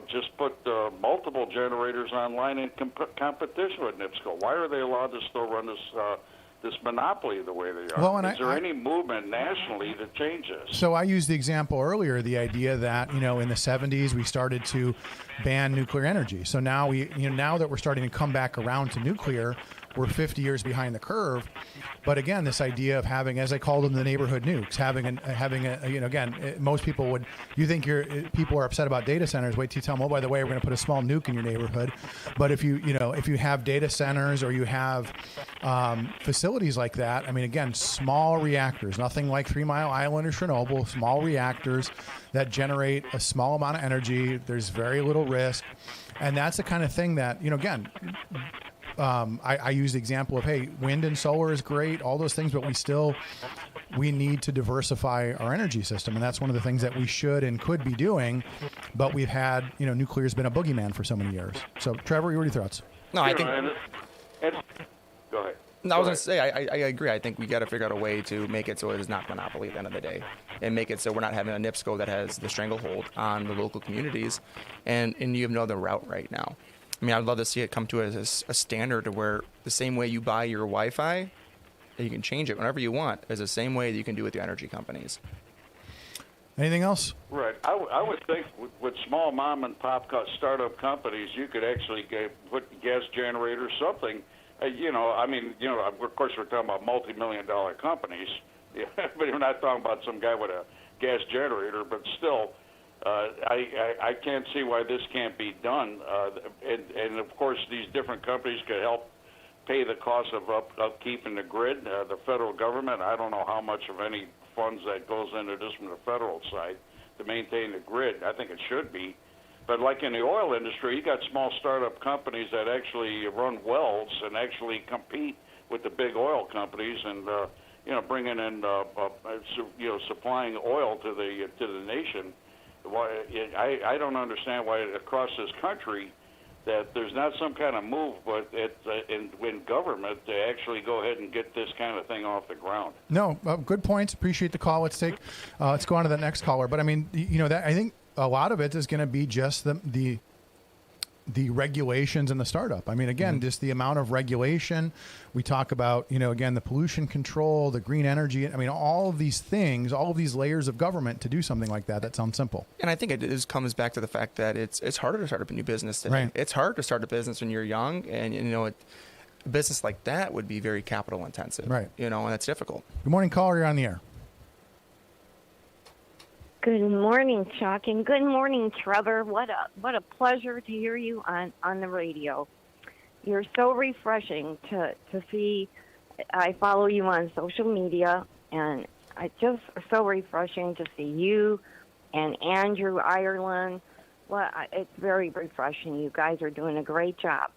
just put multiple generators online in competition with NIPSCO. Why are they allowed to still run this monopoly the way they are? Well, is there any movement nationally to change this? So I used the example earlier, the idea that, in the 70s we started to ban nuclear energy. So now now that we're starting to come back around to nuclear, we're 50 years behind the curve. But again, this idea of having, as I called them, the neighborhood nukes, having most people would, you think people are upset about data centers. Wait till you tell them, oh, by the way, we're going to put a small nuke in your neighborhood. But if you have data centers or you have facilities like that, I mean, again, small reactors, nothing like 3 Mile Island or Chernobyl, small reactors that generate a small amount of energy. There's very little risk. And that's the kind of thing that, I use the example of, hey, wind and solar is great, all those things, but we need to diversify our energy system. And that's one of the things that we should and could be doing. But we've had, nuclear's been a boogeyman for so many years. So, Trevor, what are your thoughts? No, I think. Go ahead. No, I was going to say, I agree. I think we got to figure out a way to make it so it is not monopoly at the end of the day, and make it so we're not having a NIPSCO that has the stranglehold on the local communities, and you have no other route right now. I mean, I'd love to see it come to a standard to where the same way you buy your Wi-Fi, you can change it whenever you want, is the same way that you can do with your energy companies. Anything else? Right. I would think with small mom and pop startup companies, you could actually put gas generators, something. Of course, we're talking about multi-million-dollar companies, but we're not talking about some guy with a gas generator. But still, I can't see why this can't be done. And of course, these different companies could help pay the cost of upkeeping the grid. The federal government, I don't know how much of any funds that goes into this from the federal side to maintain the grid. I think it should be. But like in the oil industry, you got small startup companies that actually run wells and actually compete with the big oil companies and bringing in supplying oil to the nation. Why I don't understand why across this country that there's not some kind of move, but in government to actually go ahead and get this kind of thing off the ground. No, good points. Appreciate the call. Let's go on to the next caller. But I mean, that I think a lot of it is going to be just the regulations and the startup. I mean, again, just the amount of regulation. We talk about, again, the pollution control, the green energy. I mean, all of these things, all of these layers of government to do something like that sounds simple. And I think it comes back to the fact that it's harder to start up a new business today. Right. It's hard to start a business when you're young, and a business like that would be very capital intensive. Right. And that's difficult. Good morning, caller. You're on the air. Good morning, Chuck, and good morning, Trevor. What a pleasure to hear you on the radio. You're so refreshing to see. I follow you on social media, and it's just so refreshing to see you and Andrew Ireland. Well, it's very refreshing. You guys are doing a great job.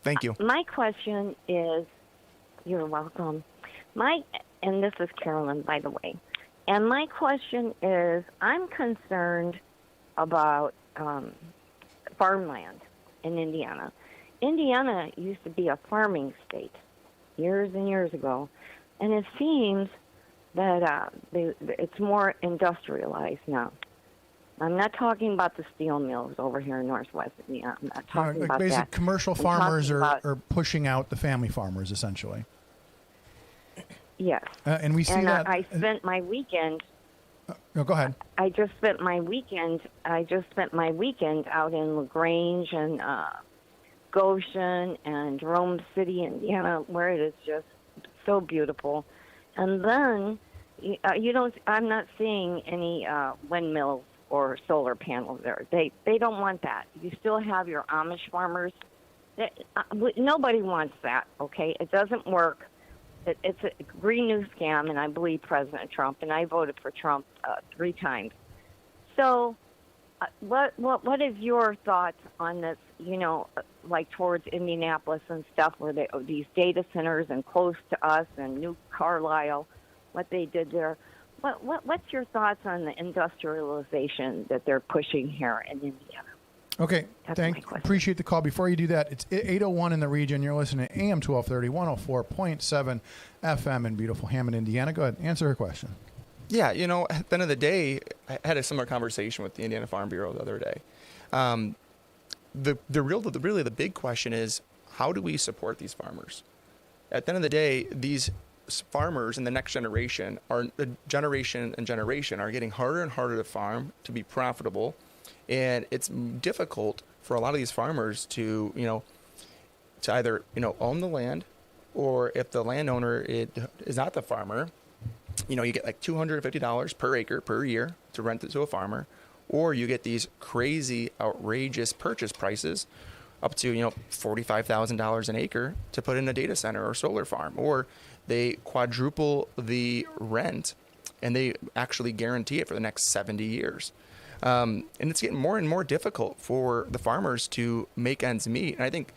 Thank you. My question is, you're welcome. And this is Carolyn, by the way. And my question is, I'm concerned about farmland in Indiana. Indiana used to be a farming state years and years ago, and it seems that it's more industrialized now. I'm not talking about the steel mills over here in Northwest Indiana. I'm not talking about basic that. Commercial farmers are pushing out the family farmers, essentially. Yes. And we see that. I spent my weekend. No, go ahead. I just spent my weekend out in LaGrange and Goshen and Rome City, Indiana, where it is just so beautiful. And then I'm not seeing any windmills or solar panels there. They don't want that. You still have your Amish farmers. Nobody wants that. Okay, it doesn't work. It's a Green New Scam, and I believe President Trump, and I voted for Trump 3 times. So what is your thoughts on this, like towards Indianapolis and stuff, where these data centers and close to us and New Carlisle, what they did there? What's your thoughts on the industrialization that they're pushing here in Indiana? Okay, appreciate the call. Before you do that, it's 8:01 in the region. You're listening to AM 1230, 104.7 FM in beautiful Hammond, Indiana. Go ahead, answer her question. Yeah, at the end of the day, I had a similar conversation with the Indiana Farm Bureau the other day. Really the big question is, how do we support these farmers? At the end of the day, these farmers in the next generation are generation are getting harder and harder to farm, to be profitable. And it's difficult for a lot of these farmers to either, own the land, or if the landowner is not the farmer, you get like $250 per acre per year to rent it to a farmer, or you get these crazy, outrageous purchase prices up to, $45,000 an acre to put in a data center or solar farm, or they quadruple the rent and they actually guarantee it for the next 70 years. And it's getting more and more difficult for the farmers to make ends meet. And I think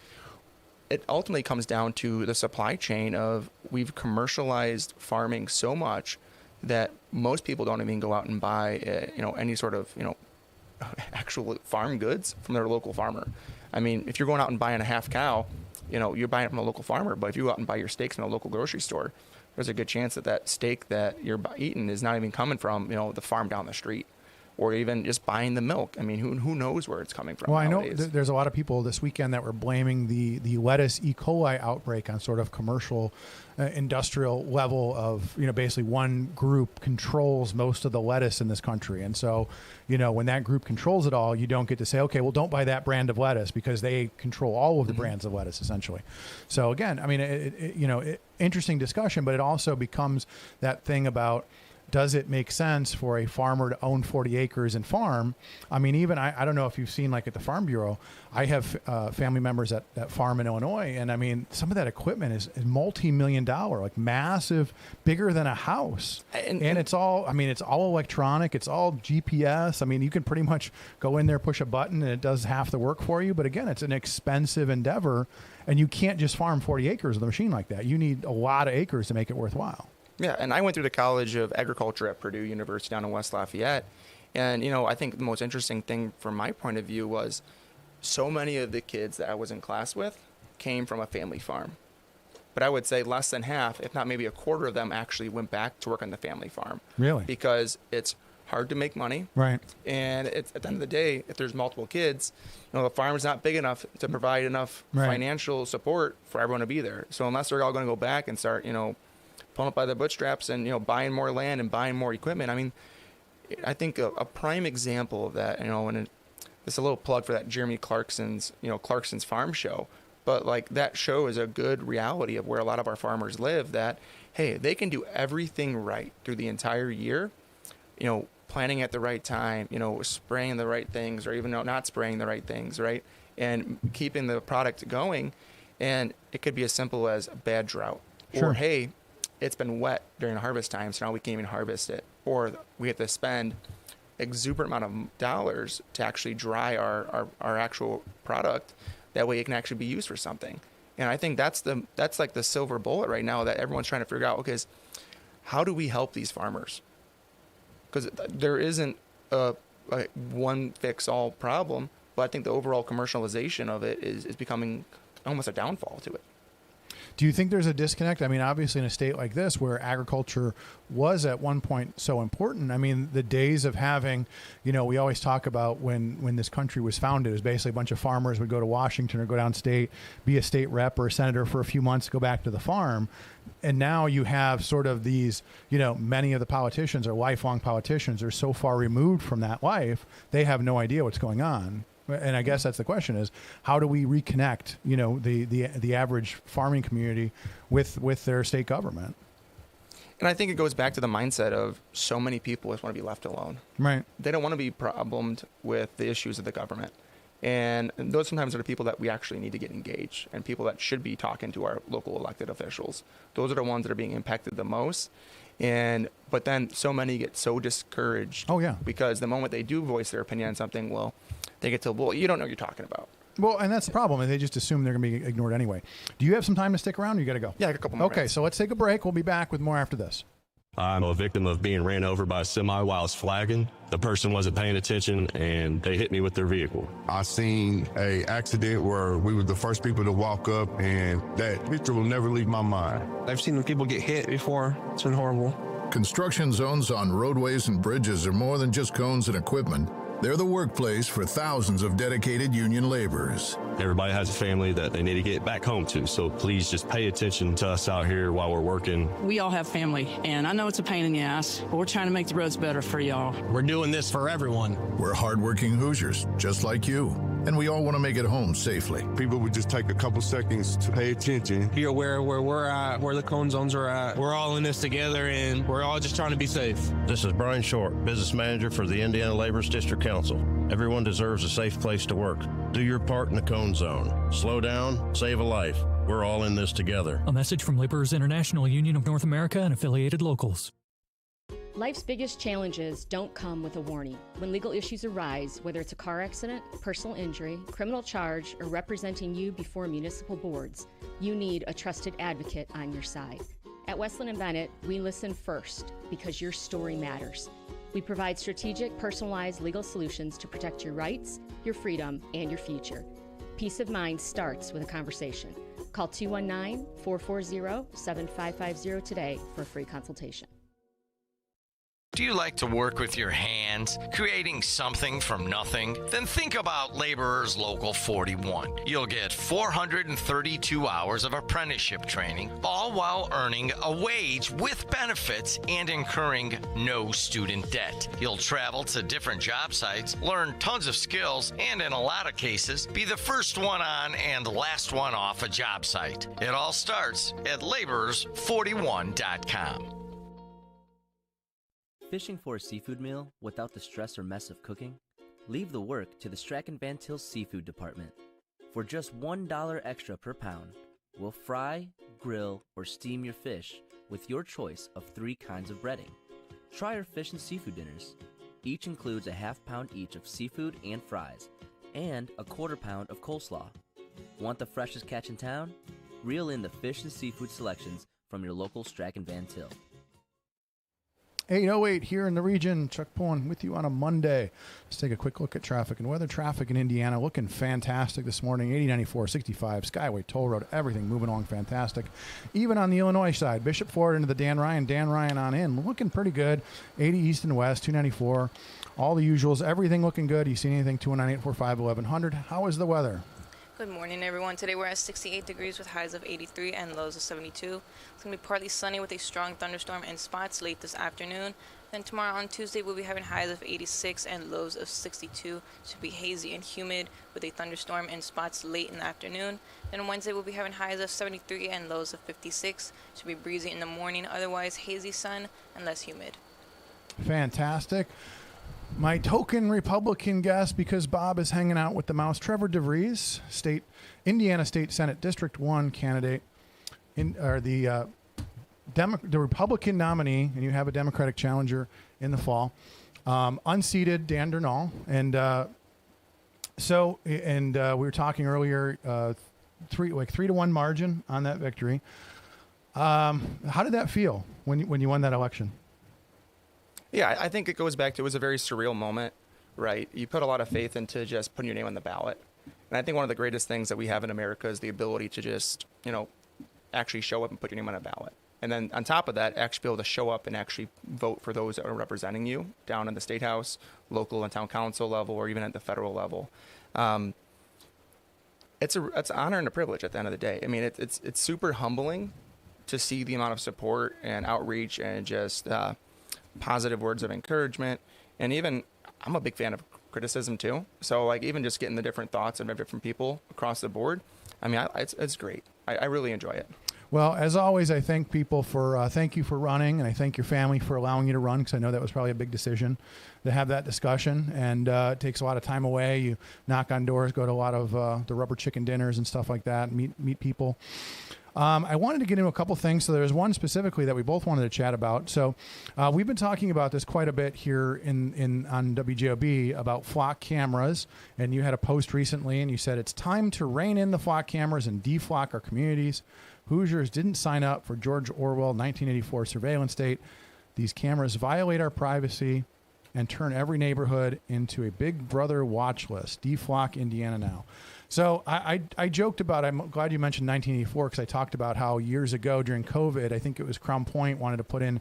it ultimately comes down to the supply chain of we've commercialized farming so much that most people don't even go out and buy, any sort of, actual farm goods from their local farmer. I mean, if you're going out and buying a half cow, you're buying it from a local farmer. But if you go out and buy your steaks from a local grocery store, there's a good chance that steak that you're eating is not even coming from, the farm down the street. Or even just buying the milk. I mean, who knows where it's coming from? Well, nowadays. I know there's a lot of people this weekend that were blaming the lettuce E. coli outbreak on sort of commercial, industrial level of, basically one group controls most of the lettuce in this country. And so, when that group controls it all, you don't get to say, okay, well, don't buy that brand of lettuce because they control all of the brands of lettuce, essentially. So again, I mean, interesting discussion, but it also becomes that thing about, does it make sense for a farmer to own 40 acres and farm? I mean, even I don't know if you've seen, like at the Farm Bureau, I have family members that farm in Illinois. And I mean, some of that equipment is multi-million dollar, like massive, bigger than a house. And it's all, I mean, it's all electronic. It's all GPS. I mean, you can pretty much go in there, push a button, and it does half the work for you. But again, it's an expensive endeavor. And you can't just farm 40 acres with a machine like that. You need a lot of acres to make it worthwhile. Yeah, and I went through the College of Agriculture at Purdue University down in West Lafayette. And, you know, I think the most interesting thing from my point of view was so many of the kids that I was in class with came from a family farm. But I would say less than half, if not maybe a quarter of them, actually went back to work on the family farm. Really? Because it's hard to make money. Right. And it's, at the end of the day, if there's multiple kids, you know, the farm's not big enough to provide enough financial support for everyone to be there. So unless they're all going to go back and start, you know, pulling up by the bootstraps and, you know, buying more land and buying more equipment. I mean, I think a prime example of that, you know, and it's a little plug for that Jeremy Clarkson's Farm Show, but like that show is a good reality of where a lot of our farmers live, that, hey, they can do everything right through the entire year, you know, planting at the right time, you know, spraying the right things, or even not spraying the right things, right? And keeping the product going. And it could be as simple as a bad drought. Sure. Or, hey, it's been wet during harvest time, so now we can't even harvest it. Or we have to spend exuberant amount of dollars to actually dry our actual product. That way it can actually be used for something. And I think that's like the silver bullet right now that everyone's trying to figure out, okay, is how do we help these farmers? Because there isn't a one fix all problem, but I think the overall commercialization of it is becoming almost a downfall to it. Do you think there's a disconnect? I mean, obviously in a state like this where agriculture was at one point so important, I mean, the days of having, you know, we always talk about when this country was founded, it was basically a bunch of farmers would go to Washington or go downstate, be a state rep or a senator for a few months, go back to the farm. And now you have sort of these, you know, many of the politicians or lifelong politicians are so far removed from that life, they have no idea what's going on. And I guess that's the question, is how do we reconnect, you know, the average farming community with their state government? And I think it goes back to the mindset of so many people just want to be left alone. Right. They don't want to be problemed with the issues of the government. And those sometimes are the people that we actually need to get engaged, and people that should be talking to our local elected officials. Those are the ones that are being impacted the most. But then so many get so discouraged. Oh, yeah. Because the moment they do voice their opinion on something, well, they get told, well, you don't know what you're talking about. Well, and that's the problem. And they just assume they're going to be ignored anyway. Do you have some time to stick around, or you got to go? Yeah, a couple more minutes. So let's take a break. We'll be back with more after this. I'm a victim of being ran over by a semi while I was flagging. The person wasn't paying attention, and they hit me with their vehicle. I seen a accident where we were the first people to walk up, and that picture will never leave my mind. I've seen people get hit before. It's been horrible. Construction zones on roadways and bridges are more than just cones and equipment. They're the workplace for thousands of dedicated union laborers. Everybody has a family that they need to get back home to, so please just pay attention to us out here while we're working. We all have family, and I know it's a pain in the ass, but we're trying to make the roads better for y'all. We're doing this for everyone. We're hardworking Hoosiers, just like you, and we all want to make it home safely. People would just take a couple seconds to pay attention. Be aware where we're at, where the cone zones are at. We're all in this together, and we're all just trying to be safe. This is Brian Short, Business Manager for the Indiana Laborers District Council. Everyone deserves a safe place to work. Do your part in the cone zone. Slow down, save a life. We're all in this together. A message from Laborers International Union of North America and affiliated locals. Life's biggest challenges don't come with a warning. When legal issues arise, whether it's a car accident, personal injury, criminal charge, or representing you before municipal boards, you need a trusted advocate on your side. At Westland & Bennett, we listen first because your story matters. We provide strategic, personalized legal solutions to protect your rights, your freedom, and your future. Peace of mind starts with a conversation. Call 219-440-7550 today for a free consultation. Do you like to work with your hands, creating something from nothing? Then think about Laborers Local 41. You'll get 432 hours of apprenticeship training, all while earning a wage with benefits and incurring no student debt. You'll travel to different job sites, learn tons of skills, and in a lot of cases, be the first one on and last one off a job site. It all starts at laborers41.com. Fishing for a seafood meal without the stress or mess of cooking? Leave the work to the Strachan Van Til Seafood Department. For just $1 extra per pound, we'll fry, grill, or steam your fish with your choice of 3 kinds of breading. Try our fish and seafood dinners. Each includes a half pound each of seafood and fries, and a quarter pound of coleslaw. Want the freshest catch in town? Reel in the fish and seafood selections from your local Strachan Van Til. 8:08 here in the region. Chuck Pullen with you on a Monday. Let's take a quick look at traffic and weather. Traffic in Indiana looking fantastic this morning. 80-94, 65, Skyway, Toll Road, everything moving along fantastic. Even on the Illinois side, Bishop Ford into the Dan Ryan on in, looking pretty good. 80 east and west, 294. All the usuals, everything looking good. You see anything? 219-845-1100. How is the weather? Good morning, everyone. Today we're at 68 degrees with highs of 83 and lows of 72. It's going to be partly sunny with a strong thunderstorm in spots late this afternoon. Then tomorrow on Tuesday we'll be having highs of 86 and lows of 62. It should be hazy and humid with a thunderstorm in spots late in the afternoon. Then on Wednesday we'll be having highs of 73 and lows of 56. It should be breezy in the morning, otherwise hazy sun and less humid. Fantastic. My token Republican guest, because Bob is hanging out with the mouse, Trevor DeVries, Indiana State Senate District 1 candidate, the Republican nominee, and you have a Democratic challenger in the fall, unseated Dan Durnall. And we were talking earlier, 3-1 margin on that victory. How did that feel when you won that election? Yeah, I think it goes back to, it was a very surreal moment, right? You put a lot of faith into just putting your name on the ballot. And I think one of the greatest things that we have in America is the ability to just, actually show up and put your name on a ballot. And then on top of that, actually be able to show up and actually vote for those that are representing you down in the state house, local and town council level, or even at the federal level. It's an honor and a privilege at the end of the day. I mean, it's super humbling to see the amount of support and outreach and just positive words of encouragement. And even, I'm a big fan of criticism too. So like even just getting the different thoughts of different people across the board, I mean, it's great. I really enjoy it. Well, as always, I thank people thank you for running, and I thank your family for allowing you to run, because I know that was probably a big decision to have that discussion, and it takes a lot of time away. You knock on doors, go to a lot of the rubber chicken dinners and stuff like that, meet people. I wanted to get into a couple things. So there's one specifically that we both wanted to chat about. So we've been talking about this quite a bit here on WJOB about flock cameras. And you had a post recently and you said it's time to rein in the flock cameras and deflock our communities. Hoosiers didn't sign up for George Orwell 1984 surveillance state. These cameras violate our privacy and turn every neighborhood into a Big Brother watch list. Deflock Indiana now. So I joked about, I'm glad you mentioned 1984, because I talked about how years ago during COVID, I think it was Crown Point wanted to put in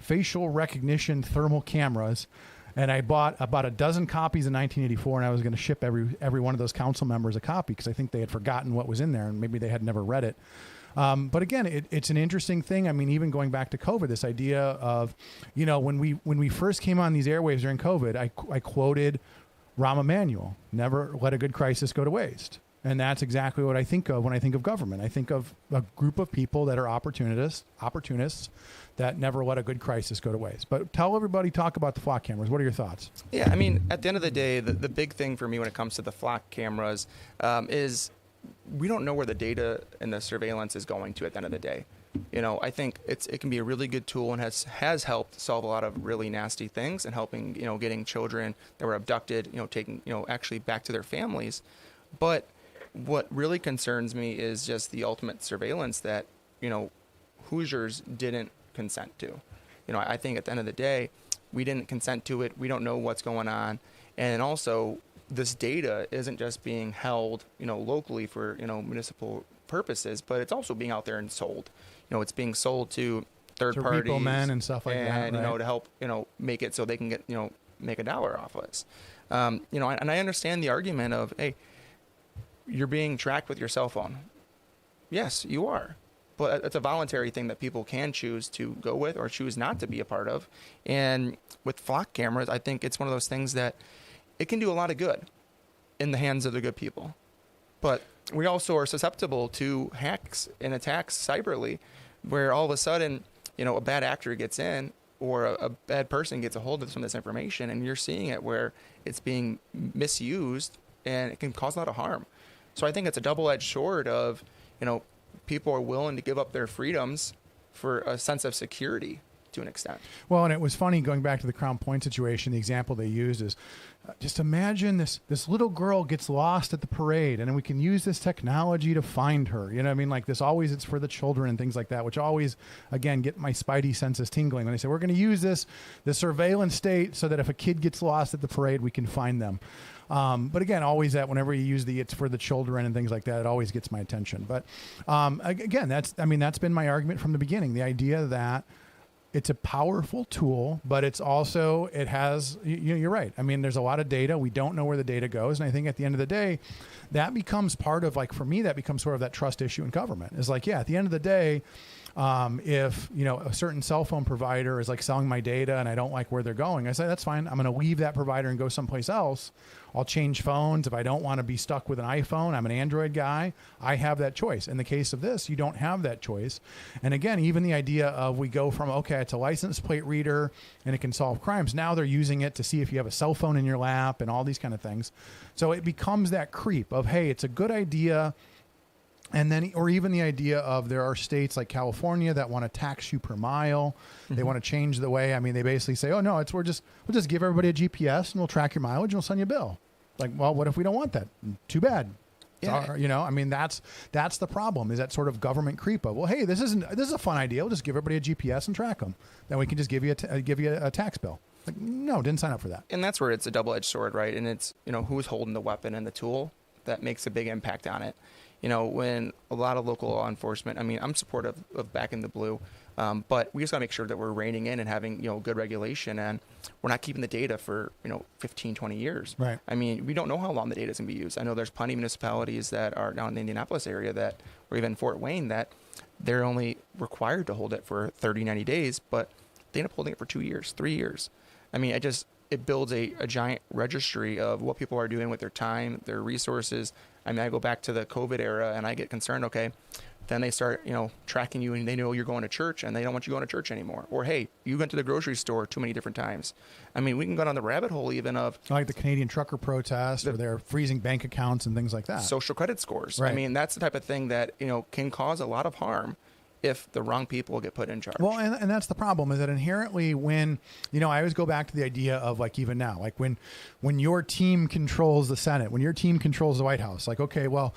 facial recognition thermal cameras. And I bought about a dozen copies in 1984, and I was going to ship every one of those council members a copy, because I think they had forgotten what was in there and maybe they had never read it. But again, it's an interesting thing. I mean, even going back to COVID, this idea of, when we first came on these airwaves during COVID, I quoted Rahm Emanuel, never let a good crisis go to waste. And that's exactly what I think of when I think of government. I think of a group of people that are opportunists that never let a good crisis go to waste. But talk about the flock cameras. What are your thoughts? Yeah, I mean, at the end of the day, the big thing for me when it comes to the flock cameras is we don't know where the data and the surveillance is going to at the end of the day. I think it can be a really good tool and has helped solve a lot of really nasty things and helping, getting children that were abducted, taken, actually back to their families. But what really concerns me is just the ultimate surveillance that, Hoosiers didn't consent to. I think at the end of the day, we didn't consent to it. We don't know what's going on. And also, this data isn't just being held, locally for, municipal purposes, but it's also being out there and sold. It's being sold to third parties, repo men and stuff like that, right? To help, make it so they can get, make $1 off of us. And I understand the argument of, hey, you're being tracked with your cell phone. Yes, you are. But it's a voluntary thing that people can choose to go with or choose not to be a part of. And with flock cameras, I think it's one of those things that it can do a lot of good in the hands of the good people. But we also are susceptible to hacks and attacks cyberly, where all of a sudden, a bad actor gets in or a bad person gets a hold of some of this information, and you're seeing it where it's being misused and it can cause a lot of harm. So I think it's a double-edged sword of, people are willing to give up their freedoms for a sense of security to an extent. Well, and it was funny going back to the Crown Point situation. The example they used is just imagine this little girl gets lost at the parade, and then we can use this technology to find her. You know what I mean? Like this always, it's for the children and things like that, which always, again, get my spidey senses tingling when they say, we're going to use the surveillance state so that if a kid gets lost at the parade, we can find them. But again, always that whenever you use it's for the children and things like that, it always gets my attention. But again, that's been my argument from the beginning. The idea that it's a powerful tool, but it's also, you're right. I mean, there's a lot of data. We don't know where the data goes. And I think at the end of the day, that becomes part of, like, for me, that becomes sort of that trust issue in government. Is like, yeah, at the end of the day, if, a certain cell phone provider is like selling my data and I don't like where they're going, I say, that's fine. I'm going to leave that provider and go someplace else. I'll change phones. If I don't want to be stuck with an iPhone, I'm an Android guy. I have that choice. In the case of this, you don't have that choice. And again, even the idea of we go from, okay, it's a license plate reader and it can solve crimes. Now they're using it to see if you have a cell phone in your lap and all these kind of things. So it becomes that creep of, hey, it's a good idea. And then, or even the idea of there are states like California that want to tax you per mile. Mm-hmm. They want to change the way. I mean, they basically say, "Oh no, we'll just give everybody a GPS and we'll track your mileage and we'll send you a bill." Like, well, what if we don't want that? Too bad. Yeah. I mean, that's the problem, is that sort of government creep of, well, hey, this is a fun idea. We'll just give everybody a GPS and track them. Then we can just give you a tax bill. Like, no, didn't sign up for that. And that's where it's a double-edged sword, right? And it's, who's holding the weapon and the tool that makes a big impact on it. When a lot of local law enforcement, I mean, I'm supportive of back in the blue, but we just got to make sure that we're reining in and having, good regulation, and we're not keeping the data for, 15, 20 years. Right. I mean, we don't know how long the data is going to be used. I know there's plenty of municipalities that are down in the Indianapolis area or even Fort Wayne, that they're only required to hold it for 30, 90 days, but they end up holding it for 2 years, 3 years. I mean, it builds a giant registry of what people are doing with their time, their resources. I mean, I go back to the COVID era and I get concerned, okay, then they start, tracking you and they know you're going to church and they don't want you going to church anymore. Or, hey, you went to the grocery store too many different times. I mean, we can go down the rabbit hole even of... like the Canadian trucker protest, or they're freezing bank accounts and things like that. Social credit scores. Right. I mean, that's the type of thing that, can cause a lot of harm if the wrong people get put in charge. Well, and that's the problem, is that inherently when, I always go back to the idea of, like, even now, like when your team controls the Senate, when your team controls the White House, like, okay, well,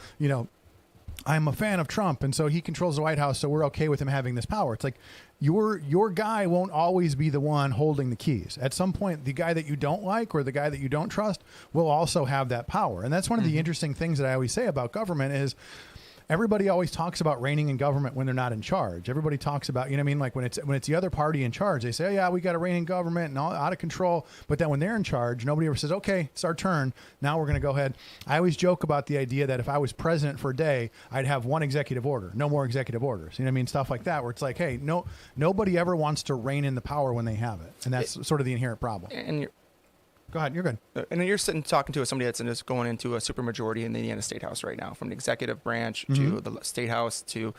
I'm a fan of Trump, and so he controls the White House, so we're okay with him having this power. It's like your guy won't always be the one holding the keys. At some point, the guy that you don't like or the guy that you don't trust will also have that power. And that's one of the interesting things that I always say about government is, everybody always talks about reigning in government when they're not in charge. Everybody talks about, like when it's the other party in charge, they say, oh, yeah, we got to reign in government and all out of control. But then when they're in charge, nobody ever says, okay, it's our turn. Now we're going to go ahead. I always joke about the idea that if I was president for a day, I'd have one executive order, no more executive orders. You know what I mean? Stuff like that, where it's like, hey, nobody ever wants to reign in the power when they have it. And that's sort of the inherent problem. And go ahead, you're good. And you're sitting talking to somebody that's just going into a supermajority in the Indiana State House right now, from the executive branch to the State House to,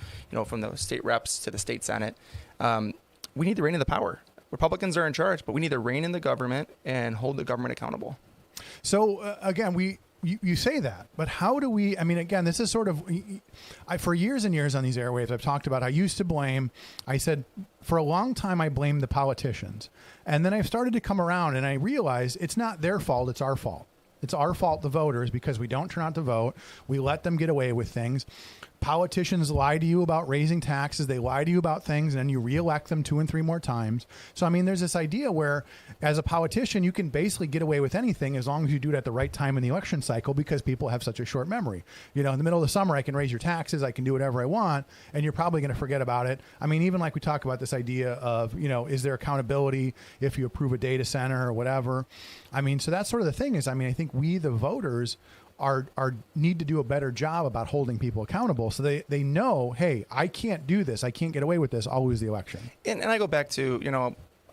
from the state reps to the state Senate. We need to rein in the power. Republicans are in charge, but we need to rein in the government and hold the government accountable. So again, you say that, but how do we, I mean, again, this is sort of, for years and years on these airwaves, I've talked about, I said, for a long time, I blamed the politicians. And then I've started to come around and I realized it's not their fault, it's our fault. It's our fault, the voters, because we don't turn out to vote. We let them get away with things. Politicians lie to you about raising taxes. They lie to you about things, and then you reelect them 2 and 3 more times. So, I mean, there's this idea where, as a politician, you can basically get away with anything as long as you do it at the right time in the election cycle, because people have such a short memory. In the middle of the summer, I can raise your taxes. I can do whatever I want, and you're probably going to forget about it. I mean, even like we talk about this idea of, is there accountability if you approve a data center or whatever? I mean, so that's sort of the thing is, I mean, I think we, the voters, need to do a better job about holding people accountable, so they know, hey, I can't do this, I can't get away with this, I'll lose the election. And I go back to,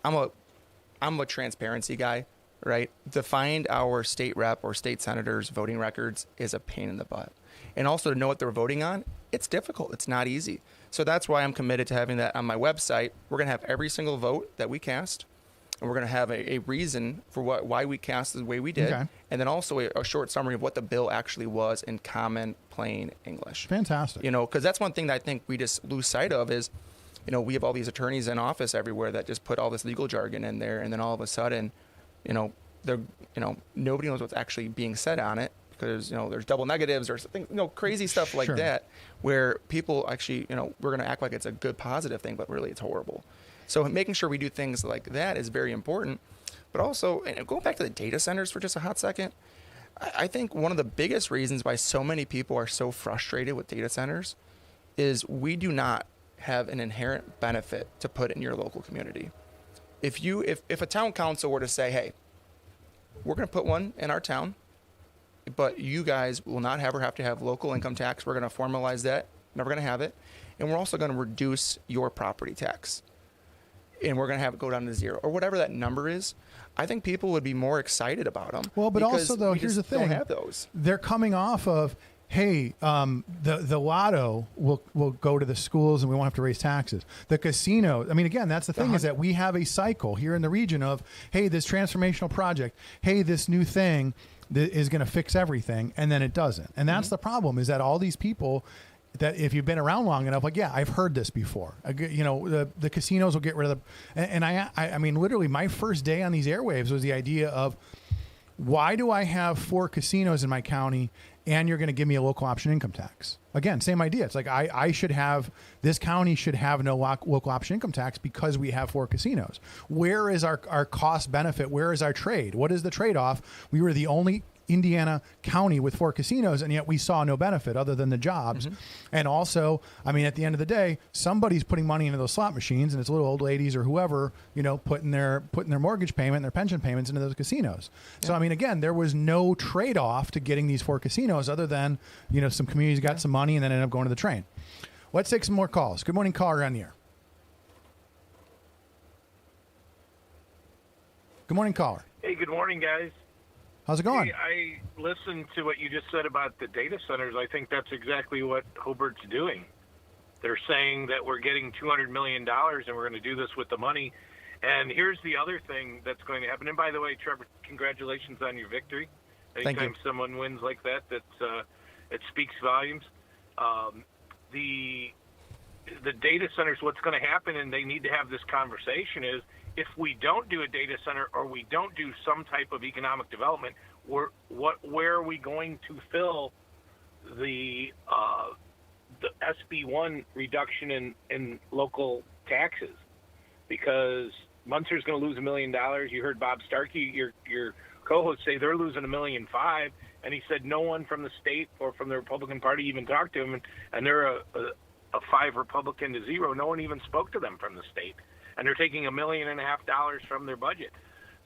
I'm a transparency guy, right? To find our state rep or state senators' voting records is a pain in the butt. And also to know what they're voting on, it's difficult. It's not easy. So that's why I'm committed to having that on my website. We're going to have every single vote that we cast and we're going to have a reason for why we cast the way we did, Okay. and then also a short summary of what the bill actually was in common, plain English. Fantastic. Because that's one thing that I think we just lose sight of is, we have all these attorneys in office everywhere that just put all this legal jargon in there, and then all of a sudden, they're, nobody knows what's actually being said on it because, there's double negatives or something, crazy stuff like Sure. that, where people actually, we're going to act like it's a good positive thing, but really it's horrible. So making sure we do things like that is very important. But also, and going back to the data centers for just a hot second, I think one of the biggest reasons why so many people are so frustrated with data centers is we do not have an inherent benefit to put in your local community. If a town council were to say, hey, we're going to put one in our town, but you guys will not have to have local income tax. We're going to formalize that. Never going to have it. And we're also going to reduce your property tax. And we're going to have it go down to zero or whatever that number is. I think people would be more excited about them. Well, but also though, here's the thing: don't have those. They're coming off of, hey, the lotto will go to the schools and we won't have to raise taxes. The casino. I mean, again, that's the thing is that we have a cycle here in the region of, hey, this transformational project, hey, this new thing that is going to fix everything, and then it doesn't. And that's the problem: is that all these people. That if you've been around long enough, like, yeah, I've heard this before. The casinos will get rid of and I mean, literally my first day on these airwaves was the idea of, why do I have 4 casinos in my county and you're going to give me a local option income tax? Again, same idea. It's like this county should have no local option income tax because we have 4 casinos. Where is our cost benefit? Where is our trade? What is the trade-off? We were the only Indiana county with 4 casinos, and yet we saw no benefit other than the jobs. And also, I mean, at the end of the day, somebody's putting money into those slot machines, and it's little old ladies or whoever, putting their mortgage payment, their pension payments into those casinos. Yeah. So, I mean, again, there was no trade-off to getting these 4 casinos other than, some communities got some money and then ended up going to the train. Let's take some more calls. Good morning, caller on the air. Good morning, caller. Hey, good morning, guys. How's it going? Hey, I listened to what you just said about the data centers. I think that's exactly what Hobart's doing. They're saying that we're getting $200 million and we're going to do this with the money. And here's the other thing that's going to happen. And by the way, Trevor, congratulations on your victory. Anytime someone wins like that, it speaks volumes. The data centers, what's going to happen, and they need to have this conversation, is if we don't do a data center or we don't do some type of economic development, where are we going to fill the SB1 reduction in local taxes? Because Munster's going to lose $1 million. You heard Bob Starkey, your co-host, say they're losing $1.5 million, and he said no one from the state or from the Republican Party even talked to him, and they're a 5 Republican to 0. No one even spoke to them from the state. And they're taking $1.5 million from their budget.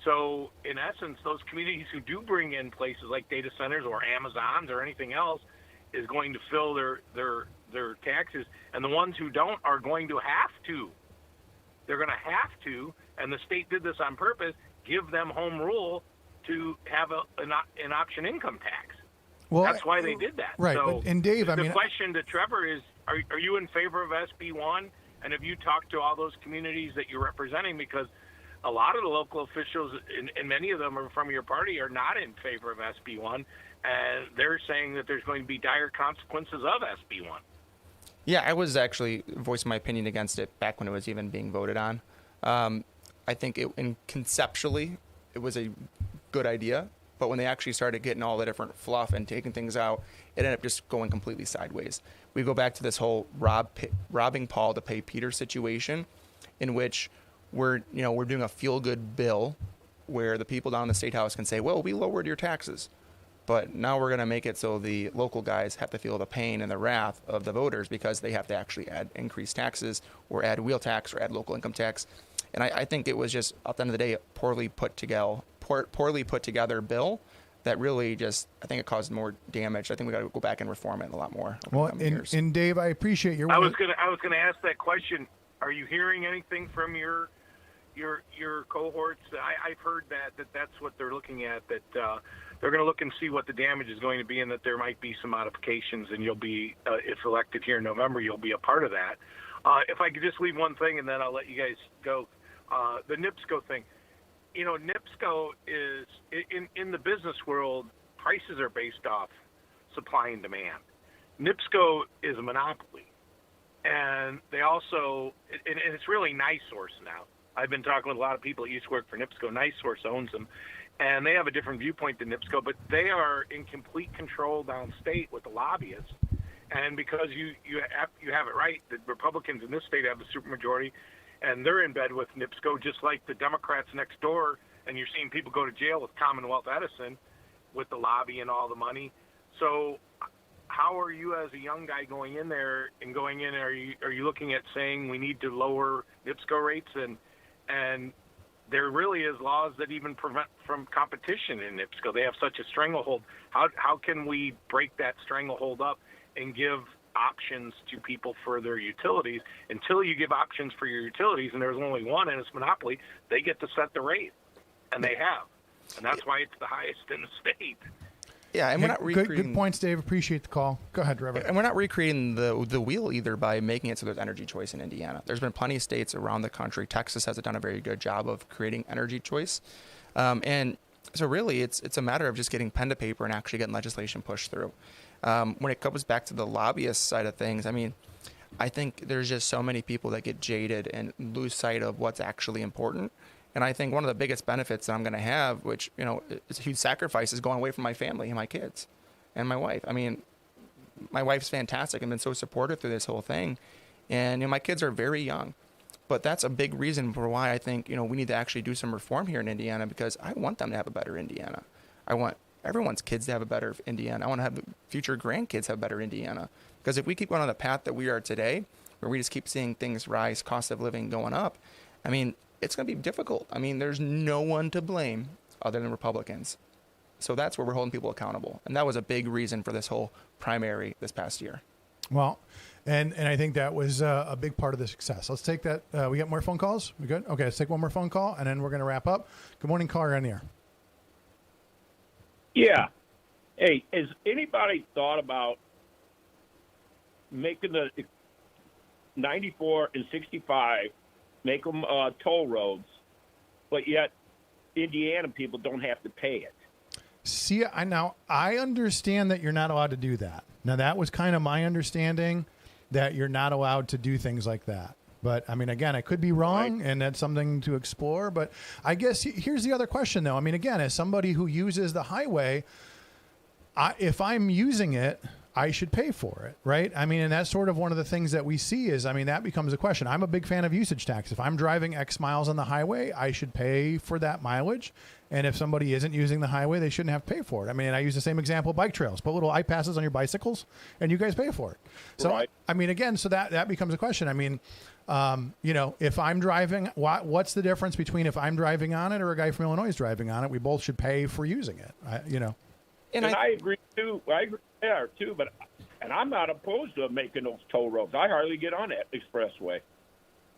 So, in essence, those communities who do bring in places like data centers or Amazons or anything else is going to fill their taxes. And the ones who don't are going to have to. They're going to have to, and the state did this on purpose, give them home rule to have an option income tax. Well, that's why they did that. Right. So and Dave, the question to Trevor is, are you in favor of SB1? And have you talked to all those communities that you're representing? Because a lot of the local officials, and many of them are from your party, are not in favor of SB1. And they're saying that there's going to be dire consequences of SB1. Yeah, I was actually voicing my opinion against it back when it was even being voted on. I think conceptually, it was a good idea. But when they actually started getting all the different fluff and taking things out, it ended up just going completely sideways. We go back to this whole robbing Paul to pay Peter situation, in which we're doing a feel-good bill where the people down in the State House can say, well, we lowered your taxes. But now we're going to make it so the local guys have to feel the pain and the wrath of the voters because they have to actually add increased taxes or add wheel tax or add local income tax. And I think it was just, at the end of the day, a poorly put together bill that really just, I think it caused more damage. I think we got to go back and reform it a lot more. Well, and Dave, I appreciate your. I was gonna ask that question. Are you hearing anything from your cohorts? I've heard that's what they're looking at. That they're going to look and see what the damage is going to be, and that there might be some modifications. And you'll be, if elected here in November, you'll be a part of that. If I could just leave one thing, and then I'll let you guys go. The NIPSCO thing. NIPSCO is in the business world. Prices are based off supply and demand. NIPSCO is a monopoly, and they also and it's really NiSource now. I've been talking with a lot of people that used to work for NIPSCO. NiSource owns them, and they have a different viewpoint than NIPSCO, but they are in complete control downstate with the lobbyists. And because you have it right, the Republicans in this state have the supermajority, and they're in bed with NIPSCO, just like the Democrats next door. And you're seeing people go to jail with Commonwealth Edison with the lobby and all the money. So how are you as a young guy going in there and going in? Are you looking at saying we need to lower NIPSCO rates? And there really is laws that even prevent from competition in NIPSCO. They have such a stranglehold. How can we break that stranglehold up and give options to people for their utilities? Until you give options for your utilities, and there's only one, and it's monopoly, they get to set the rate, and they have. And that's why it's the highest in the state. Yeah, and we're not recreating... Good points, Dave. Appreciate the call. Go ahead, Trevor. And we're not recreating the wheel either by making it so there's energy choice in Indiana. There's been plenty of states around the country. Texas has done a very good job of creating energy choice. And so really, it's a matter of just getting pen to paper and actually getting legislation pushed through. When it comes back to the lobbyist side of things, I mean, I think there's just so many people that get jaded and lose sight of what's actually important. And I think one of the biggest benefits that I'm going to have, which, is a huge sacrifice, is going away from my family and my kids and my wife. I mean, my wife's fantastic and been so supportive through this whole thing. And, my kids are very young. But that's a big reason for why I think, we need to actually do some reform here in Indiana, because I want them to have a better Indiana. I want everyone's kids to have a better Indiana. I want to have future grandkids have better Indiana. Because if we keep going on the path that we are today, where we just keep seeing things rise, cost of living going up, I mean, it's going to be difficult. I mean, there's no one to blame other than Republicans. So that's where we're holding people accountable. And that was a big reason for this whole primary this past year. Well, and I think that was a big part of the success. Let's take that. We got more phone calls? We good? Okay, let's take one more phone call, and then we're going to wrap up. Good morning, caller on the air. Yeah. Hey, has anybody thought about making the 94 and 65 make them toll roads, but yet Indiana people don't have to pay it? See, I understand that you're not allowed to do that. Now, that was kind of my understanding, that you're not allowed to do things like that. But, I mean, again, I could be wrong, and that's something to explore. But I guess here's the other question, though. I mean, again, as somebody who uses the highway, if I'm using it, I should pay for it, right? I mean, and that's sort of one of the things that we see is, I mean, that becomes a question. I'm a big fan of usage tax. If I'm driving X miles on the highway, I should pay for that mileage. And if somebody isn't using the highway, they shouldn't have to pay for it. I mean, I use the same example, bike trails. Put little iPasses on your bicycles, and you guys pay for it. So, right. I mean, again, so that becomes a question. I mean, if I'm driving, what's the difference between if I'm driving on it or a guy from Illinois is driving on it? We both should pay for using it, And I agree, too. I agree there, too. And I'm not opposed to making those toll roads. I hardly get on that expressway.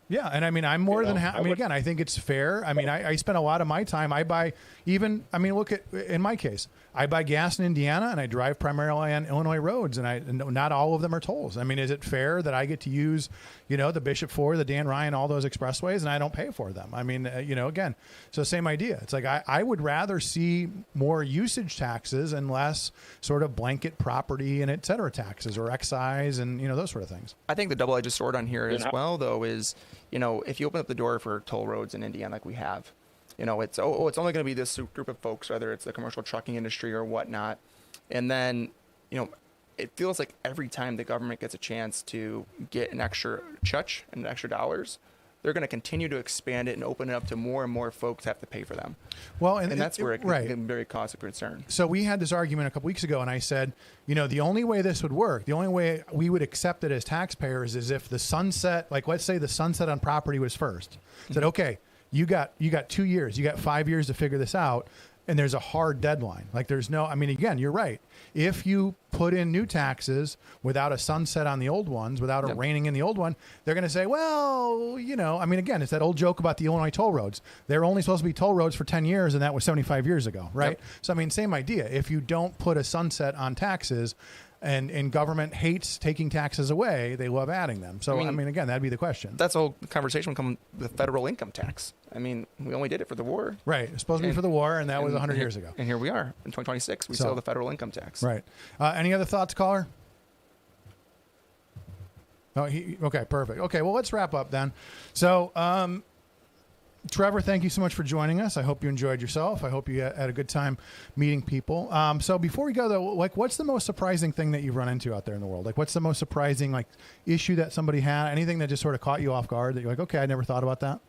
Yeah, and I mean, I'm more than happy. I mean, again, I think it's fair. I mean, I spend a lot of my time. Look at, in my case, I buy gas in Indiana, and I drive primarily on Illinois roads, and not all of them are tolls. I mean, is it fair that I get to use, the Bishop Ford, the Dan Ryan, all those expressways, and I don't pay for them? I mean, again, so same idea. It's like I would rather see more usage taxes and less sort of blanket property and et cetera taxes or excise and, those sort of things. I think the double-edged sword on here as well, though, is, if you open up the door for toll roads in Indiana like we have, it's only going to be this group of folks, whether it's the commercial trucking industry or whatnot. And then, it feels like every time the government gets a chance to get an extra chutch and extra dollars, they're going to continue to expand it and open it up to more and more folks have to pay for them. Well, and that's where it can get very cause of concern. So we had this argument a couple weeks ago, and I said, the only way this would work, the only way we would accept it as taxpayers is if the sunset, like let's say the sunset on property was first. Said, okay, you got 2 years, you got 5 years to figure this out. And there's a hard deadline. Like again, you're right. If you put in new taxes without a sunset on the old ones, without a reining in the old one, they're going to say, well, again, it's that old joke about the Illinois toll roads. They're only supposed to be toll roads for 10 years, and that was 75 years ago, right? Yep. So, same idea. If you don't put a sunset on taxes, And government hates taking taxes away. They love adding them. So, I mean, again, that'd be the question. That's the whole conversation would come with the federal income tax. I mean, we only did it for the war. Right. It's supposed to be for the war, and that was 100 years ago. And here we are in 2026. We still have the federal income tax. Right. Any other thoughts, caller? Oh, okay, perfect. Okay, well, let's wrap up then. So, Trevor, thank you so much for joining us. I hope you enjoyed yourself. I hope you had a good time meeting people. So before we go, though, like, what's the most surprising thing that you've run into out there in the world? Like, what's the most surprising, like, issue that somebody had? Anything that just sort of caught you off guard that you're like, okay, I never thought about that?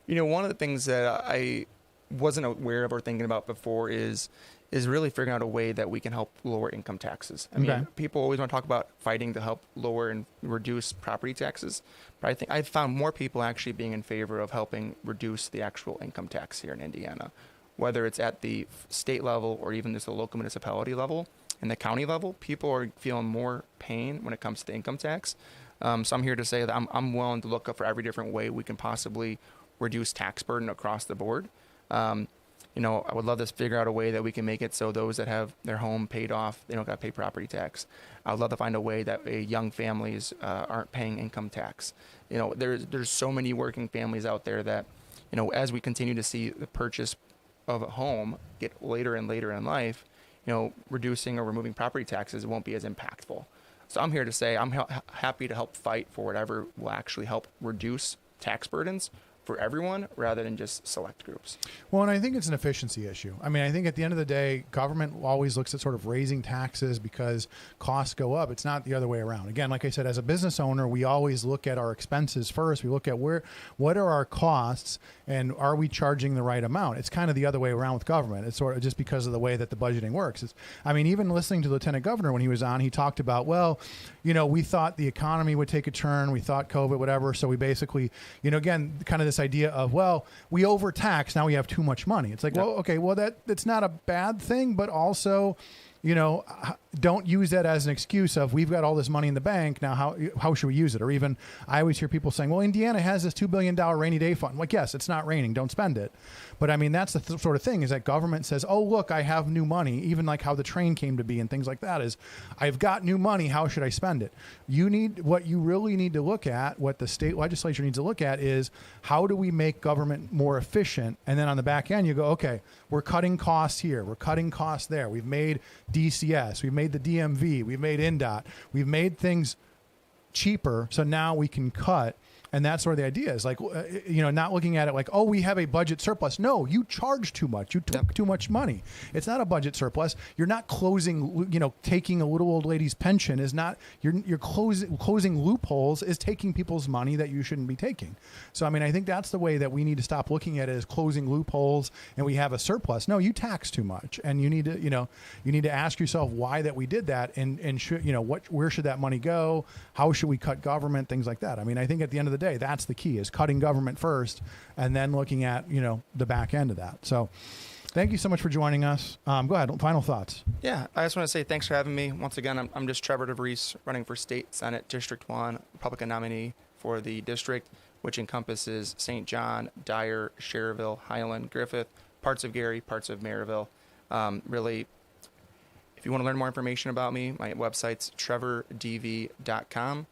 You know, one of the things that I wasn't aware of or thinking about before is really figuring out a way that we can help lower income taxes. I mean, people always want to talk about fighting to help lower and reduce property taxes, but I think I've found more people actually being in favor of helping reduce the actual income tax here in Indiana, whether it's at the state level or even just the local municipality level and the county level. People are feeling more pain when it comes to the income tax. So I'm here to say that I'm willing to look up for every different way we can possibly reduce tax burden across the board. You know, I would love to figure out a way that we can make it so those that have their home paid off, they don't got to pay property tax. I would love to find a way that young families aren't paying income tax. You know, there's so many working families out there that, you know, as we continue to see the purchase of a home get later and later in life, you know, reducing or removing property taxes won't be as impactful. So I'm here to say I'm happy to help fight for whatever will actually help reduce tax burdens for everyone rather than just select groups. Well, and I think it's an efficiency issue. I mean, I think at the end of the day, government always looks at sort of raising taxes because costs go up. It's not the other way around. Again, like I said, as a business owner, we always look at our expenses first. We look at what are our costs and are we charging the right amount? It's kind of the other way around with government. It's sort of just because of the way that the budgeting works. I mean, even listening to the Lieutenant Governor when he was on, he talked about, well, you know, we thought the economy would take a turn. We thought COVID, whatever. So we basically, you know, again, kind of this idea of, well, we overtax, now we have too much money. It's like, well, okay, well, that's not a bad thing, but also, you know, don't use that as an excuse of we've got all this money in the bank. Now, how should we use it? Or even I always hear people saying, well, Indiana has this $2 billion rainy day fund. Like, yes, it's not raining. Don't spend it. But I mean, that's the sort of thing is that government says, oh, look, I have new money. Even like how the train came to be and things like that is I've got new money. How should I spend it? What you really need to look at, what the state legislature needs to look at is how do we make government more efficient? And then on the back end, you go, okay, we're cutting costs here. We're cutting costs there. We've made DCS. We've made the DMV, we've made NDOT, we've made things cheaper, so now we can cut. And that's sort of the idea is like, you know, not looking at it like, oh, we have a budget surplus. No, you charge too much. You took too much money. It's not a budget surplus. You're not closing, you know, taking a little old lady's pension is not, you're closing loopholes is taking people's money that you shouldn't be taking. So, I mean, I think that's the way that we need to stop looking at it as closing loopholes and we have a surplus. No, you tax too much. And you need to, you know, you need to ask yourself why that we did that and should, you know, where should that money go? How should we cut government? Things like that. I mean, I think at the end of the day, that's the key is cutting government first and then looking at, you know, the back end of that. So thank you so much for joining us. Go ahead. Final thoughts. Yeah, I just want to say thanks for having me. Once again, I'm just Trevor DeVries running for State Senate District 1, Republican nominee for the district, which encompasses St. John, Dyer, Schererville, Highland, Griffith, parts of Gary, parts of Maryville. Really, if you want to learn more information about me, my website's trevordv.com.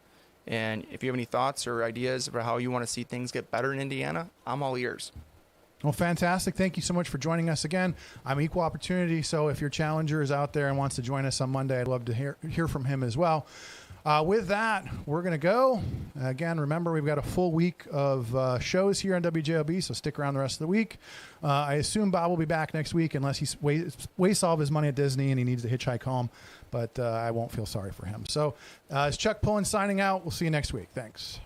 And if you have any thoughts or ideas about how you want to see things get better in Indiana, I'm all ears. Well, fantastic. Thank you so much for joining us again. I'm Equal Opportunity, so if your challenger is out there and wants to join us on Monday, I'd love to hear from him as well. With that, we're going to go. Again, remember, we've got a full week of shows here on WJLB, so stick around the rest of the week. I assume Bob will be back next week unless he wastes all of his money at Disney and he needs to hitchhike home, but I won't feel sorry for him. So it's Chuck Pullen signing out. We'll see you next week. Thanks.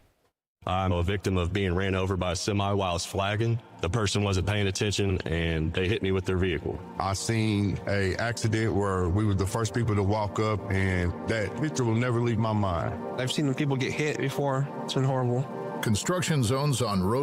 I'm a victim of being ran over by a semi while I was flagging. The person wasn't paying attention and they hit me with their vehicle. I seen a accident where we were the first people to walk up, and that picture will never leave my mind. I've seen people get hit before. It's been horrible. Construction zones on road